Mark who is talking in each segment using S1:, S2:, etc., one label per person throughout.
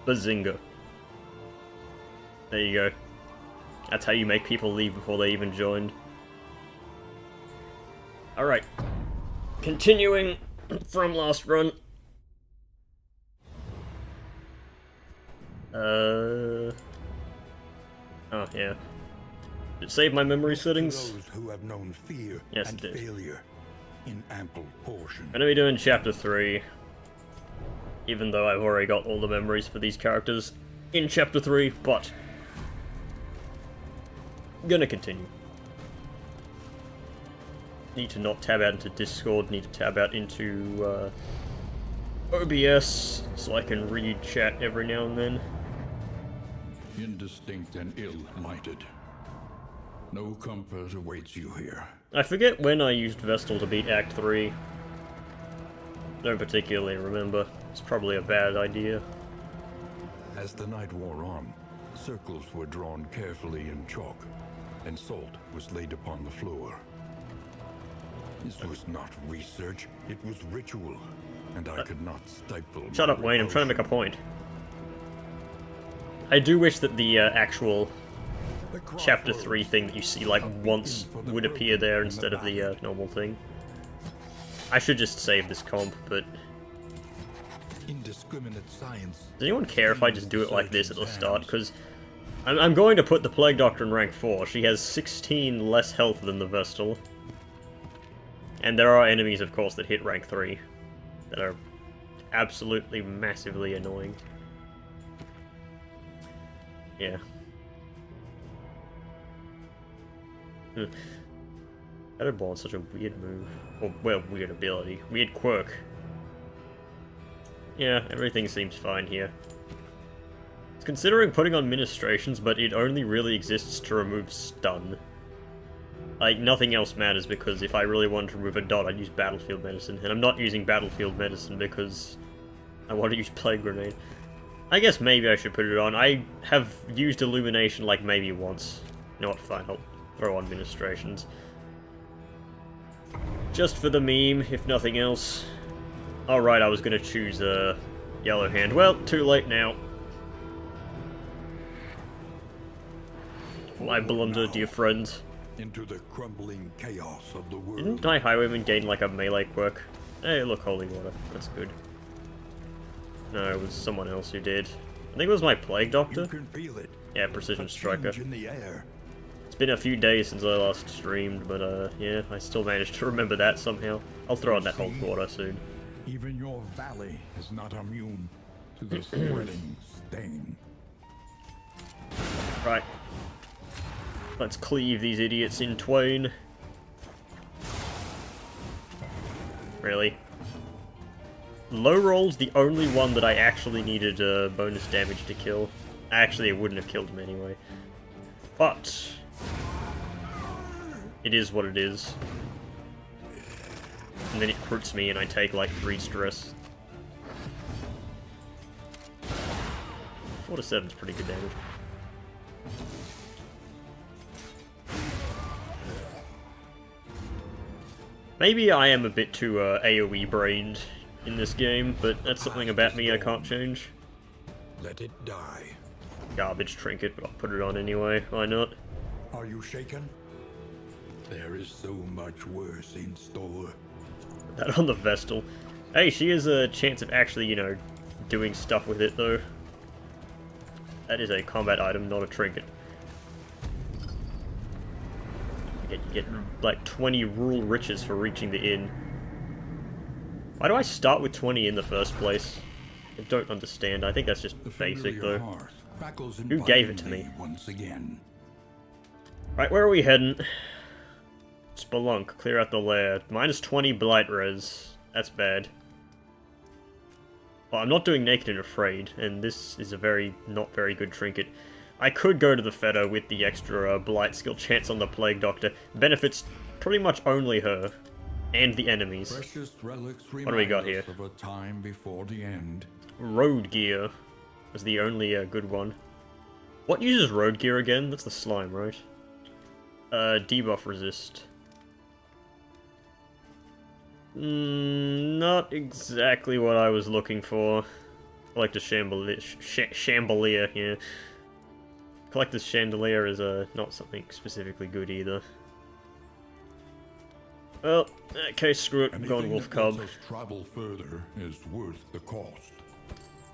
S1: Bazinga. There you go. That's how you make people leave before they even joined. Alright. Continuing from last run. Oh, yeah. Did it save my memory settings?
S2: Those who have known fear
S1: Yes,
S2: and
S1: it did.
S2: failure in ample portion.
S1: Gonna be doing chapter 3. Even though I've already got all the memories for these characters in chapter 3, but gonna continue. Need to not tab out into Discord, need to tab out into OBS so I can read chat every now and then.
S3: Indistinct and ill-minded. No comfort awaits you here.
S1: I forget when I used Vestal to beat Act 3. Don't particularly remember. It's probably a bad idea.
S3: As the night wore on, circles were drawn carefully in chalk, and salt was laid upon the floor. This was not research, it was ritual, and I could not stifle.
S1: Shut up, Wayne, I'm trying to make a point. I do wish that the actual chapter 3 thing that you see like once would appear there instead of the normal thing. I should just save this comp, but
S3: Indiscriminate science.
S1: does anyone care if I just do it like this at the start? Because I'm going to put the Plague Doctor in rank 4. She has 16 less health than the Vestal. And there are enemies, of course, that hit rank 3 that are absolutely massively annoying. Yeah. Shadowball is such a weird move. Or, well, weird ability. Weird quirk. Yeah, everything seems fine here. It's considering putting on ministrations, but it only really exists to remove stun. Like, nothing else matters, because if I really wanted to remove a dot, I'd use Battlefield Medicine. And I'm not using Battlefield Medicine because I want to use Plague Grenade. I guess maybe I should put it on. I have used Illumination like maybe once. You know what, fine, I'll throw on ministrations. Just for the meme, if nothing else. Alright, I was gonna choose Yellow Hand. Well, too late now. My blunder, dear friend.
S3: Into the crumbling chaos of the world.
S1: Didn't my Highwayman gain like a melee quirk? Hey, look, Holy Water. That's good. No, it was someone else who did. I think it was my Plague Doctor?
S2: You can feel it.
S1: Yeah, Precision Striker.
S2: In the air.
S1: It's been a few days since I last streamed, but yeah, I still managed to remember that somehow. I'll throw on that Holy Water soon.
S2: Even your valley is not immune to the spreading stain.
S1: Right. Let's cleave these idiots in twain. Really? Low roll's the only one that I actually needed bonus damage to kill. Actually, it wouldn't have killed him anyway. But it is what it is. And then it crits me and I take like 3 stress. 4 to 7 is pretty good damage. Maybe I am a bit too AoE brained in this game, but that's something about me I can't change.
S3: Let it die.
S1: Garbage trinket, but I'll put it on anyway, why not?
S2: Are you shaken?
S3: There is so much worse in store.
S1: Put that on the Vestal. Hey, she has a chance of actually, you know, doing stuff with it though. That is a combat item, not a trinket. You get like 20 rural riches for reaching the inn. Why do I start with 20 in the first place? I don't understand. I think that's just basic though. Who gave it to me?
S3: Once again.
S1: Right, where are we heading? Spelunk, clear out the lair. Minus 20 blight res. That's bad. Well, I'm not doing Naked and Afraid, and this is a not very good trinket. I could go to the Feta with the extra blight skill chance on the Plague Doctor. Benefits pretty much only her. And the enemies. What do we got here?
S3: Of a time before the end.
S1: Road Gear was the only good one. What uses Road Gear again? That's the slime, right? Debuff resist. Not exactly what I was looking for. Collector's Chandelier, yeah. Collector's Chandelier is not something specifically good either. Well, in that case, screw it, I'm going Wolf Cub.
S2: Anything that lets us travel further is worth the cost.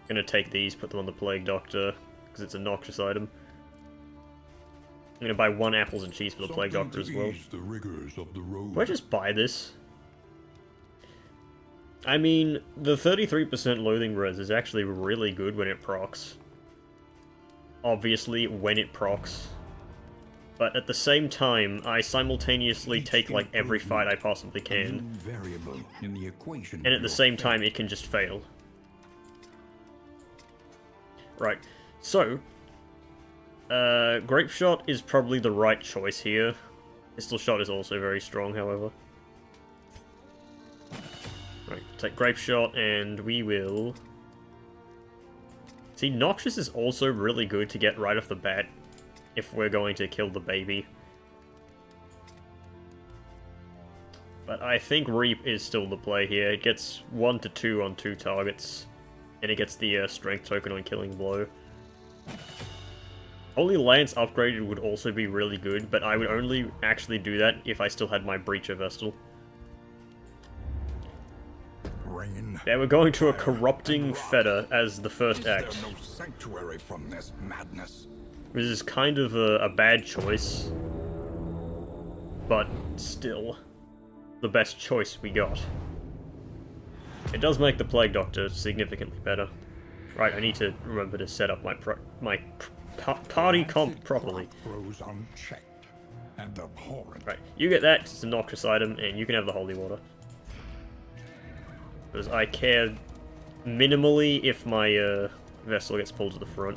S1: Gonna take these, put them on the Plague Doctor, because it's a noxious item. I'm gonna buy 1 apples and cheese for the Plague Doctor as well.
S2: Ease the rigors of the road.
S1: Do I just buy this? I mean, the 33% loathing res is actually really good when it procs. Obviously, when it procs. But at the same time, I simultaneously take like every fight I possibly can.
S2: Variable in the equation
S1: And at the same time, it can just fail. Right, so, Grape Shot is probably the right choice here. Pistol Shot is also very strong, however. Right, take Grape Shot, and we will... See, Noxious is also really good to get right off the bat, if we're going to kill the baby. But I think Reap is still the play here. It gets 1 to 2 on 2 targets. And it gets the strength token on Killing Blow. Holy Lance upgraded would also be really good, but I would only actually do that if I still had my Breacher Vestal. Yeah, we're going to a Corrupting Fetter as the first act.
S2: Is there no sanctuary from this madness?
S1: This is kind of a bad choice, but still the best choice we got. It does make the Plague Doctor significantly better. Right, I need to remember to set up my party comp properly.
S2: Throws unchecked and abhorrent.
S1: Right, you get that, it's a noxious item, and you can have the Holy Water. Because I care minimally if my vessel gets pulled to the front.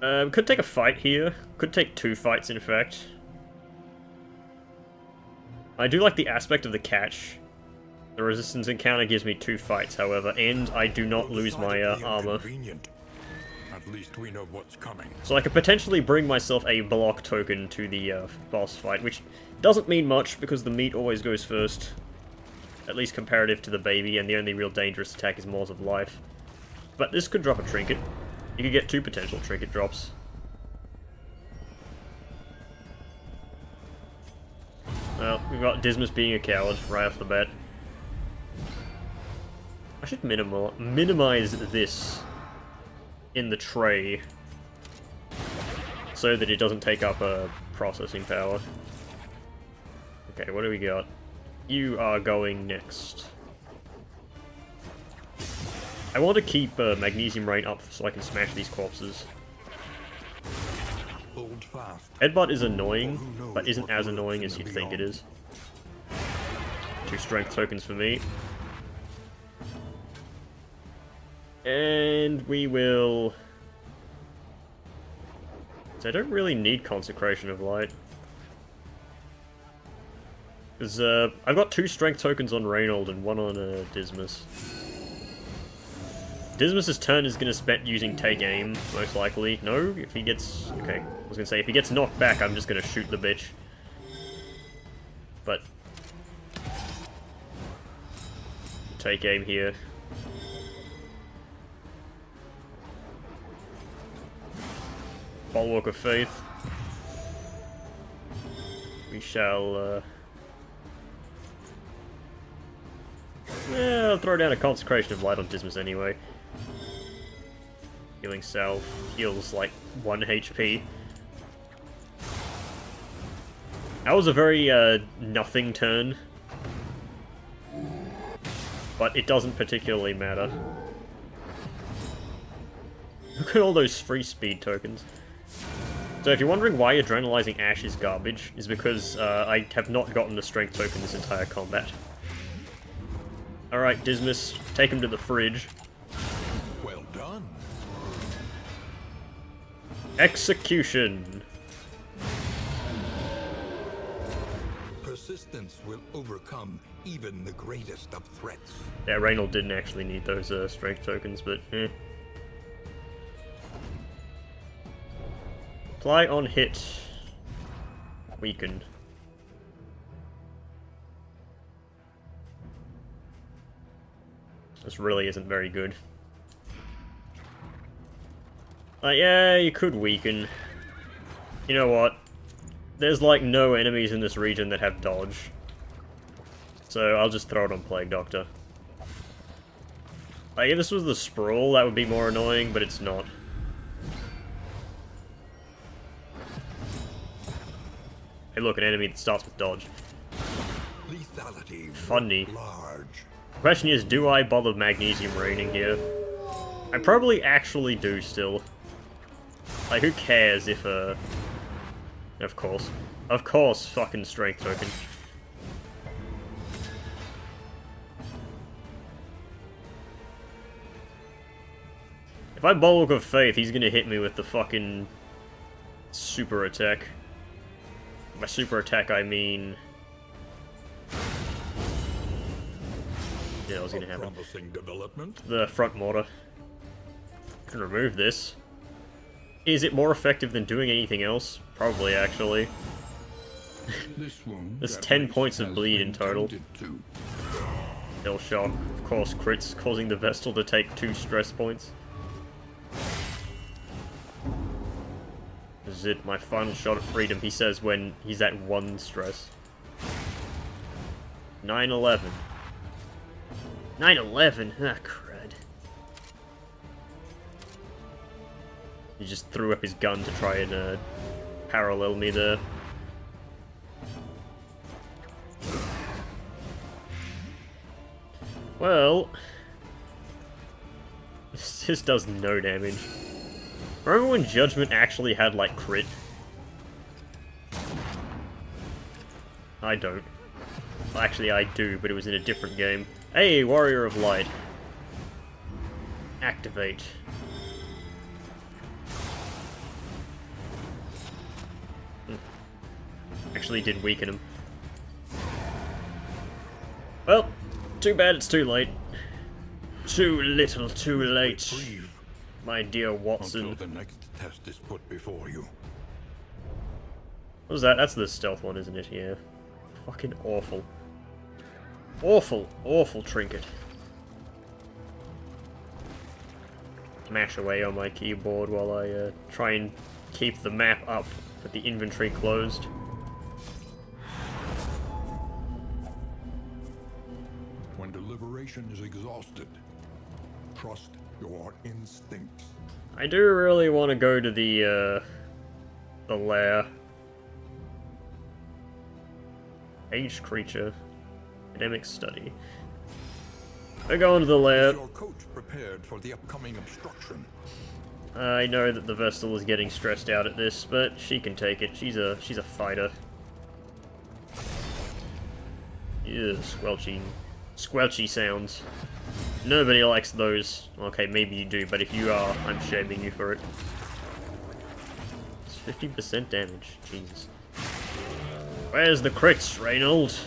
S1: Could take a fight here. Could take 2 fights, in fact. I do like the aspect of the catch. The resistance encounter gives me 2 fights, however, and I do not lose my armor.
S2: At least we know what's coming.
S1: So I could potentially bring myself a block token to the boss fight, which doesn't mean much because the meat always goes first. At least comparative to the baby, and the only real dangerous attack is Maws of Life. But this could drop a trinket. You could get 2 potential trinket drops. Well, we've got Dismas being a coward right off the bat. I should minimize this in the tray so that it doesn't take up processing power. Okay, what do we got? You are going next. I want to keep Magnesium Rain up so I can smash these corpses.
S2: Hold fast.
S1: Headbutt is annoying, but isn't as annoying as you'd think it is. 2 strength tokens for me. And we will... So I don't really need Consecration of Light. Because I've got 2 strength tokens on Reynold and 1 on Dismas. Dismas' turn is going to spend using Take Aim, most likely. No, if he gets... Okay, I was going to say, if he gets knocked back, I'm just going to shoot the bitch. But... Take Aim here. Bulwark of Faith. We shall, I'll throw down a Consecration of Light on Dismas anyway. Healing Salve heals like 1 HP. That was a very, nothing turn. But it doesn't particularly matter. Look at all those free speed tokens. So if you're wondering why Adrenalizing Ash is garbage, is because I have not gotten a strength token this entire combat. Alright, Dismas, take him to the fridge.
S2: Well done.
S1: Execution!
S3: Persistence will overcome even the greatest of threats.
S1: Yeah, Reynold didn't actually need those strength tokens, but eh. Apply on hit. Weaken. This really isn't very good. Yeah, you could weaken. You know what? There's like no enemies in this region that have dodge. So I'll just throw it on Plague Doctor. Like, if this was the Sprawl, that would be more annoying, but it's not. Hey look, an enemy that starts with dodge.
S3: Lethality
S1: Funny.
S3: large.
S1: The question is, do I bother Magnesium Raining here? I probably actually do still. Like, who cares if, Of course, fucking Strength Token. If I Bulwark of Faith, he's gonna hit me with the fucking super attack. By super attack, I mean... Yeah, I was gonna have it.
S3: Promising development.
S1: The front mortar. Can remove this. Is it more effective than doing anything else? Probably, actually.
S2: This wound
S1: There's
S2: that
S1: 10
S2: race
S1: points of
S2: has
S1: bleed
S2: been
S1: in total.
S2: tended to.
S1: Hell shock. Of course, crits, causing the Vestal to take 2 stress points. This is it, my final shot at freedom, he says when he's at 1 stress. 9/11. 9/11? Ah, crud. He just threw up his gun to try and parallel me there. Well, this does no damage. Remember when Judgment actually had, like, crit? I don't. Well, actually, I do, but it was in a different game. Hey, Warrior of Light. Activate. Actually did weaken him. Well, too bad it's too late. Too little, too late.
S3: Reprieve
S1: My dear Watson.
S3: until the next test is put before you.
S1: What was that? That's the stealth one, isn't it? Yeah. Fucking awful. Awful, awful trinket. Mash away on my keyboard while I try and keep the map up, but the inventory closed.
S2: When deliberation is exhausted, trust your instincts.
S1: I do really want to go to the lair. Aged creature. Academic study. We're going to the lair.
S3: Is your coach prepared for the upcoming obstruction?
S1: I know that the Vestal is getting stressed out at this, but she can take it. She's a fighter. Ew, squelchy sounds. Nobody likes those. Okay, maybe you do, but if you are, I'm shaming you for it. It's 50% damage. Jesus. Where's the crits, Reynold?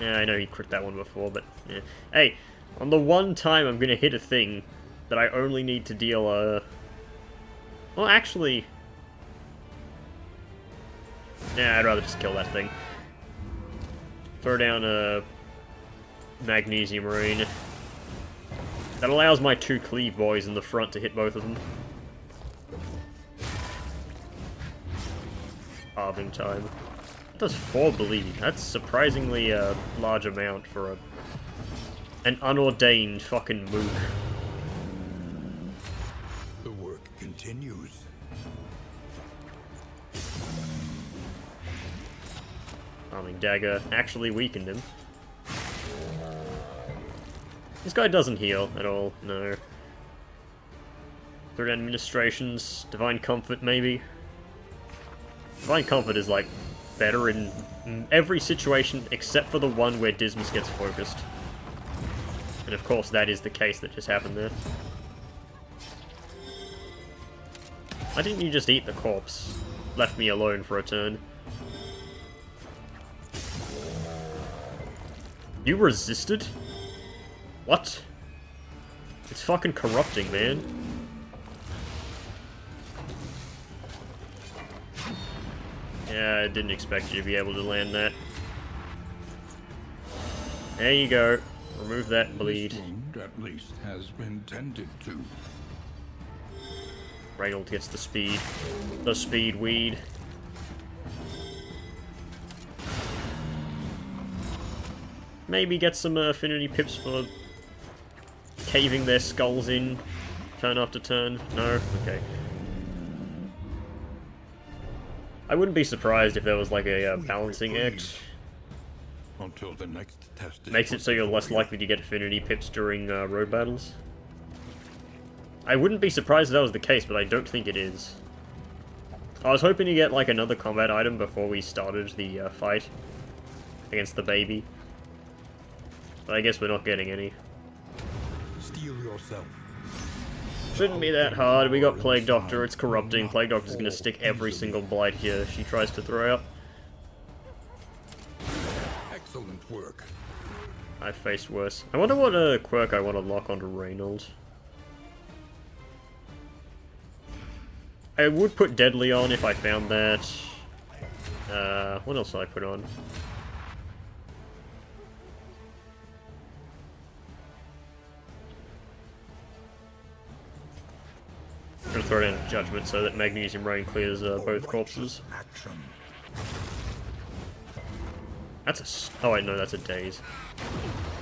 S1: Yeah, I know he crit that one before, but yeah. Hey, on the one time I'm gonna hit a thing that I only need to deal well, actually... Yeah, I'd rather just kill that thing. Throw down a Magnesium Rain. That allows my 2 cleave boys in the front to hit both of them. Halving time. It does 4 bleed. That's surprisingly a large amount for an unordained fucking mook.
S3: The work continues.
S1: Arming Dagger actually weakened him. This guy doesn't heal at all, no. Through administrations, Divine Comfort maybe. Divine Comfort is like better in every situation except for the one where Dismas gets focused. And of course that is the case that just happened there. Why didn't you just eat the corpse? Left me alone for a turn. You resisted? What? It's fucking corrupting, man. Yeah, I didn't expect you to be able to land that. There you go. Remove that bleed.
S2: This wound, at least, has been tended to.
S1: Reynold gets the speed. The speed weed. Maybe get some affinity pips for caving their skulls in turn after turn. No? Okay. I wouldn't be surprised if there was like a balancing act.
S3: Until the next test is
S1: Makes it
S3: put
S1: so you're
S3: before
S1: less
S3: you.
S1: likely to get affinity pips during road battles. I wouldn't be surprised if that was the case, but I don't think it is. I was hoping to get like another combat item before we started the fight against the baby. But I guess we're not getting any.
S3: Steel yourself.
S1: Shouldn't be that hard. We got Plague Doctor, it's corrupting. Plague Doctor's gonna stick every single blight here she tries to throw out.
S3: Excellent work.
S1: I've faced worse. I wonder what quirk I want to lock onto Reynold. I would put Deadly on if I found that. What else did I put on? I'm gonna throw down a Judgment so that Magnesium Rain clears both corpses.
S2: Action.
S1: That's a... oh wait, no, that's a Daze.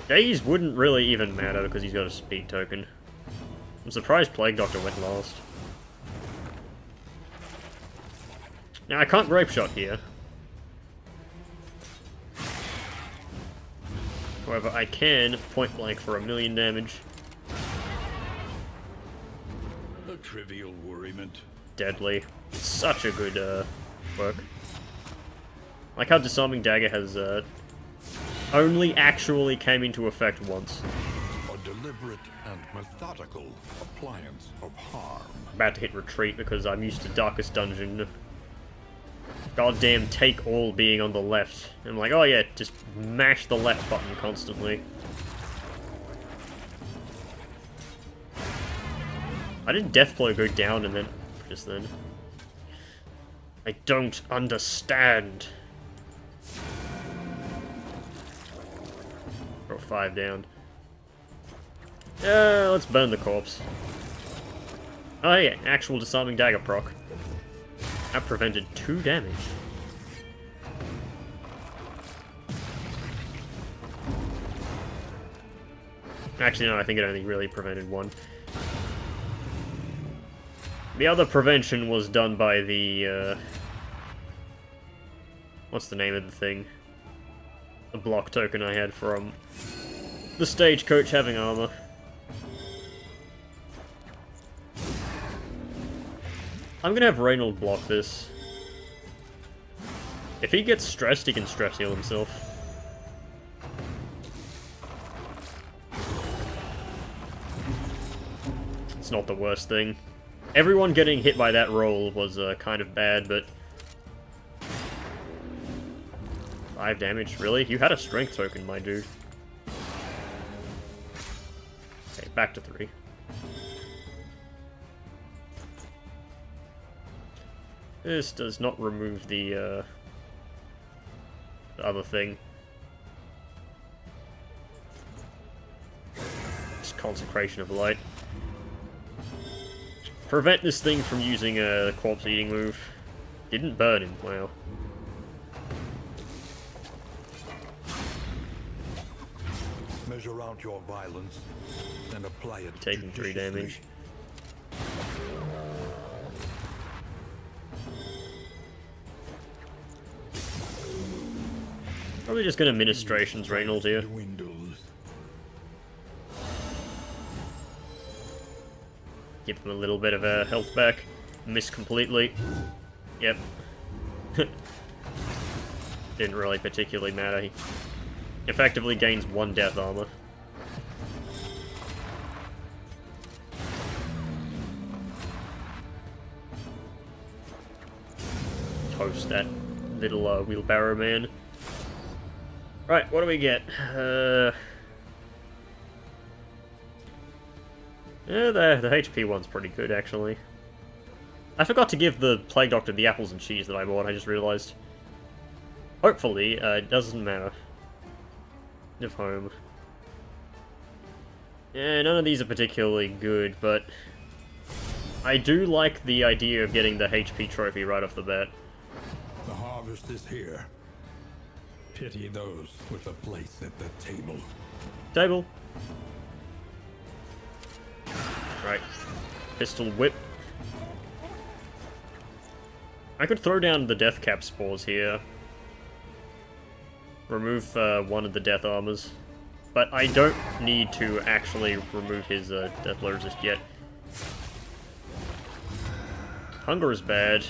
S1: Daze wouldn't really even matter because he's got a speed token. I'm surprised Plague Doctor went last. Now, I can't Grape Shot here. However, I can point blank for 1,000,000 damage.
S3: A trivial worriment.
S1: Deadly. Such a good work. Like how Disarming Dagger has only actually came into effect once.
S3: A deliberate and methodical appliance of harm.
S1: About to hit retreat because I'm used to Darkest Dungeon. Goddamn take all being on the left. I'm like, oh yeah, just mash the left button constantly. I didn't Deathblow go down and then just then. I don't understand. Roll 5 down. Let's burn the corpse. Oh yeah, actual Disarming Dagger proc. That prevented 2 damage. Actually, no, I think it only really prevented 1. The other prevention was done by the, what's the name of the thing? The block token I had from the stagecoach having armor. I'm gonna have Reynold block this. If he gets stressed, he can stress heal himself. It's not the worst thing. Everyone getting hit by that roll was kind of bad, but... 5 damage? Really? You had a strength token, my dude. Okay, back to 3. This does not remove the other thing. It's Consecration of Light. Prevent this thing from using a corpse eating move. Didn't burn him, wow.
S3: Measure out your violence and apply it.
S1: Taking 3 damage. Probably just gonna Ministrations Reynold here.
S3: Dwindles.
S1: Give him a little bit of a health back. Miss completely. Yep. Didn't really particularly matter. He effectively gains 1 death armor. Toast that little wheelbarrow man. Right, what do we get? Yeah, the HP one's pretty good, actually. I forgot to give the Plague Doctor the apples and cheese that I bought, I just realized. Hopefully, it doesn't matter. Of home. Yeah, none of these are particularly good, but I do like the idea of getting the HP trophy right off the bat.
S2: The harvest is here. Pity those with a place at the table.
S1: Table. Right. Pistol whip. I could throw down the death cap spores here. Remove one of the death armors. But I don't need to actually remove his death blow resist yet. Hunger is bad.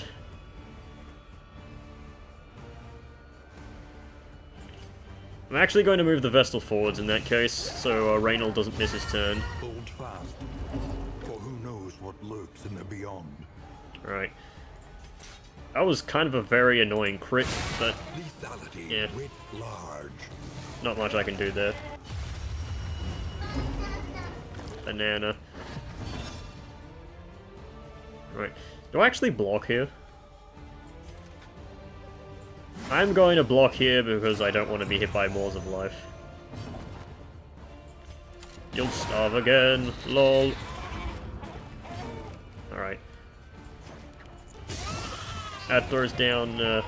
S1: I'm actually going to move the Vestal forwards in that case, so Reynold doesn't miss his turn.
S3: Hold fast, for who knows what lurks in the beyond.
S1: Alright. That was kind of a very annoying crit, but
S3: Lethality
S1: yeah,
S3: writ large.
S1: not much I can do there. Banana. Right. Do I actually block here? I'm going to block here because I don't want to be hit by Maws of Life. You'll starve again, lol. Alright. That throws down,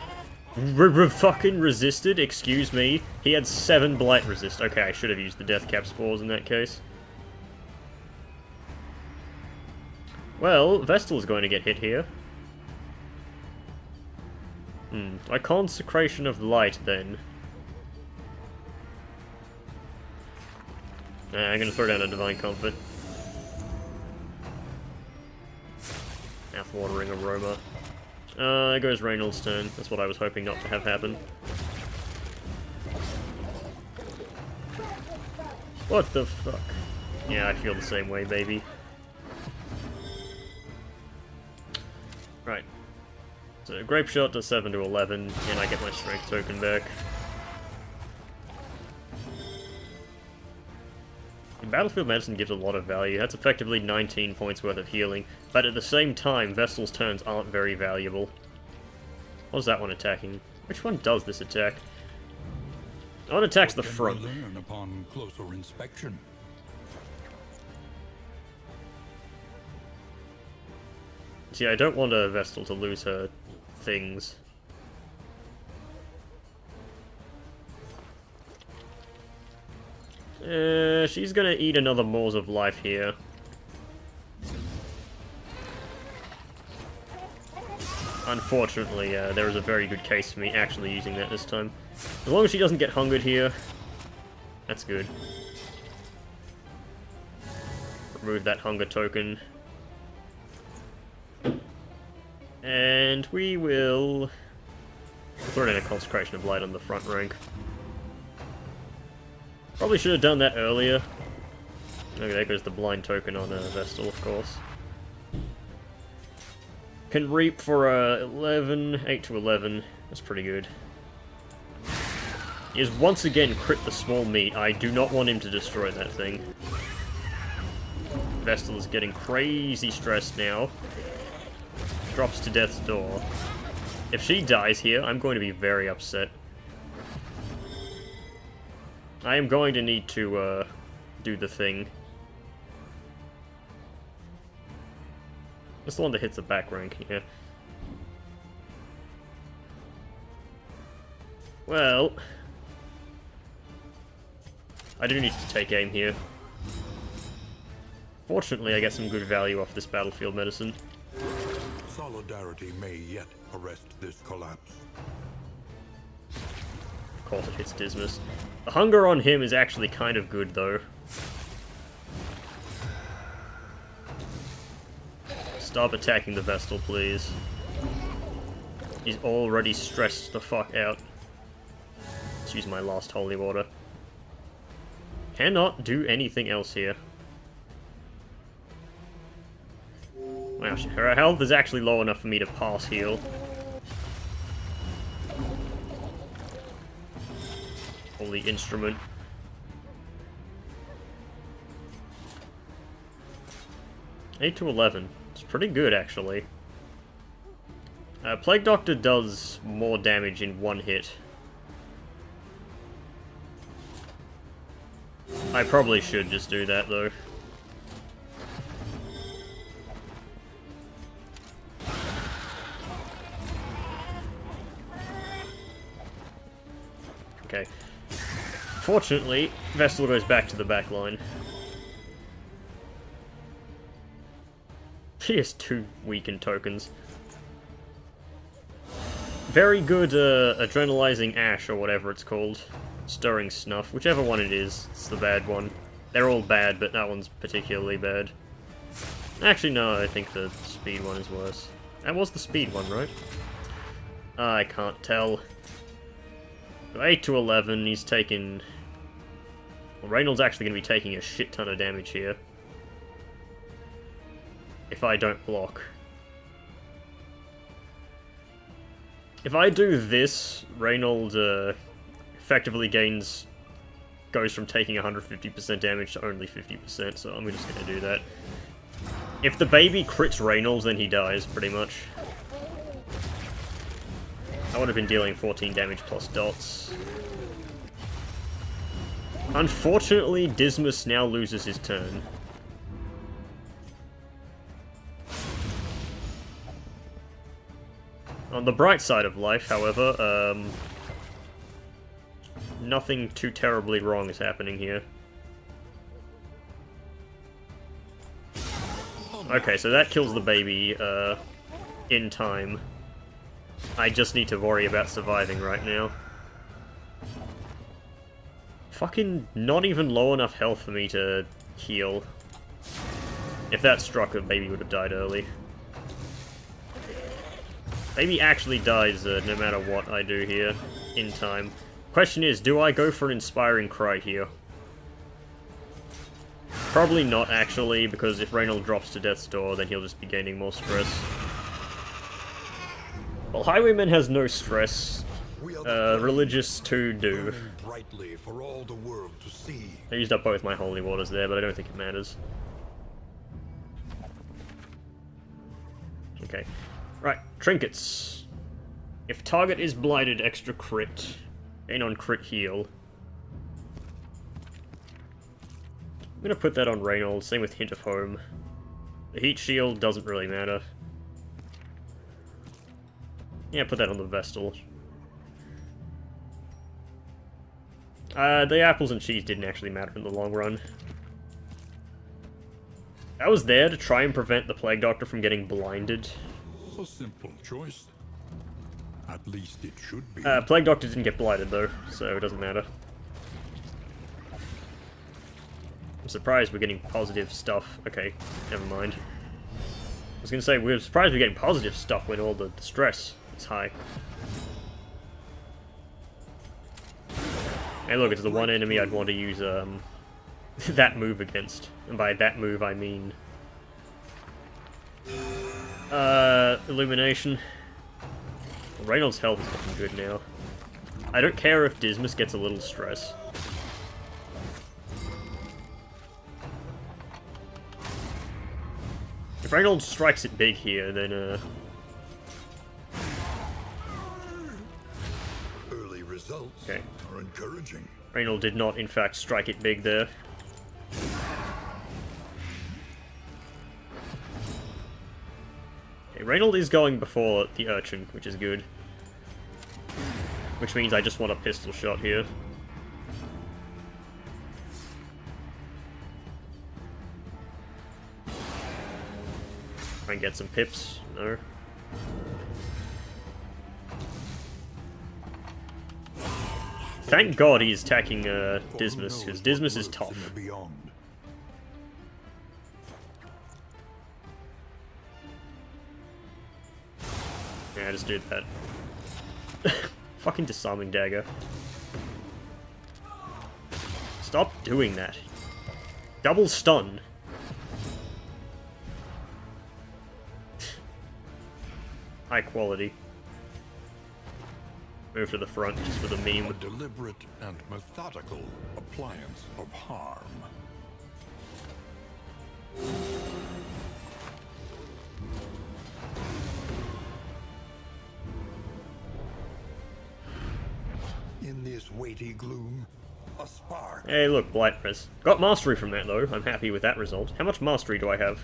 S1: fucking resisted, excuse me. He had 7 blight resist. Okay, I should have used the death cap spores in that case. Well, Vestal is going to get hit here. A Consecration of Light, then. I'm gonna throw down a Divine Comfort. Mouth-watering aroma. There goes Reynold's turn. That's what I was hoping not to have happen. What the fuck? Yeah, I feel the same way, baby. Right. So, Grape Shot to 7 to 11, and I get my Strength token back. Battlefield Medicine gives a lot of value. That's effectively 19 points worth of healing, but at the same time, Vestal's turns aren't very valuable. What is that one attacking? Which one does this attack? That one attacks the front.
S2: Learn upon closer inspection.
S1: See, I don't want a Vestal to lose her things. She's gonna eat another Maws of Life here. Unfortunately, there is a very good case for me actually using that this time. As long as she doesn't get hungered here, that's good. Remove that hunger token. And we will throw in a Consecration of Light on the front rank. Probably should have done that earlier. Okay, there goes the blind token on Vestal, of course. Can reap for 8 to 11. That's pretty good. He has once again crit the small meat. I do not want him to destroy that thing. Vestal is getting crazy stressed now. Drops to death's door. If she dies here, I'm going to be very upset. I am going to need to, do the thing. That's the one that hits the back rank, yeah. Well... I do need to take aim here. Fortunately, I get some good value off this Battlefield Medicine.
S3: Solidarity may yet arrest this collapse.
S1: Of course it hits Dismas. The hunger on him is actually kind of good, though. Stop attacking the Vestal, please. He's already stressed the fuck out. Let's use my last holy water. Cannot do anything else here. Wow, her health is actually low enough for me to pass heal. Holy instrument. Eight to 11. It's pretty good, actually. Plague Doctor does more damage in one hit. I probably should just do that, though. Okay. Fortunately, Vestal goes back to the back line. He has 2 weakened tokens. Very good adrenalizing ash, or whatever it's called. Stirring snuff, whichever one it is, it's the bad one. They're all bad, but that one's particularly bad. Actually, no, I think the speed one is worse. That was the speed one, right? I can't tell. 8 to 11, he's taking... Well, Reynolds actually going to be taking a shit ton of damage here. If I don't block. If I do this, Reynolds effectively goes from taking 150% damage to only 50%, so I'm just going to do that. If the baby crits Reynolds, then he dies, pretty much. I would have been dealing 14 damage plus dots. Unfortunately, Dismas now loses his turn. On the bright side of life, however, nothing too terribly wrong is happening here. Okay, so that kills the baby, in time. I just need to worry about surviving right now. Fucking not even low enough health for me to heal. If that struck, the baby would have died early. Baby actually dies no matter what I do here, in time. Question is, do I go for an Inspiring Cry here? Probably not, actually, because if Reynolds drops to Death's Door, then he'll just be gaining more stress. Well, Highwayman has no stress. Religious 2 do.
S3: Brightly for all the world to see.
S1: I used up both my holy waters there, but I don't think it matters. Okay. Right, trinkets. If target is blighted, extra crit. Gain on crit heal. I'm gonna put that on Reynolds, same with Hint of Home. The heat shield doesn't really matter. Yeah, put that on the Vestal. The apples and cheese didn't actually matter in the long run. I was there to try and prevent the Plague Doctor from getting blinded.
S2: A simple choice. At least it should be.
S1: Plague Doctor didn't get blinded though, so it doesn't matter. I'm surprised we're getting positive stuff. Okay, never mind. I was gonna say, we're surprised we're getting positive stuff when all the stress is high. Hey look, it's the one enemy I'd want to use that move against. And by that move I mean... Illumination. Reynolds' health is looking good now. I don't care if Dismas gets a little stress. If Reynolds strikes it big here, then
S3: Early results
S1: okay.
S3: are encouraging.
S1: Reynolds did not, in fact, strike it big there. Okay, Reynolds is going before the Urchin, which is good. Which means I just want a pistol shot here. Try and get some pips. No. Thank God he's attacking Dismas, because Dismas is tough. Yeah, just do that. Fucking disarming dagger. Stop doing that. Double stun. High quality. Move to the front just for the meme.
S2: A deliberate and methodical appliance of harm.
S3: In this weighty gloom, A spark.
S1: Hey, look, Blight Res. Got mastery from that, though. I'm happy with that result. How much mastery do I have?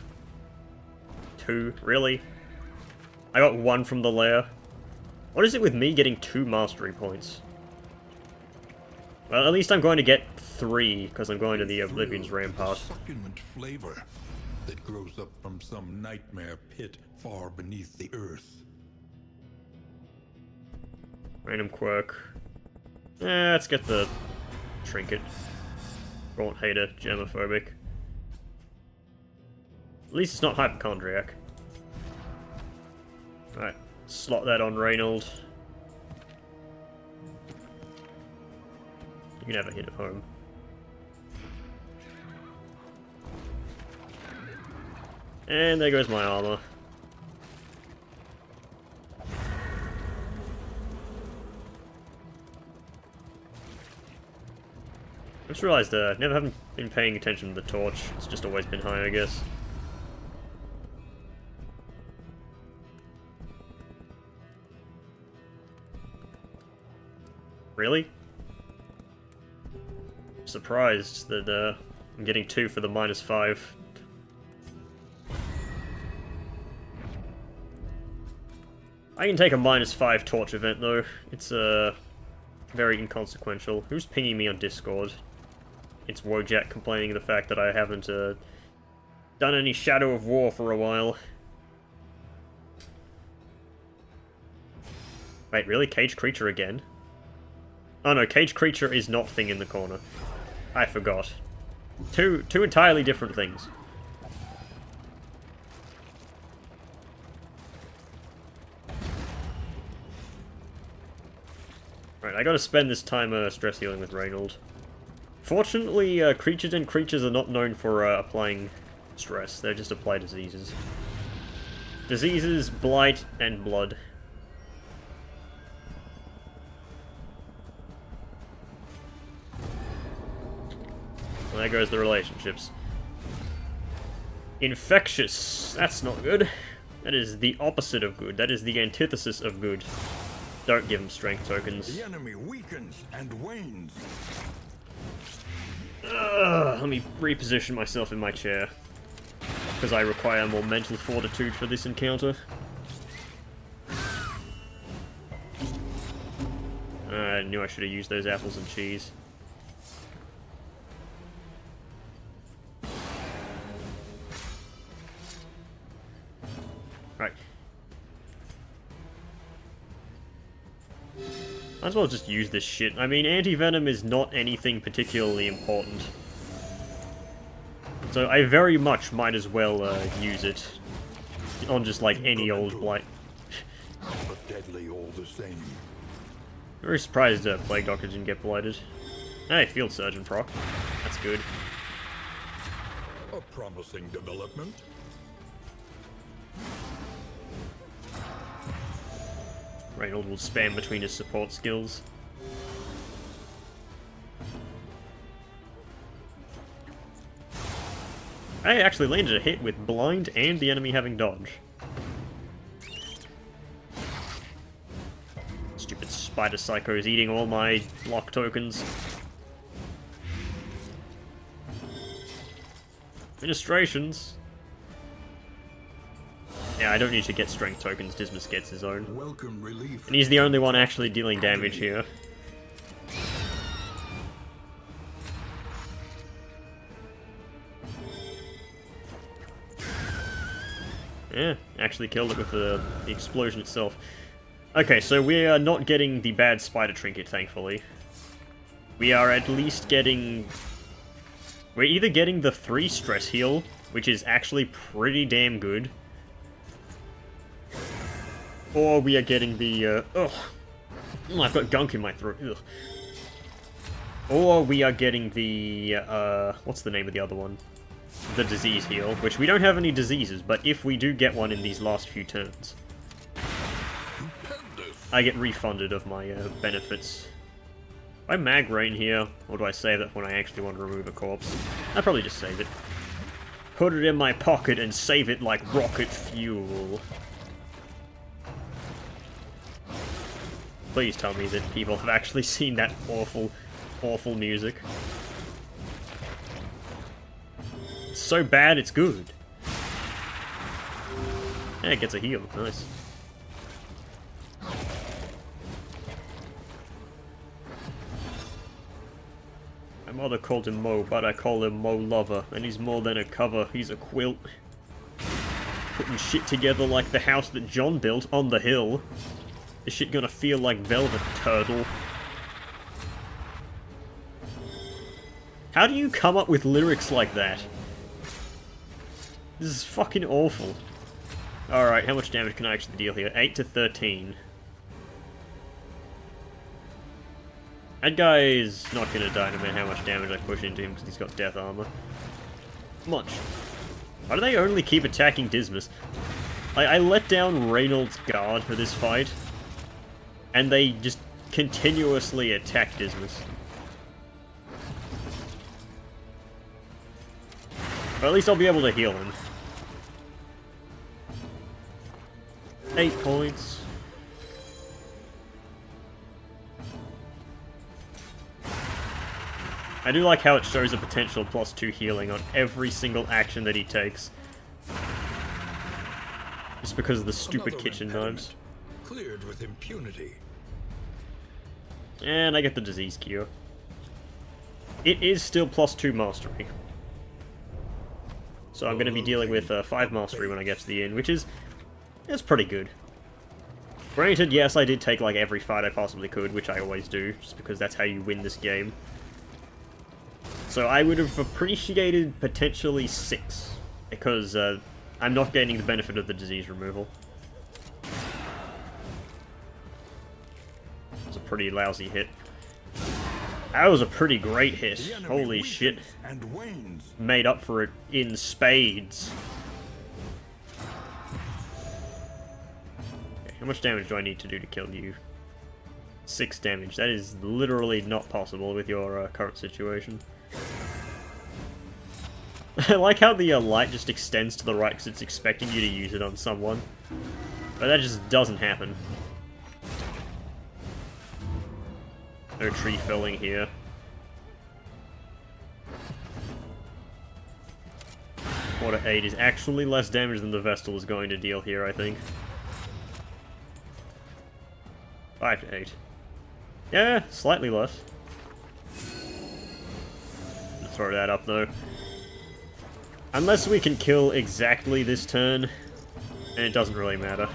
S1: 2? Really? I got 1 from the lair. What is it with me getting 2 mastery points? Well, at least I'm going to get 3, because I'm going to the Oblivion's Rampart.
S3: Succulent flavor that grows up from some nightmare pit far beneath the earth.
S1: Random quirk. Let's get the trinket. Gaunt hater, germophobic. At least it's not hypochondriac. Alright, slot that on Reynold. You can have a hit at home. And there goes my armor. I just realised never haven't been paying attention to the torch. It's just always been high, I guess. Really? Surprised that I'm getting 2 for the -5. I can take a -5 torch event though. It's very inconsequential. Who's pinging me on Discord? It's Wojak complaining the fact that I haven't done any Shadow of War for a while. Wait, really? Cage Creature again? Oh no, Cage Creature is not thing in the corner. I forgot. Two entirely different things. Right, I gotta spend this time stress healing with Reynold. Fortunately, creatures and creatures are not known for applying stress. They just apply diseases. Diseases, blight, and blood. Well, there goes the relationships. Infectious. That's not good. That is the opposite of good. That is the antithesis of good. Don't give him strength tokens.
S3: The enemy weakens and wanes.
S1: Let me reposition myself in my chair. Because I require more mental fortitude for this encounter. I knew I should have used those apples and cheese. Right. Might as well just use this shit. I mean, anti-venom is not anything particularly important. So I very much might as well use it on just like any old blight.
S3: But deadly all the same.
S1: Very surprised Plague Doctor didn't get blighted. Hey, Field Surgeon proc. That's good.
S3: A promising development.
S1: Reynold will spam between his support skills. I actually landed a hit with blind and the enemy having dodge. Stupid spider psychos eating all my lock tokens. Administrations. Yeah, I don't need to get strength tokens, Dismas gets his own.
S3: Welcome relief.
S1: And he's the only one actually dealing damage here. Yeah, actually killed it with the explosion itself. Okay, so we are not getting the bad spider trinket, thankfully. We are at least getting... We're either getting the 3 stress heal, which is actually pretty damn good, or we are getting the, I've got gunk in my throat, ugh. Or we are getting the, what's the name of the other one? The disease heal, which we don't have any diseases, but if we do get one in these last few turns, I get refunded of my, benefits. Do I mag rain here, or do I save that when I actually want to remove a corpse? I'll probably just save it. Put it in my pocket and save it like rocket fuel. Please tell me that people have actually seen that awful awful music. It's so bad, it's good. Yeah, it gets a heal. Nice. My mother called him Mo, but I call him Mo Lover, and he's more than a cover, he's a quilt. Putting shit together like the house that John built on the hill. Is shit gonna feel like velvet, turtle? How do you come up with lyrics like that? This is fucking awful. Alright, how much damage can I actually deal here? 8 to 13. That guy is not gonna die no matter how much damage I push into him because he's got death armor. Much. Why do they only keep attacking Dismas? I let down Reynold's guard for this fight, and they just continuously attack Dismas. But at least I'll be able to heal him. 8 points. I do like how it shows a potential +2 healing on every single action that he takes. Just because of the stupid
S3: Another
S1: kitchen
S3: impediment,
S1: knives.
S3: Cleared with impunity.
S1: And I get the disease cure. It is still +2 mastery. So I'm going to be dealing with 5 mastery when I get to the end, which is... it's pretty good. Granted, yes, I did take like every fight I possibly could, which I always do, just because that's how you win this game. So I would have appreciated potentially 6, because I'm not gaining the benefit of the disease removal. It's a pretty lousy hit. That was a pretty great hit. Holy shit.
S2: And wanes.
S1: Made up for it in spades. Okay, how much damage do I need to do to kill you? 6 damage. That is literally not possible with your current situation. I like how the light just extends to the right because it's expecting you to use it on someone. But that just doesn't happen. No tree felling here. Water 8 is actually less damage than the Vestal is going to deal here, I think. 5 to 8. Yeah, slightly less. Throw that up though. Unless we can kill exactly this turn, and it doesn't really matter.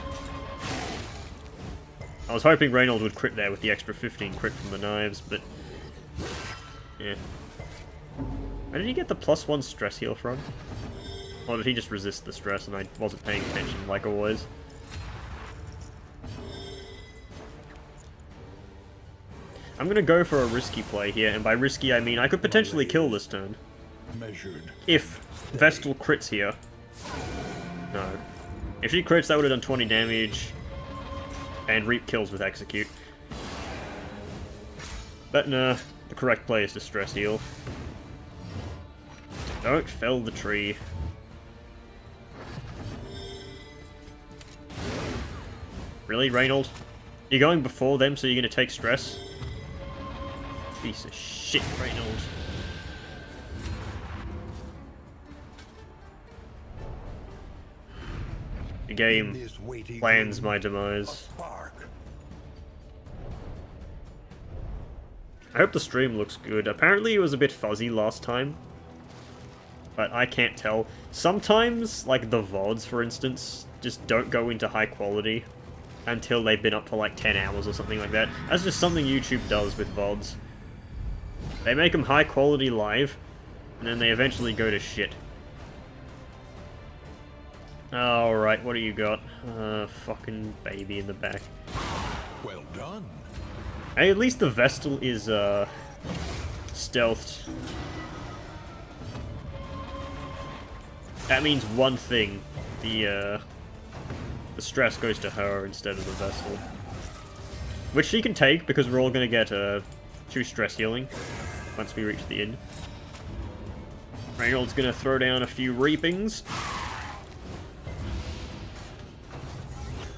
S1: I was hoping Reynold would crit there with the extra 15 crit from the knives, but... yeah. Where did he get the +1 stress heal from? Or did he just resist the stress and I wasn't paying attention like always? I'm gonna go for a risky play here, and by risky I mean I could potentially kill this turn.
S2: Measured.
S1: If Vestal crits here. No. If she crits, that would have done 20 damage. And Reap kills with Execute. But nah, the correct play is to stress heal. Don't fell the tree. Really, Reynold? You're going before them, so you're gonna take stress? Piece of shit, Reynold. The game plans my demise. I hope the stream looks good. Apparently it was a bit fuzzy last time. But I can't tell. Sometimes, like the VODs for instance, just don't go into high quality until they've been up for like 10 hours or something like that. That's just something YouTube does with VODs. They make them high quality live, and then they eventually go to shit. Alright, what do you got? Fucking baby in the back.
S3: Well done.
S1: Hey, at least the Vestal is, stealthed. That means one thing. The stress goes to her instead of the Vestal. Which she can take, because we're all gonna get, 2 stress healing once we reach the end. Reynold's gonna throw down a few Reapings.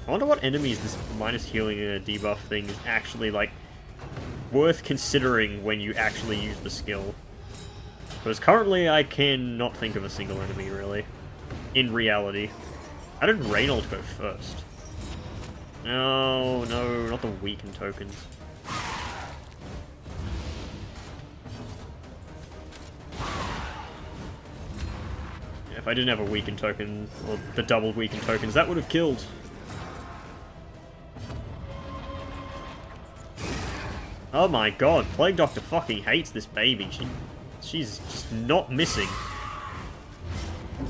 S1: I wonder what enemies this minus healing debuff thing is actually, like, worth considering when you actually use the skill. Because currently I cannot think of a single enemy, really. In reality. How did Reynold go first? No, no, not the weaken tokens. Yeah, if I didn't have a weaken token, or the double weaken tokens, that would have killed. Oh my god, Plague Doctor fucking hates this baby. She's just not missing.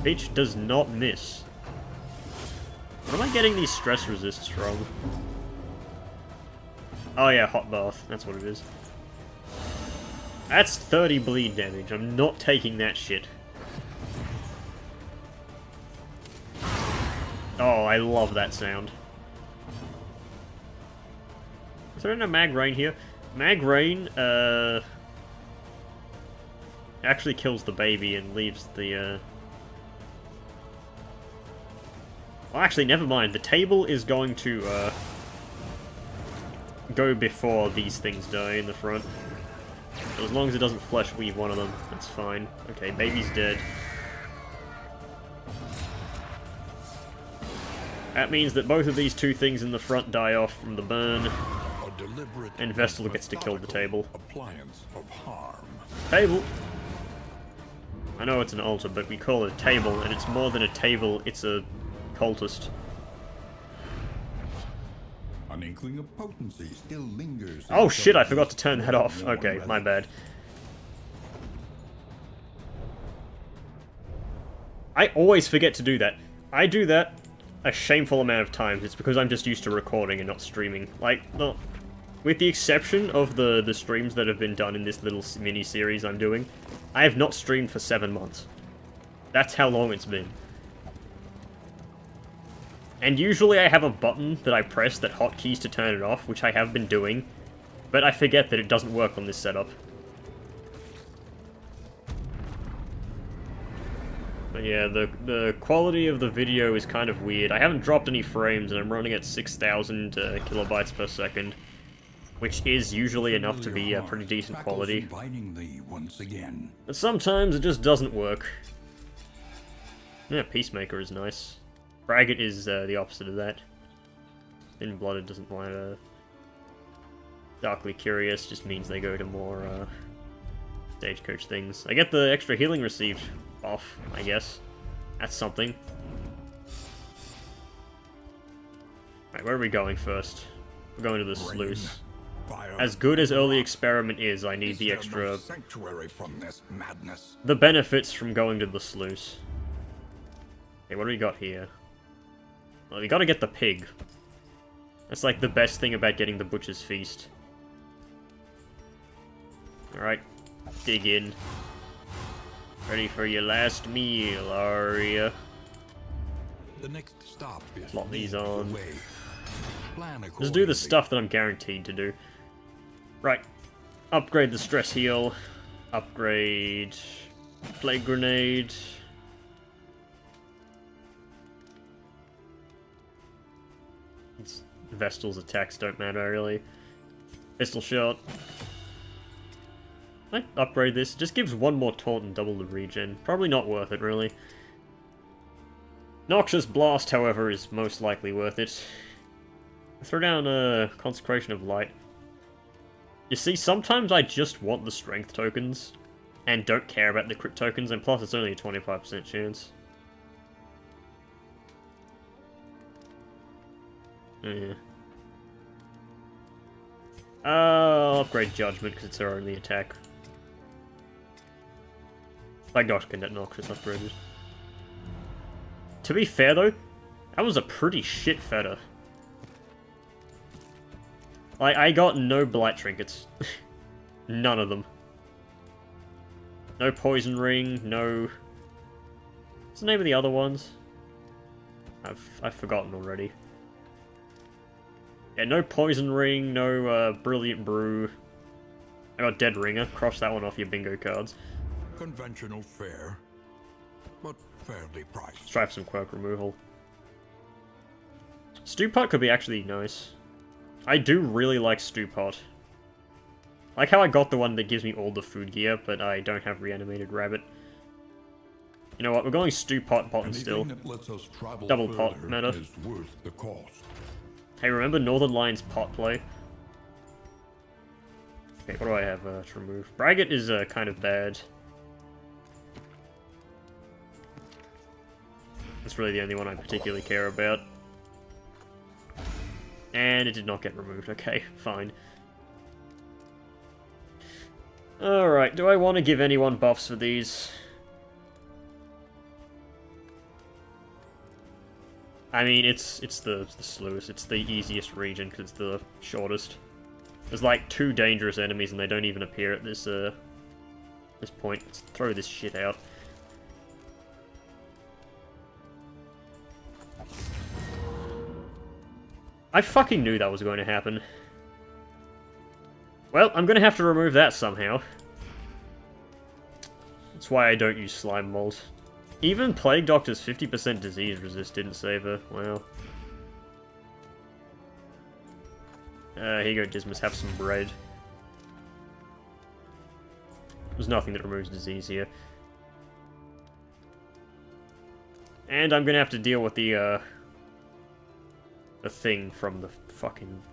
S1: Bitch does not miss. Where am I getting these stress resists from? Oh yeah, hot bath. That's what it is. That's 30 bleed damage. I'm not taking that shit. Oh, I love that sound. Is there no Mag Rain here? Mag Rain, actually kills the baby and leaves the, Well, actually, never mind. The table is going to, go before these things die in the front. So as long as it doesn't flesh weave one of them, that's fine. Okay, baby's dead. That means that both of these two things in the front die off from the burn. And Vestal gets to kill the table.
S2: Appliance of harm.
S1: Table! I know it's an altar, but we call it a table, and it's more than a table, it's a cultist.
S2: An inkling of potency still lingers.
S1: Oh shit, I forgot to turn that off. Okay, my bad. I always forget to do that. I do that a shameful amount of times. It's because I'm just used to recording and not streaming. Like, no, with the exception of the streams that have been done in this little mini-series I'm doing, I have not streamed for 7 months. That's how long it's been. And usually I have a button that I press that hotkeys to turn it off, which I have been doing, but I forget that it doesn't work on this setup. But yeah, the quality of the video is kind of weird. I haven't dropped any frames, and I'm running at 6,000 kilobytes per second, which is usually enough to be a pretty decent quality. But sometimes it just doesn't work. Yeah, Peacemaker is nice. Braggart is the opposite of that. Thin-blooded doesn't want Darkly Curious just means they go to more Stagecoach things. I get the extra healing received off, I guess. That's something. Right, where are we going first? We're going to the sluice. As good as early experiment is, I need the extra
S2: sanctuary from this madness.
S1: the benefits from going to the sluice. Okay, what do we got here? Well, we gotta get the pig. That's like the best thing about getting the Butcher's Feast. Alright, dig in. Ready for your last meal, are ya?
S3: The next stop is
S1: Slot these on.
S3: Plan
S1: Just do the
S3: accordingly.
S1: stuff that I'm guaranteed to do. Right. Upgrade the stress heal. Upgrade Plague Grenade. Vestal's attacks don't matter, really. Pistol Shot. I upgrade this. It just gives one more taunt and double the regen. Probably not worth it, really. Noxious Blast, however, is most likely worth it. Throw down a Consecration of Light. You see, sometimes I just want the strength tokens, and don't care about the crit tokens, and plus it's only a 25% chance. Yeah. I'll upgrade Judgment, because it's our only attack. Like Doctor can get Noxious upgraded. To be fair, though, that was a pretty shit feta. I got no Blight Trinkets. None of them. No Poison Ring, no... What's the name of the other ones? I've forgotten already. Yeah, no Poison Ring, no Brilliant Brew. I got Dead Ringer. Cross that one off your bingo cards.
S2: Conventional fare, but fairly priced.
S1: Let's try for some quirk removal. Stew Pot could be actually nice. I do really like Stew Pot. I like how I got the one that gives me all the food gear, but I don't have reanimated rabbit. You know what, we're going stew pot and still.
S2: That lets us travel
S1: Double pot
S2: further
S1: meta.
S2: is worth the cost.
S1: Hey, remember Northern Lions pot play? Okay, what do I have to remove? Braggot is kind of bad. That's really the only one I particularly care about. And it did not get removed. Okay, fine. Alright, do I want to give anyone buffs for these? I mean, it's the slowest. It's the easiest region because it's the shortest. There's like 2 dangerous enemies and they don't even appear at this point. Let's throw this shit out. I fucking knew that was going to happen. Well, I'm gonna have to remove that somehow. That's why I don't use slime mold. Even Plague Doctor's 50% disease resist didn't save her. Wow. Here you go, Dismas, have some bread. There's nothing that removes disease here. And I'm gonna have to deal with the thing from the fucking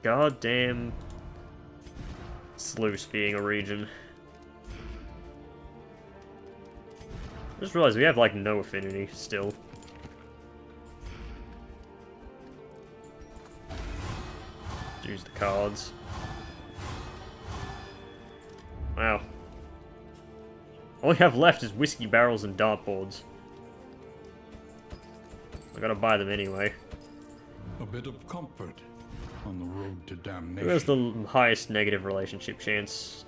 S1: goddamn sluice being a region. I just realized we have like no affinity still. Use the cards. Wow. All we have left is whiskey barrels and dartboards. I gotta buy them anyway.
S2: A bit of comfort on the road to damnation.
S1: Who has the highest negative relationship chance?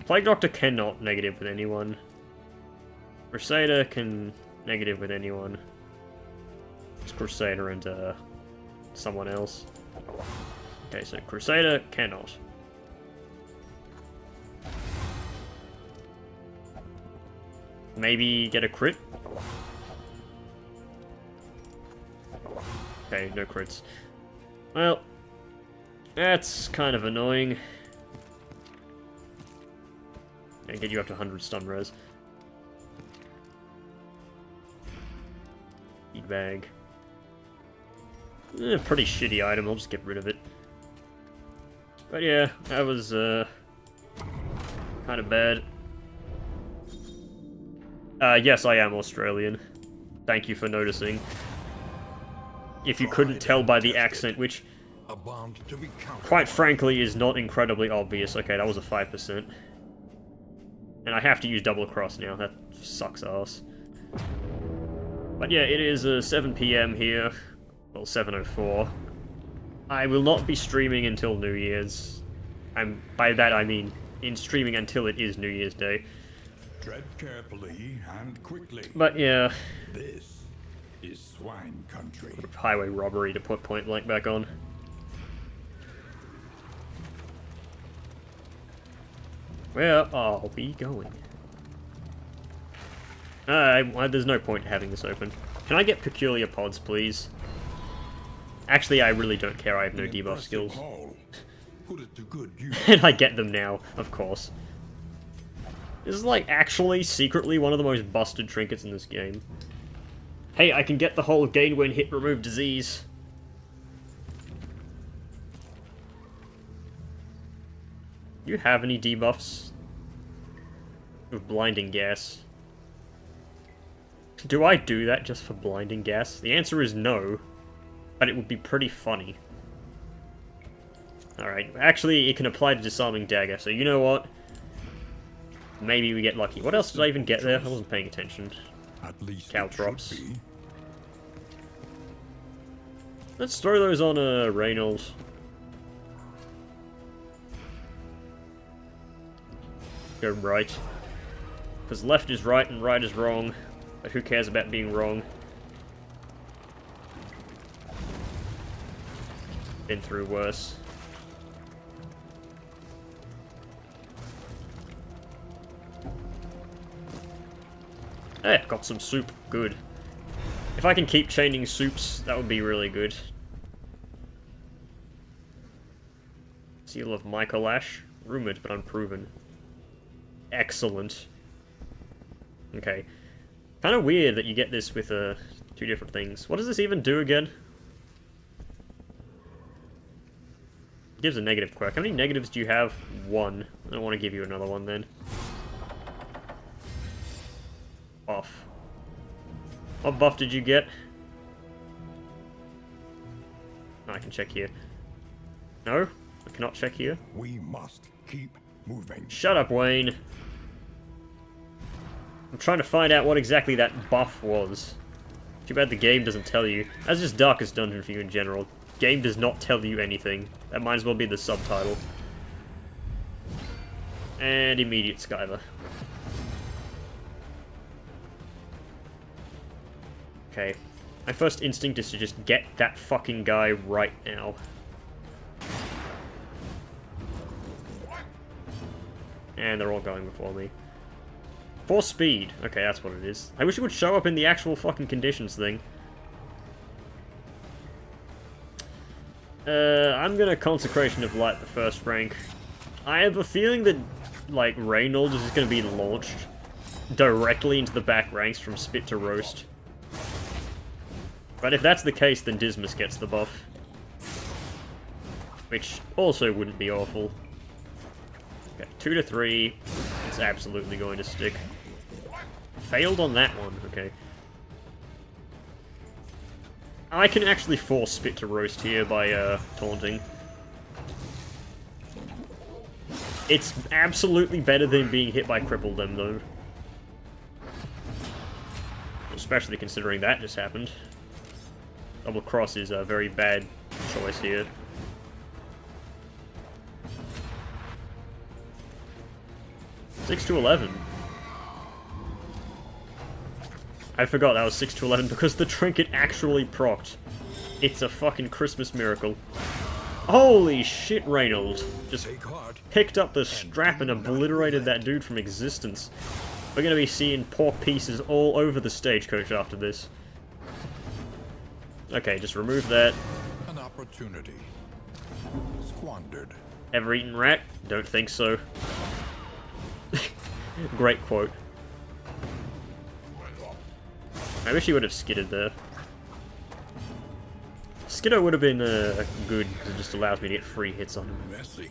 S1: Plague Doctor cannot negative with anyone. Crusader can negative with anyone. It's Crusader and someone else. Okay, so Crusader cannot. Maybe get a crit? Okay, no crits. Well, that's kind of annoying. Gonna get you up to 100 stun res. Feed bag. Pretty shitty item, I'll just get rid of it. But yeah, that was kind of bad. Yes, I am Australian. Thank you for noticing. If you couldn't tell by the accent, which, quite frankly, is not incredibly obvious. Okay, that was a 5%. And I have to use double cross now, that sucks ass. But yeah, it is 7 PM here. Well, 7:04. I will not be streaming until New Year's. By that I mean, in streaming until it is New Year's Day.
S2: Tread carefully and quickly.
S1: But yeah.
S2: This is swine country.
S1: Highway robbery to put point blank back on. Where are we going? There's no point having this open. Can I get peculiar pods, please? Actually, I really don't care. I have no debuff skills.
S2: Put it to good use.
S1: And I get them now, of course. This is like actually secretly one of the most busted trinkets in this game. Hey, I can get the whole gain when hit remove disease. Do you have any debuffs? With blinding gas. Do I do that just for blinding gas? The answer is no, but it would be pretty funny. Alright, actually it can apply to disarming dagger, so you know what? Maybe we get lucky. What else did I even get there? I wasn't paying attention.
S2: At least
S1: Caltrops. Let's throw those on Reynolds. Go right. Because left is right and right is wrong. But who cares about being wrong? Been through worse. Hey, got some soup. Good. If I can keep chaining soups, that would be really good. Seal of Michaelash. Rumored, but unproven. Excellent. Okay. Kind of weird that you get this with two different things. What does this even do again? It gives a negative quirk. How many negatives do you have? 1. I don't want to give you another one then. Off. What buff did you get? Oh, I can check here. No? I cannot check here.
S2: We must keep moving.
S1: Shut up, Wayne. I'm trying to find out what exactly that buff was. Too bad the game doesn't tell you. That's just Darkest Dungeon for you in general. Game does not tell you anything. That might as well be the subtitle. And immediate Skyver. Okay. My first instinct is to just get that fucking guy right now. And they're all going before me. For speed. Okay, that's what it is. I wish it would show up in the actual fucking conditions thing. I'm gonna Consecration of Light the first rank. I have a feeling that, like, Reynolds is gonna be launched directly into the back ranks from Spit to Roast. But if that's the case, then Dismas gets the buff. Which also wouldn't be awful. Okay, 2 to 3. It's absolutely going to stick. Failed on that one, okay. I can actually force Spit to Roast here by taunting. It's absolutely better than being hit by Cripple Them, though. Especially considering that just happened. Double Cross is a very bad choice here. Six to 11. I forgot that was 6 to 11 because the trinket actually procced. It's a fucking Christmas miracle. Holy shit, Reynolds. Just picked up the strap and obliterated that dude from existence. We're gonna be seeing pork pieces all over the stagecoach after this. Okay, just remove that.
S2: An opportunity. Squandered.
S1: Ever eaten rat? Don't think so. Great quote. I wish he would have skidded there. Skiddo would have been good, because it just allows me to get free hits on him.
S3: Messy,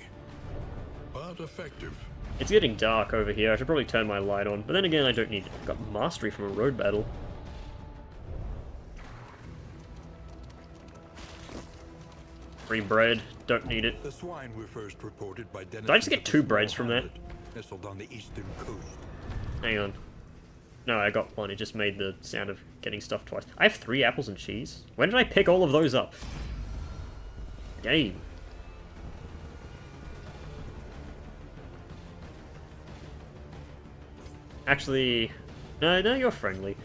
S3: but effective.
S1: It's getting dark over here. I should probably turn my light on, but then again, I don't need it. I've got mastery from a road battle. Free bread. Don't need it.
S3: The swine were first reported by Dennis.
S1: Did I just get 2 breads from that?
S3: Nestled on the eastern coast.
S1: Hang on. No, I got 1. It just made the sound of getting stuff twice. I have 3 apples and cheese. When did I pick all of those up? Game. Actually, no, you're friendly.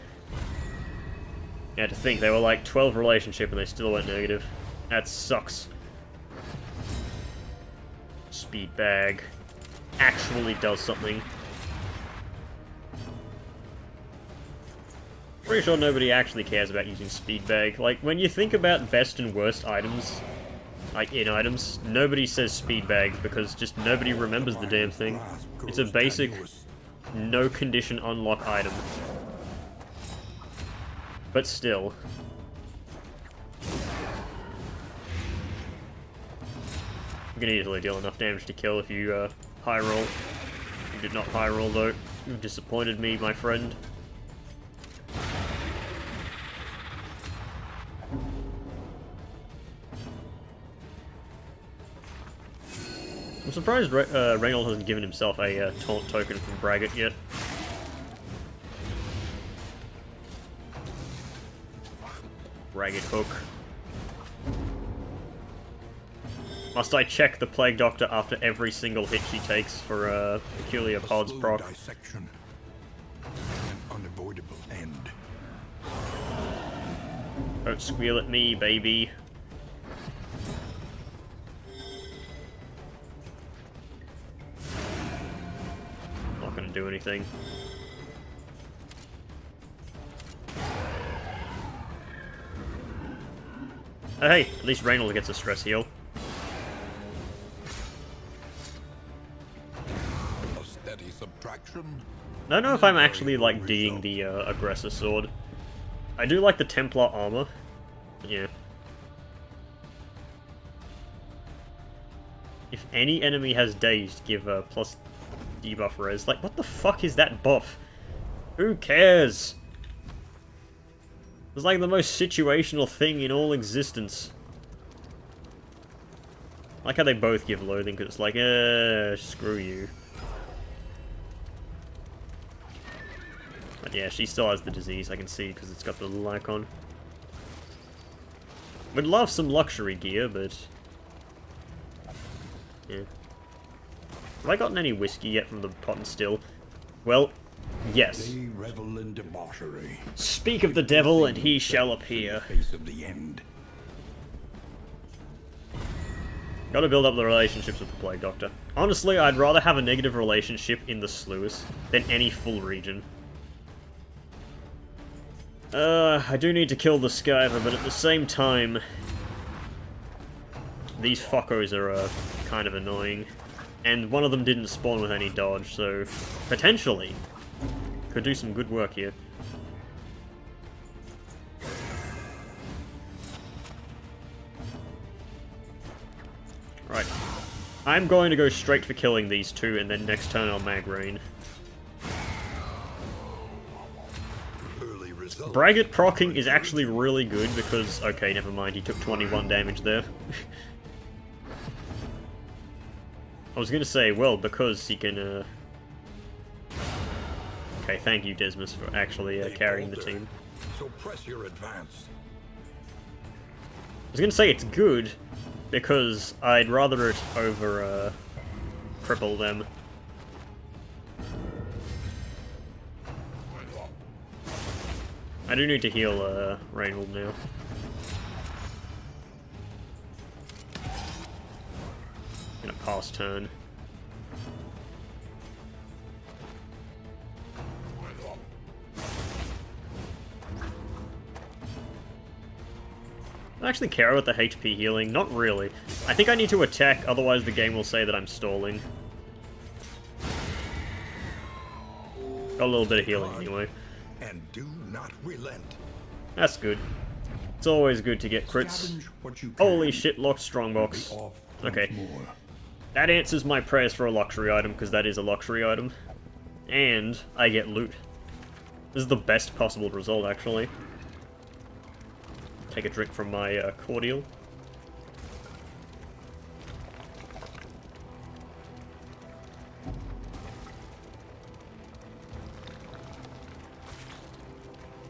S1: Yeah, to think they were like 12 relationship and they still went negative. That sucks. Speed bag actually does something. Pretty sure nobody actually cares about using speed bag. Like, when you think about best and worst items, like in items, nobody says speed bag because just nobody remembers the damn thing. It's a basic, no condition unlock item. But still. You can easily deal enough damage to kill if you high roll. You did not high roll though. You've disappointed me, my friend. I'm surprised Reynolds hasn't given himself a taunt token from Braggart yet. Ragged Hook. Must I check the Plague Doctor after every single hit she takes for Peculiar Pods proc?
S3: Dissection. An unavoidable end.
S1: Don't squeal at me, baby. Not gonna do anything. Oh, hey, at least Reynolds gets a stress heal.
S2: petty subtraction.
S1: I don't know if I'm actually, like, digging the aggressor sword. I do like the Templar armor. Yeah. If any enemy has dazed, give a plus debuff res. Like, what the fuck is that buff? Who cares? It's like the most situational thing in all existence. I like how they both give loathing, because it's like, screw you. But yeah, she still has the disease, I can see, because it's got the little icon. Would love some luxury gear, but... yeah. Have I gotten any whiskey yet from the pot and still? Well, yes.
S2: They revel in debauchery.
S1: Speak of the devil, and he shall appear.
S2: Face of the end.
S1: Gotta build up the relationships with the Plague Doctor. Honestly, I'd rather have a negative relationship in the Sluice than any full region. I do need to kill the Skyver, but at the same time... these fuckos are, kind of annoying. And one of them didn't spawn with any dodge, so... potentially... could do some good work here. Right. I'm going to go straight for killing these two, and then next turn I'll mag rain. Braggart proccing is actually really good because... okay, never mind, he took 21 damage there. I was gonna say, well, because he can, okay, thank you, Dismas, for actually carrying the team.
S3: So press your advance.
S1: I was gonna say it's good, because I'd rather it over, cripple them. I do need to heal, Reynold now. Gonna pass turn. I actually care about the HP healing. Not really. I think I need to attack, otherwise the game will say that I'm stalling. Got a little bit of healing anyway.
S3: And do not relent.
S1: That's good. It's always good to get crits. Holy shit, locked strongbox. Okay. That answers my prayers for a luxury item, because that is a luxury item. And I get loot. This is the best possible result, actually. Take a drink from my cordial.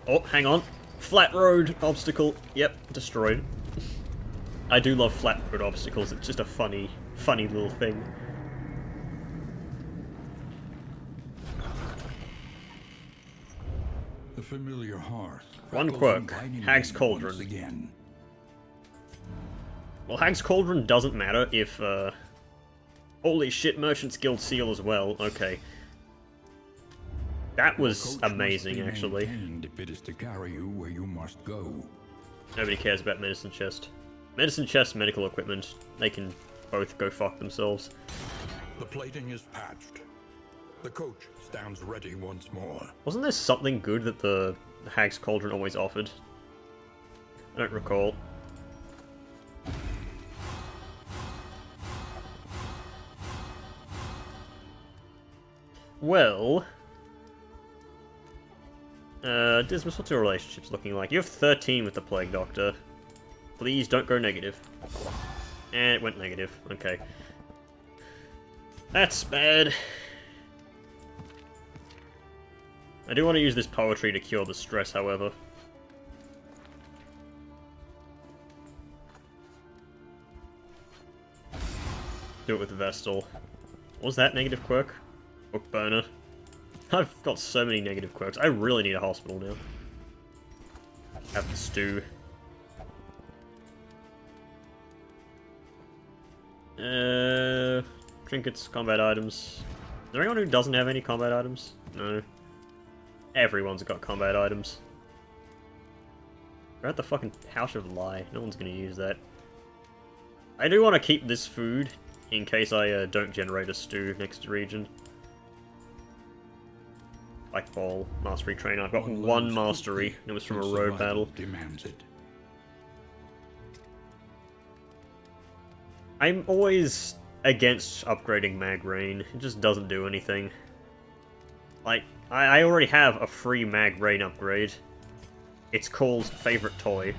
S1: Oh, hang on. Flat road obstacle. Yep, destroyed. I do love flat road obstacles. It's just a funny little thing.
S2: The familiar hearth.
S1: One quirk. Hag's Cauldron.
S2: Again.
S1: Well, Hag's Cauldron doesn't matter if, holy shit, Merchant's Guild Seal as well. Okay. That was amazing, actually.
S2: If it is to carry you where you must go.
S1: Nobody cares about Medicine Chest. Medicine Chest, medical equipment. They can both go fuck themselves.
S3: The plating is patched. The coach stands ready once more.
S1: Wasn't there something good that the Hag's Cauldron always offered? I don't recall. Well... Dismas, what's your relationships looking like? You have 13 with the Plague Doctor. Please don't go negative. And it went negative. Okay. That's bad. I do want to use this poetry to cure the stress, however. Do it with Vestal. What was that negative quirk? Book burner. I've got so many negative quirks. I really need a hospital now. Have the stew. Trinkets, combat items. Is there anyone who doesn't have any combat items? No. Everyone's got combat items. We're at the fucking Pouch of Lie. No one's gonna use that. I do want to keep this food in case I don't generate a stew next region. Black Ball Mastery Trainer. I've got
S2: One
S1: one
S2: learns
S1: mastery,
S2: quickly
S1: and it was from
S2: when
S1: a road
S2: survival
S1: battle.
S2: Demands it.
S1: I'm always against upgrading Mag Rain. It just doesn't do anything. Like, I already have a free Mag Rain upgrade. It's called Favorite Toy.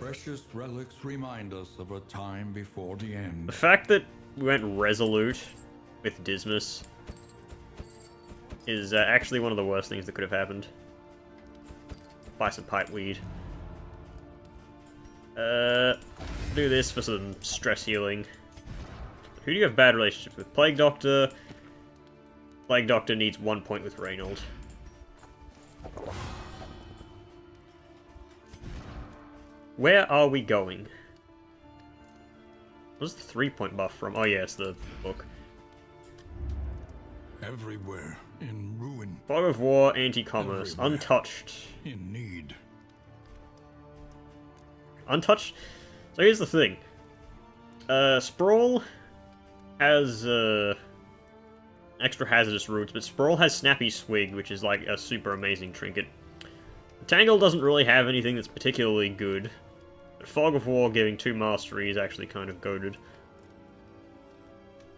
S2: Precious relics remind us of a time before the
S1: The
S2: end.
S1: fact that we went Resolute with Dismas is actually one of the worst things that could have happened. Buy some pipeweed. Do this for some stress healing. Who do you have bad relationships with? Plague Doctor. Plague Doctor needs 1 point with Reynold. Where are we going? What's the 3-point buff from? Oh yeah, it's the book.
S2: Everywhere in ruin,
S1: Fog of War, Anti-Commerce,
S2: Everywhere.
S1: Untouched.
S2: in need.
S1: Untouched? So here's the thing. Sprawl has, extra hazardous roots, but Sprawl has Snappy Swig, which is like a super amazing trinket. Tangle doesn't really have anything that's particularly good, but Fog of War giving 2 mastery is actually kind of goated.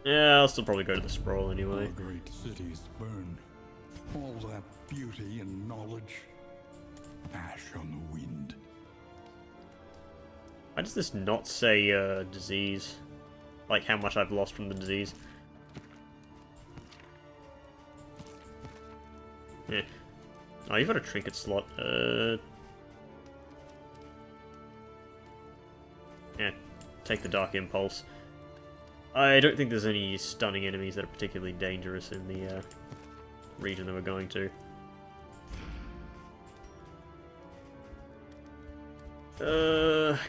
S1: Yeah, I'll still probably go to the Sprawl anyway.
S2: Our great cities burn. All that beauty and knowledge. Ash on the wind.
S1: Why does this not say, disease? Like, how much I've lost from the disease? Yeah. Oh, you've got a trinket slot. Yeah, take the Dark Impulse. I don't think there's any stunning enemies that are particularly dangerous in the, region that we're going to.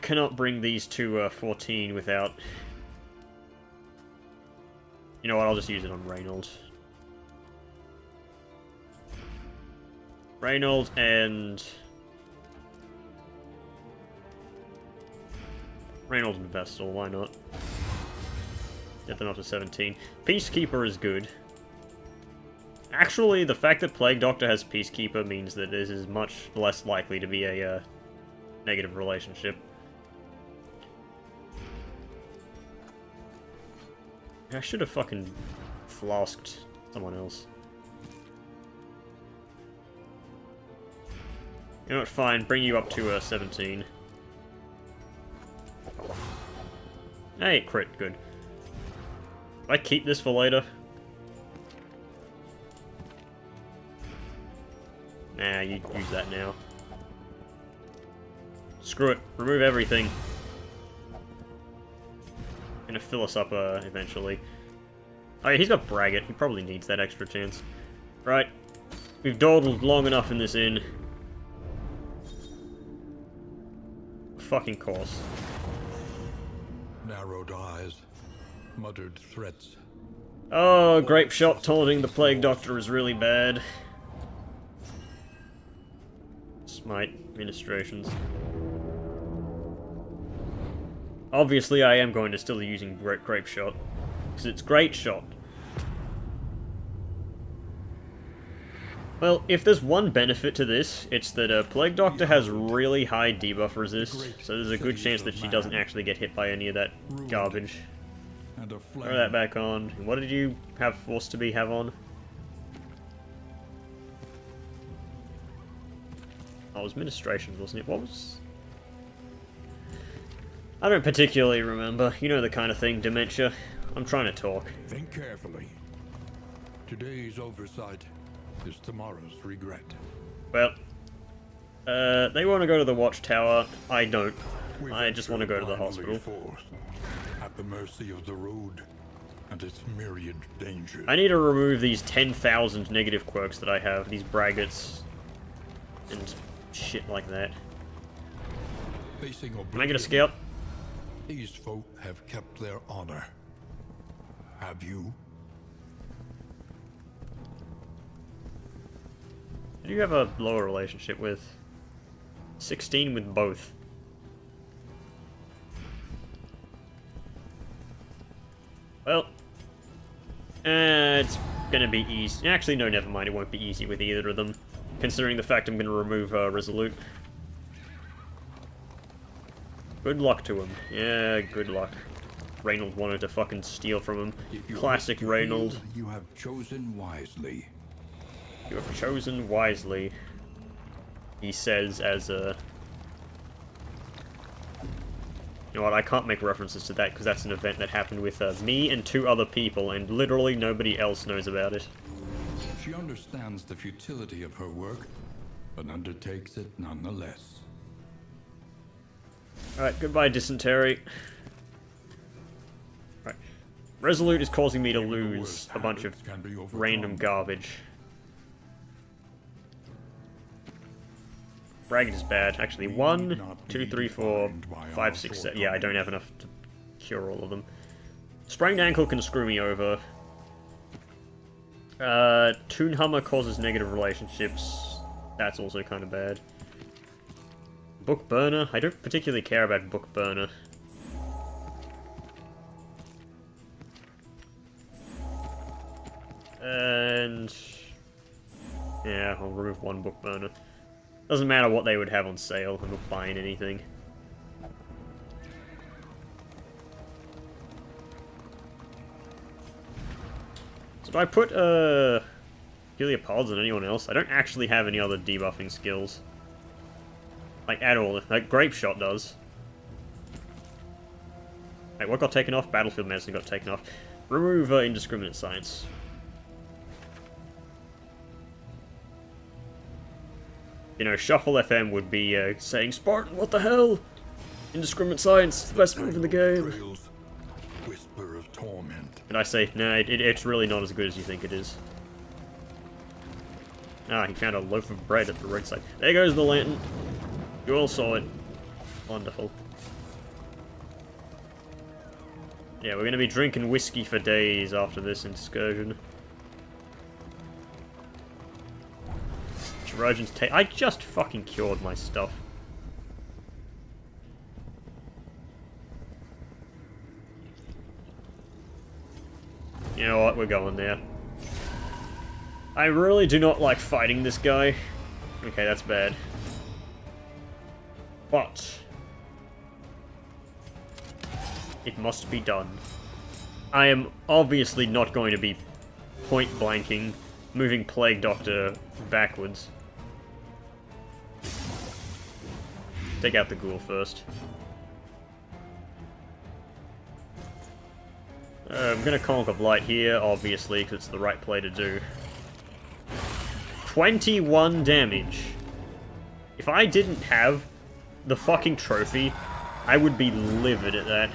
S1: Cannot bring these to 14 without... You know what, I'll just use it on Reynold. Reynold and... Reynold and Vestal, why not? Get them up to 17. Peacekeeper is good. Actually, the fact that Plague Doctor has Peacekeeper means that this is much less likely to be a, negative relationship. I should have fucking flasked someone else. You know what, fine, bring you up to 17. Hey, crit, good. I keep this for later. Nah, you use that now. Screw it. Remove everything. Gonna fill us up, eventually. Oh yeah, he's got Braggart. He probably needs that extra chance. Right. We've dawdled long enough in this inn. Fucking course.
S3: Narrowed eyes, muttered threats.
S1: Oh, Grape Shot taunting the Plague Doctor is really bad. Smite ministrations. Obviously, I am going to still using Grape Shot, because it's Great Shot. Well, if there's one benefit to this, it's that Plague Doctor has really high debuff resist, so there's a good chance that she doesn't actually get hit by any of that garbage.
S2: And a
S1: Throw
S2: flame.
S1: that back on. What did you have Force to Be have on? Oh, it was Ministrations, wasn't it? What was... I don't particularly remember. You know the kind of thing, dementia. I'm trying to talk.
S2: Think carefully.
S3: Today's oversight is tomorrow's regret.
S1: Well, they want to go to the Watchtower. I don't.
S2: We
S1: I just want to go to the
S2: blindly
S1: hospital.
S2: forth, at the mercy of the road and its myriad dangers.
S1: I need to remove these 10,000 negative quirks that I have. These braggarts. And shit like that.
S3: Facing
S1: Can I get a
S3: oblivion,
S1: scout?
S3: these folk have kept their honor. Have you?
S1: Who do you have a lower relationship with? 16 with both. Well, it's gonna be easy. Actually, no, never mind. It won't be easy with either of them, considering the fact I'm gonna remove Resolute. Good luck to him. Yeah, good luck. Reynold wanted to fucking steal from him. Classic Reynold.
S3: You have chosen wisely.
S1: You have chosen wisely. He says as a... You know what, I can't make references to that because that's an event that happened with me and 2 other people, and literally nobody else knows about it.
S2: She understands the futility of her work, but undertakes it nonetheless.
S1: Alright, goodbye, Dysentery. Right. Resolute is causing me to lose a bunch of random garbage. Ragged is bad. Actually, 1, 2, 3, 4, 5, 6, 7. Yeah, I don't have enough to cure all of them. Sprained ankle can screw me over. Toon Hummer causes negative relationships. That's also kind of bad. Book Burner? I don't particularly care about Book Burner. And... yeah, I'll remove 1 Book Burner. Doesn't matter what they would have on sale, I'm not buying anything. So do I put, Heliopods on anyone else? I don't actually have any other debuffing skills. Like, at all. Like, Grape Shot does. Wait, what got taken off? Battlefield Medicine got taken off. Remove, Indiscriminate Science. You know, Shuffle FM would be saying, Spartan, what the hell? Indiscriminate Science, it's the best move in the game.
S3: Whisper of torment.
S1: And I say, nah, it's really not as good as you think it is. Ah, he found a loaf of bread at the roadside. There goes the lantern. You all saw it. Wonderful. Yeah, we're gonna be drinking whiskey for days after this excursion. I just fucking cured my stuff. You know what, we're going there. I really do not like fighting this guy. Okay, that's bad. But... it must be done. I am obviously not going to be point-blanking, moving Plague Doctor backwards. Take out the ghoul first. I'm gonna Conk of Light here, obviously, because it's the right play to do. 21 damage. If I didn't have the fucking trophy, I would be livid at that.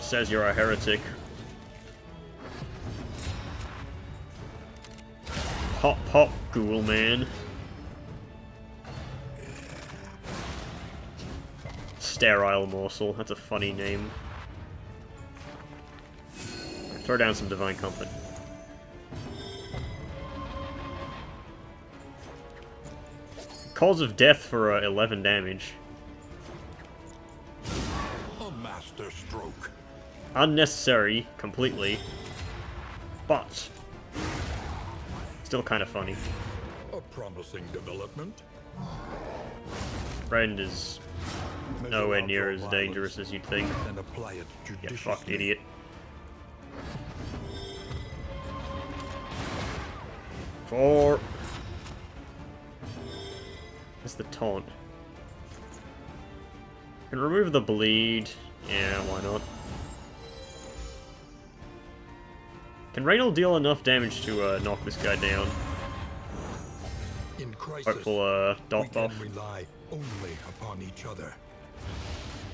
S1: Says you're a heretic. Pop, pop, ghoul man. Sterile morsel. That's a funny name. Throw down some divine comfort. Cause of death for 11 damage.
S3: A master stroke.
S1: Unnecessary, completely. But still kind of funny.
S3: A promising development.
S1: Friend is nowhere near as dangerous as you'd think.
S3: And apply it
S1: You fucked idiot. Four. That's the taunt. Can remove the bleed. Yeah, why not? Can Reynold deal enough damage to knock this guy down?
S3: In crisis,
S1: Hopeful dot buff.
S3: rely only upon each other.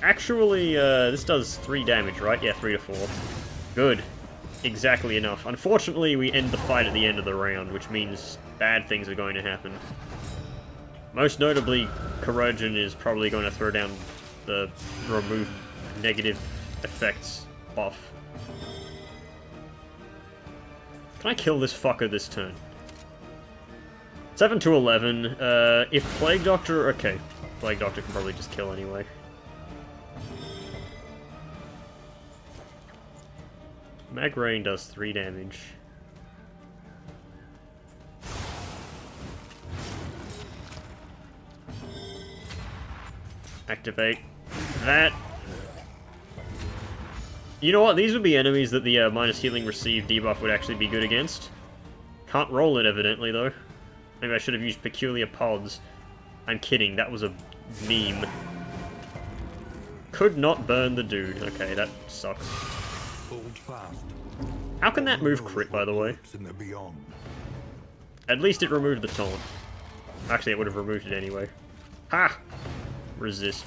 S1: Actually, this does 3 damage, right? Yeah, 3 to 4. Good. Exactly enough. Unfortunately, we end the fight at the end of the round, which means bad things are going to happen. Most notably, Corrosion is probably going to throw down the remove negative effects buff. Can I kill this fucker this turn? 7 to 11. If Plague Doctor... okay. Plague Doctor can probably just kill anyway. Mag Rain does 3 damage. Activate that. You know what? These would be enemies that the minus healing received debuff would actually be good against. Can't roll it, evidently, though. Maybe I should have used Peculiar Pods. I'm kidding, that was a meme. Could not burn the dude. Okay, that sucks.
S2: Hold fast.
S1: How can that move crit, by the way?
S2: In the beyond.
S1: At least it removed the taunt. Actually, it would have removed it anyway. Ha! Resist.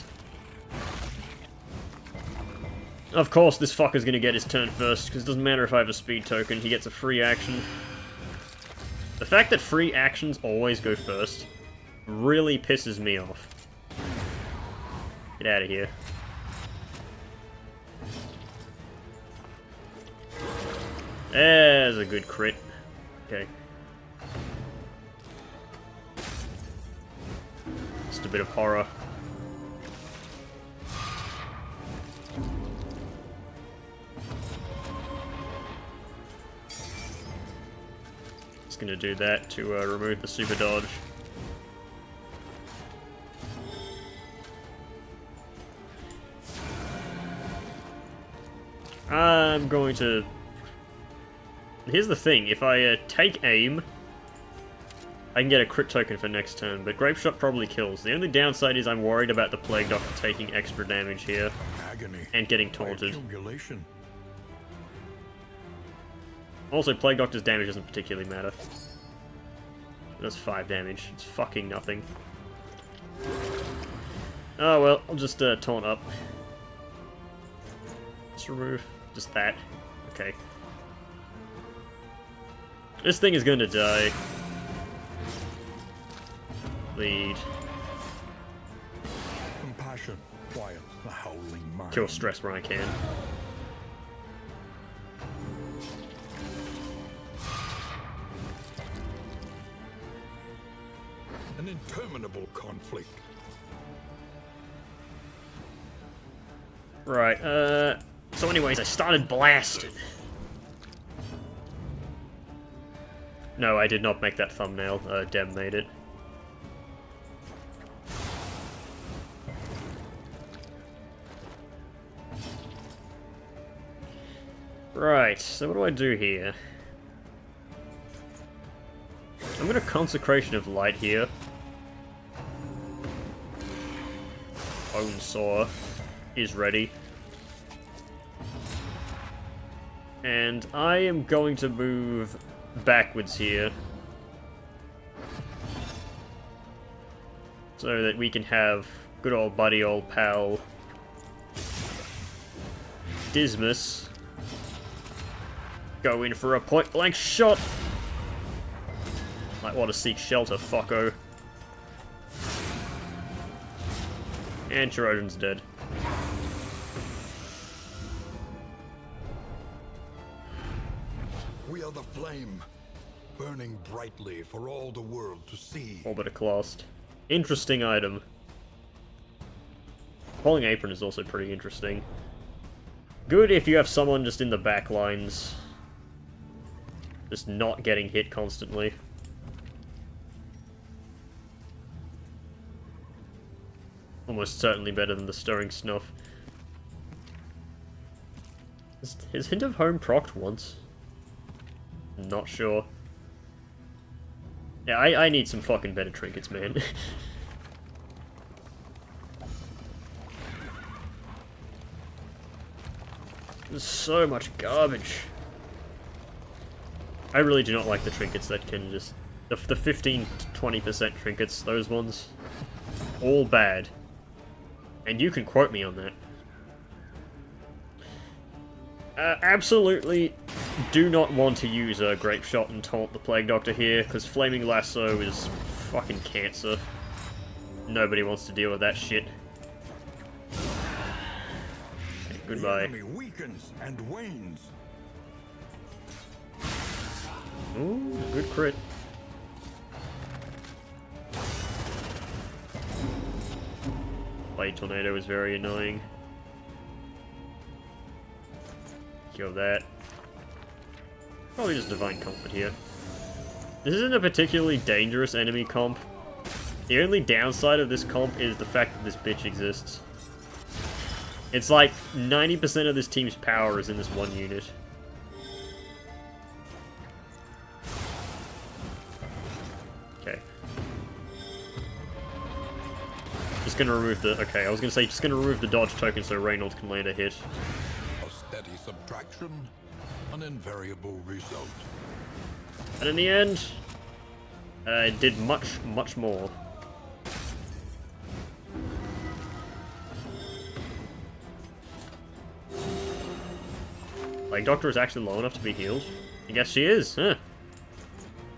S1: Of course, this fucker's gonna get his turn first, because it doesn't matter if I have a speed token, he gets a free action. The fact that free actions always go first really pisses me off. Get out of here. There's a good crit. Okay. Just a bit of horror. Just gonna do that to remove the super dodge. I'm going to... Here's the thing, if I take aim, I can get a crit token for next turn, but Grape Shot probably kills. The only downside is I'm worried about the Plague Doctor taking extra damage here,
S2: Agony.
S1: and getting taunted.
S2: Accumulation.
S1: Also, Plague Doctor's damage doesn't particularly matter. That's 5 damage. It's fucking nothing. Oh well, I'll just taunt up. Let's remove just that. Okay. This thing is going to die. Lead.
S2: Compassion. Quiet the howling mind.
S1: Kill stress where I can.
S2: An interminable conflict.
S1: Right, so anyways, I started blasting. No, I did not make that thumbnail. Deb made it. Right, so what do I do here? I'm gonna Consecration of Light here. Bone Saw is ready. And I am going to move backwards here. So that we can have good old buddy, old pal Dismas go in for a point-blank shot. Might want to seek shelter, fucko. And Trojan's dead.
S2: We are the flame, burning brightly for all the world to see.
S1: All but a classed. Interesting item. Pulling Apron is also pretty interesting. Good if you have someone just in the back lines. Just not getting hit constantly. Almost certainly better than the Stirring Snuff. Is Hint of Home procced once? Not sure. Yeah, I need some fucking better trinkets, man. There's so much garbage. I really do not like the trinkets that can just... The 15 to 20% trinkets, those ones. All bad. And you can quote me on that. Absolutely do not want to use a Grape Shot and taunt the Plague Doctor here, because Flaming Lasso is fucking cancer. Nobody wants to deal with that shit. Okay, goodbye.
S2: The enemy weakens and wanes.
S1: Ooh, good crit. Blade Tornado is very annoying. Kill that. Probably just Divine Comfort here. This isn't a particularly dangerous enemy comp. The only downside of this comp is the fact that this bitch exists. It's like 90% of this team's power is in this one unit. Okay. Just gonna remove the... Okay, I was gonna say just gonna remove the dodge token so Reynolds can land a hit.
S2: A steady subtraction, an invariable result.
S1: And in the end, it did much, much more. Like, Doctor is actually low enough to be healed? I guess she is, huh?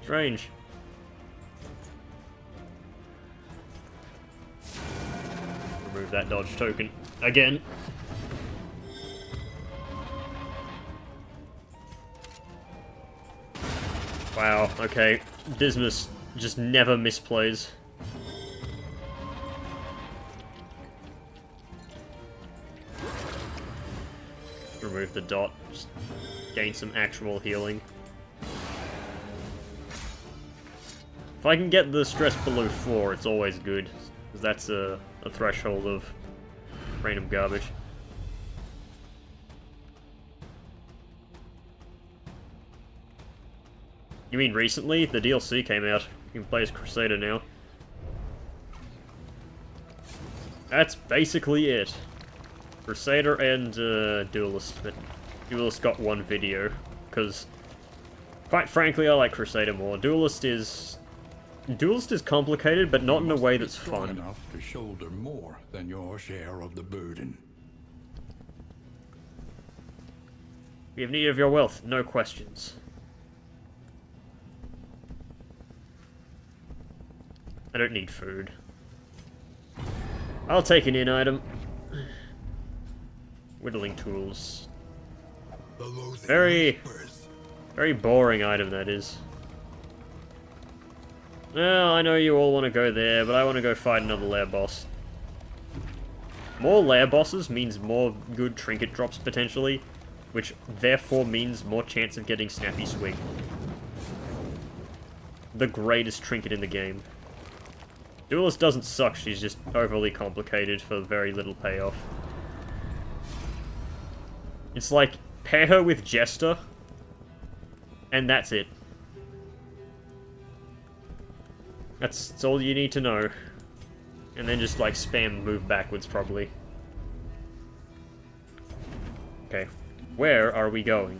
S1: Strange. Remove that dodge token. Again. Wow, okay. Dismas just never misplays. Remove the dot, just gain some actual healing. If I can get the stress below 4, it's always good, because that's a threshold of random garbage. You mean recently? The DLC came out. You can play as Crusader now. That's basically it. Crusader and Duelist, but Duelist got one video, because, quite frankly, I like Crusader more. Duelist is complicated, but not in a way that's fun.
S2: Enough to shoulder more than your share of the burden.
S1: We have need of your wealth, no questions. I don't need food. I'll take an in item. Whittling tools. Very boring item, that is. Well, I know you all want to go there, but I want to go fight another lair boss. More lair bosses means more good trinket drops, potentially, which therefore means more chance of getting Snappy Swig. The greatest trinket in the game. Duelist doesn't suck, she's just overly complicated for very little payoff. It's like, pair her with Jester, and that's it. That's all you need to know. And then just, like, spam move backwards, probably. Okay. Where are we going?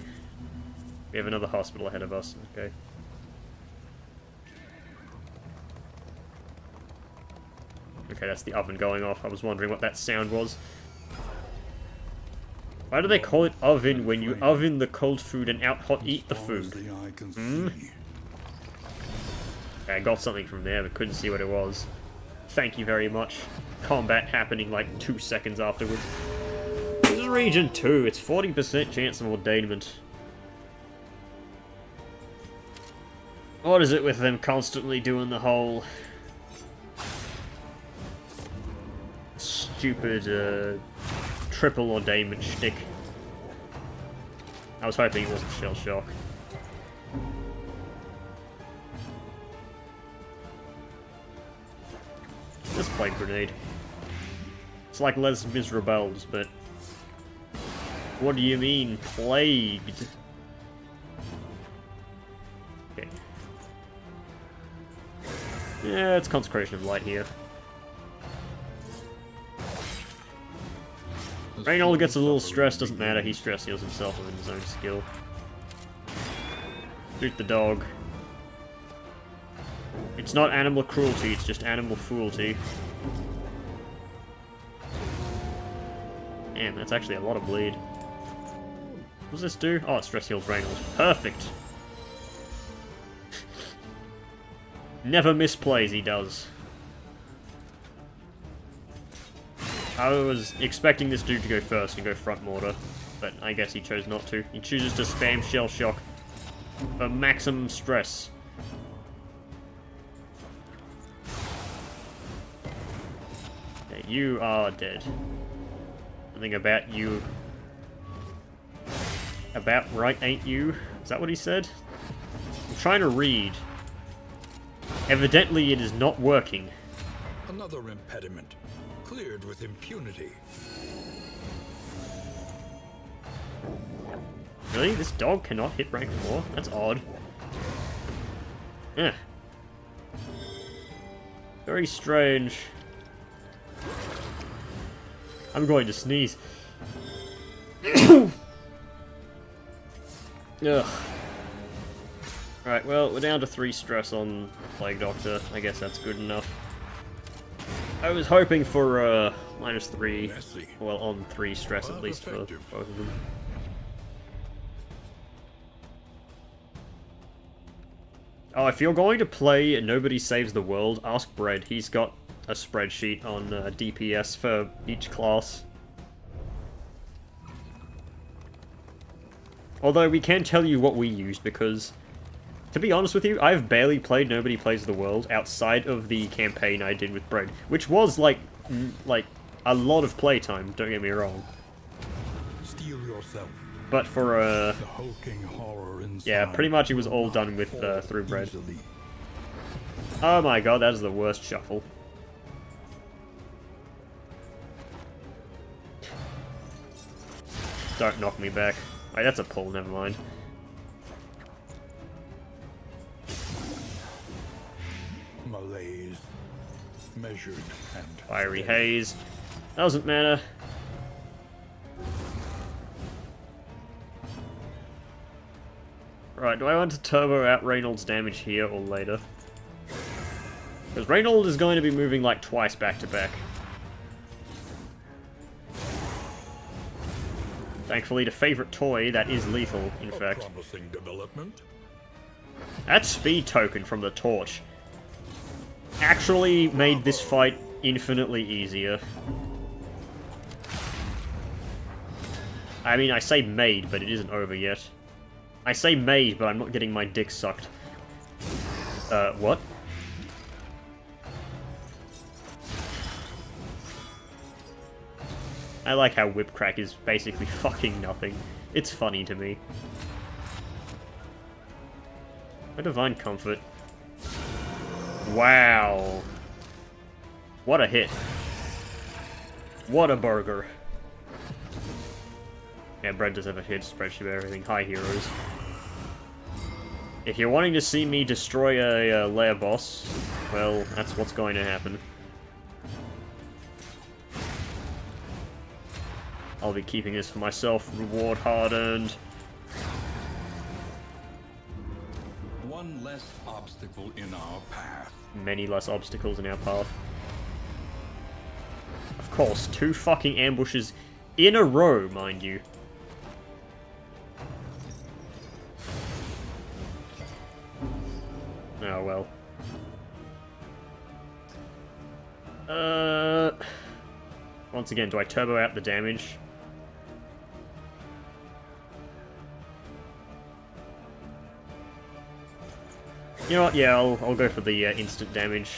S1: We have another hospital ahead of us, okay. Okay, that's the oven going off. I was wondering what that sound was. Why do they call it oven when you oven the cold food and out hot eat the food? Okay, I got something from there, but couldn't see what it was. Thank you very much. Combat happening like 2 seconds afterwards. This is Region 2. It's 40% chance of ordainment. What is it with them constantly doing the whole... stupid, triple ordainment shtick. I was hoping it wasn't Shell Shock. This plague grenade. It's like Les Miserables, but... What do you mean, plagued? Okay. Yeah, it's Consecration of Light here. Reynold gets a little stressed, doesn't matter, he stress heals himself with his own skill. Shoot the dog. It's not animal cruelty, it's just animal cruelty. Damn, that's actually a lot of bleed. What does this do? Oh, it stress heals Reynold. Perfect! Never misplays, he does. I was expecting this dude to go first and go front mortar, but I guess he chose not to. He chooses to spam Shell Shock for maximum stress. Okay, you are dead. Something about you. About right, ain't you? Is that what he said? I'm trying to read. Evidently it is not working.
S2: Another impediment, cleared with impunity.
S1: Really? This dog cannot hit rank 4? That's odd. Eh. Very strange. I'm going to sneeze. Ugh. Alright, well, we're down to 3 stress on Plague Doctor. I guess that's good enough. I was hoping for, -3.
S2: Messy.
S1: Well, on 3 stress at
S2: But
S1: least for both
S2: effective.
S1: of them. Oh, if you're going to play Nobody Saves the World, ask Bread. He's got a spreadsheet on DPS for each class. Although we can tell you what we use, because, to be honest with you, I've barely played Nobody Plays the World outside of the campaign I did with Bread, which was, like a lot of playtime, don't get me wrong.
S2: Steel yourself.
S1: But for,
S2: The hulking horror inside.
S1: yeah, pretty much it was all done with,
S2: fall
S1: through Bread.
S2: easily.
S1: Oh my god, that is the worst shuffle. Don't knock me back. Wait, that's a pull, never mind.
S2: Malaise, measured and
S1: Fiery
S2: steady.
S1: Haze. Doesn't matter. Right, do I want to turbo out Reynolds' damage here or later? Because Reynolds is going to be moving like twice back to back. Thankfully, the favorite toy that is lethal, in
S2: A
S1: fact.
S2: promising development.
S1: That speed token from the torch actually made this fight infinitely easier. I mean, I say made, but it isn't over yet. I say made, but I'm not getting my dick sucked. What? I like how Whip Crack is basically fucking nothing. It's funny to me. A Divine Comfort. Wow. What a hit. What a burger. Yeah, Brad does have a hit spreadsheet of everything. Hi, heroes. If you're wanting to see me destroy a lair boss, well, that's what's going to happen. I'll be keeping this for myself. Reward hard-earned.
S2: One less obstacle in our path.
S1: Many less obstacles in our path. Of course, 2 fucking ambushes in a row, mind you. Oh, well. Once again, do I turbo out the damage? You know what, yeah, I'll go for the instant damage.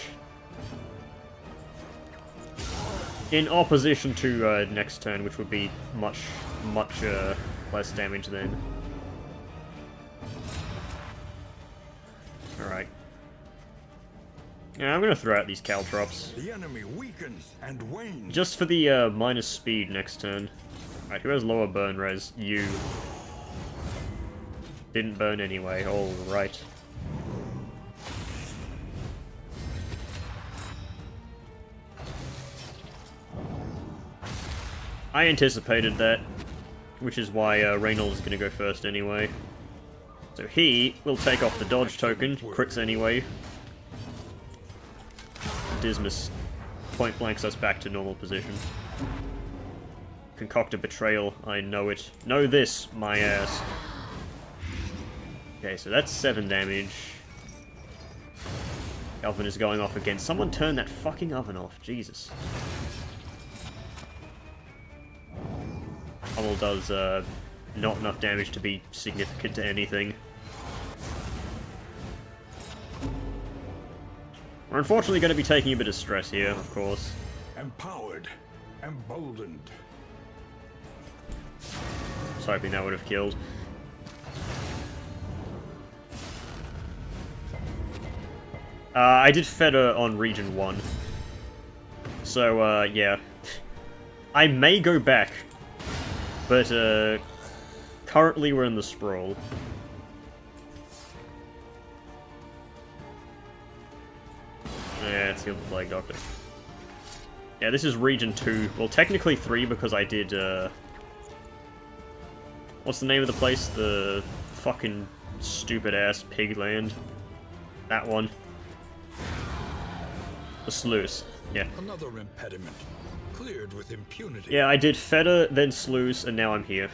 S1: In opposition to next turn, which would be much less damage then. Alright. Yeah, I'm gonna throw out these Caltrops.
S2: The enemy weakens and wanes.
S1: Just for the minus speed next turn. Alright, who has lower burn res? You. Didn't burn anyway, alright. I anticipated that, which is why Reynolds is going to go first anyway. So he will take off the dodge token, crits anyway. Dismas point blanks us back to normal position. Concoct a betrayal, I know it. Know this, my ass. Okay, so that's 7 damage. Oven is going off again. Someone turn that fucking oven off, Jesus. Hummel does not enough damage to be significant to anything. We're unfortunately going to be taking a bit of stress here, of course.
S2: Empowered, emboldened.
S1: I was hoping that would have killed. I did Feta on Region 1. So, yeah. I may go back, but, currently we're in the Sprawl. Yeah, it's the Plague Doctor. Yeah, this is Region 2. Well, technically 3 because I did, what's the name of the place? The fucking stupid-ass Pigland. That one. The Sluice. Yeah.
S2: Another impediment. Cleared with impunity.
S1: Yeah, I did Feta, then Sluice, and now I'm here.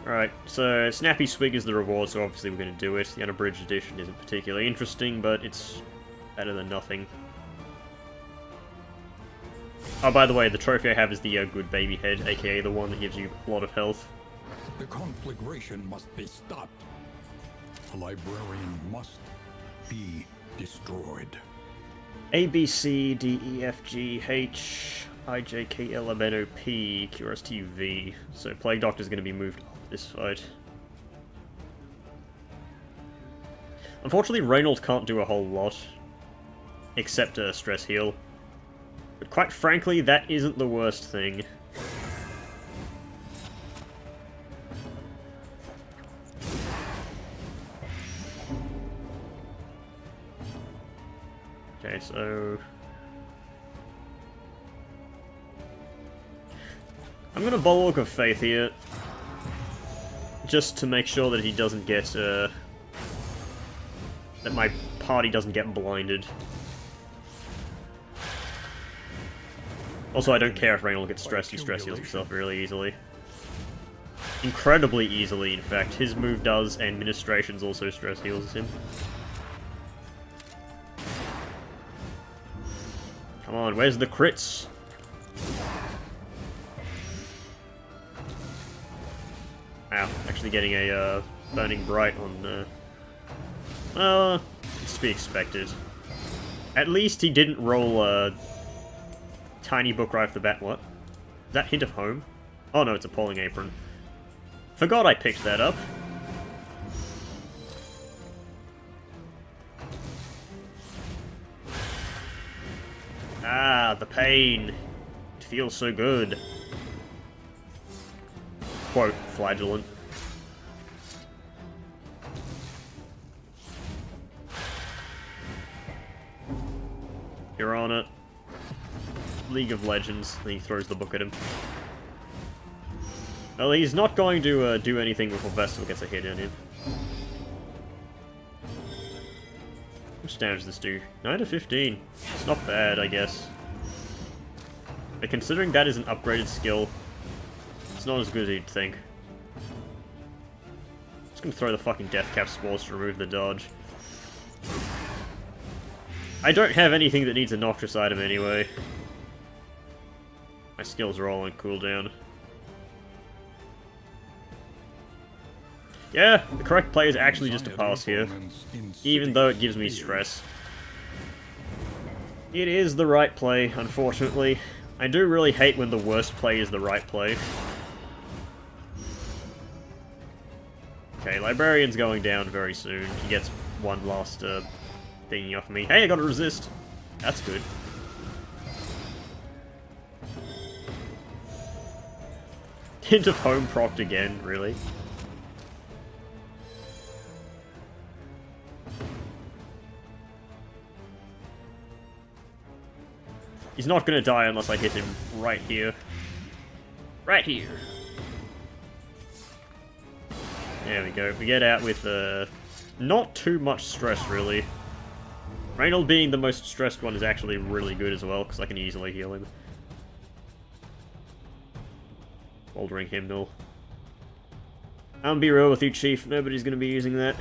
S1: Alright, so Snappy Swig is the reward, so obviously we're going to do it. The Unabridged Edition isn't particularly interesting, but it's better than nothing. Oh, by the way, the trophy I have is the Good Baby Head, aka the one that gives you a lot of health.
S2: The conflagration must be stopped. The librarian must be destroyed.
S1: A, B, C, D, E, F, G, H, I, J, K, L, M, N, O, P, Q, R, S, T, U, V. So Plague Doctor's going to be moved up this fight. Unfortunately, Reynold can't do a whole lot, except a stress heal. But quite frankly, that isn't the worst thing. Okay, so... I'm gonna Bulwark of Faith here, just to make sure that he doesn't get, that my party doesn't get blinded. Also, I don't care if Reynold gets stressed, he stress heals himself really easily. Incredibly easily, in fact. His move does, and Ministrations also stress heals him. Come on, where's the crits? Ow, actually getting a Burning Bright on, it's to be expected. At least he didn't roll a Tiny Book right off the bat. What? Is that Hint of Home? Oh no, it's a Polling Apron. Forgot I picked that up. Ah, the pain. It feels so good. Quote, flagellant. You're on it. League of Legends. And he throws the book at him. Well, he's not going to do anything before Vestal gets a hit on him. How much damage does this do? 9 to 15. It's not bad, I guess. But considering that is an upgraded skill, it's not as good as you'd think. Just gonna throw the fucking Death Cap Spores to remove the dodge. I don't have anything that needs a Noxious item anyway. My skills are all on cooldown. Yeah, the correct play is actually just to pass here, even though it gives me stress. It is the right play, unfortunately. I do really hate when the worst play is the right play. Okay, Librarian's going down very soon. He gets one last thingy off me. Hey, I got a resist! That's good. Hint of Home procced again, really? He's not gonna die unless I hit him right here. Right here! There we go. We get out with, not too much stress, really. Reynold being the most stressed one is actually really good as well, because I can easily heal him. Bouldering Hymnal. I'm gonna be real with you, Chief. Nobody's gonna be using that.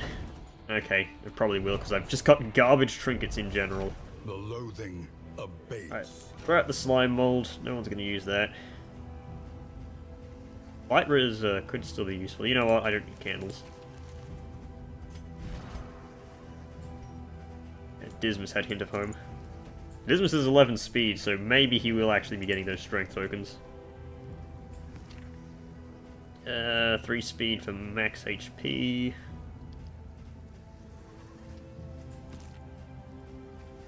S1: Okay, I probably will, because I've just got garbage trinkets in general.
S2: The loathing abates.
S1: Alright, throw out the Slime Mold. No one's gonna use that. Light Res could still be useful. You know what? I don't need candles. Yeah, Dismas had Hint of Home. Dismas is 11 speed, so maybe he will actually be getting those strength tokens. 3 speed for max HP.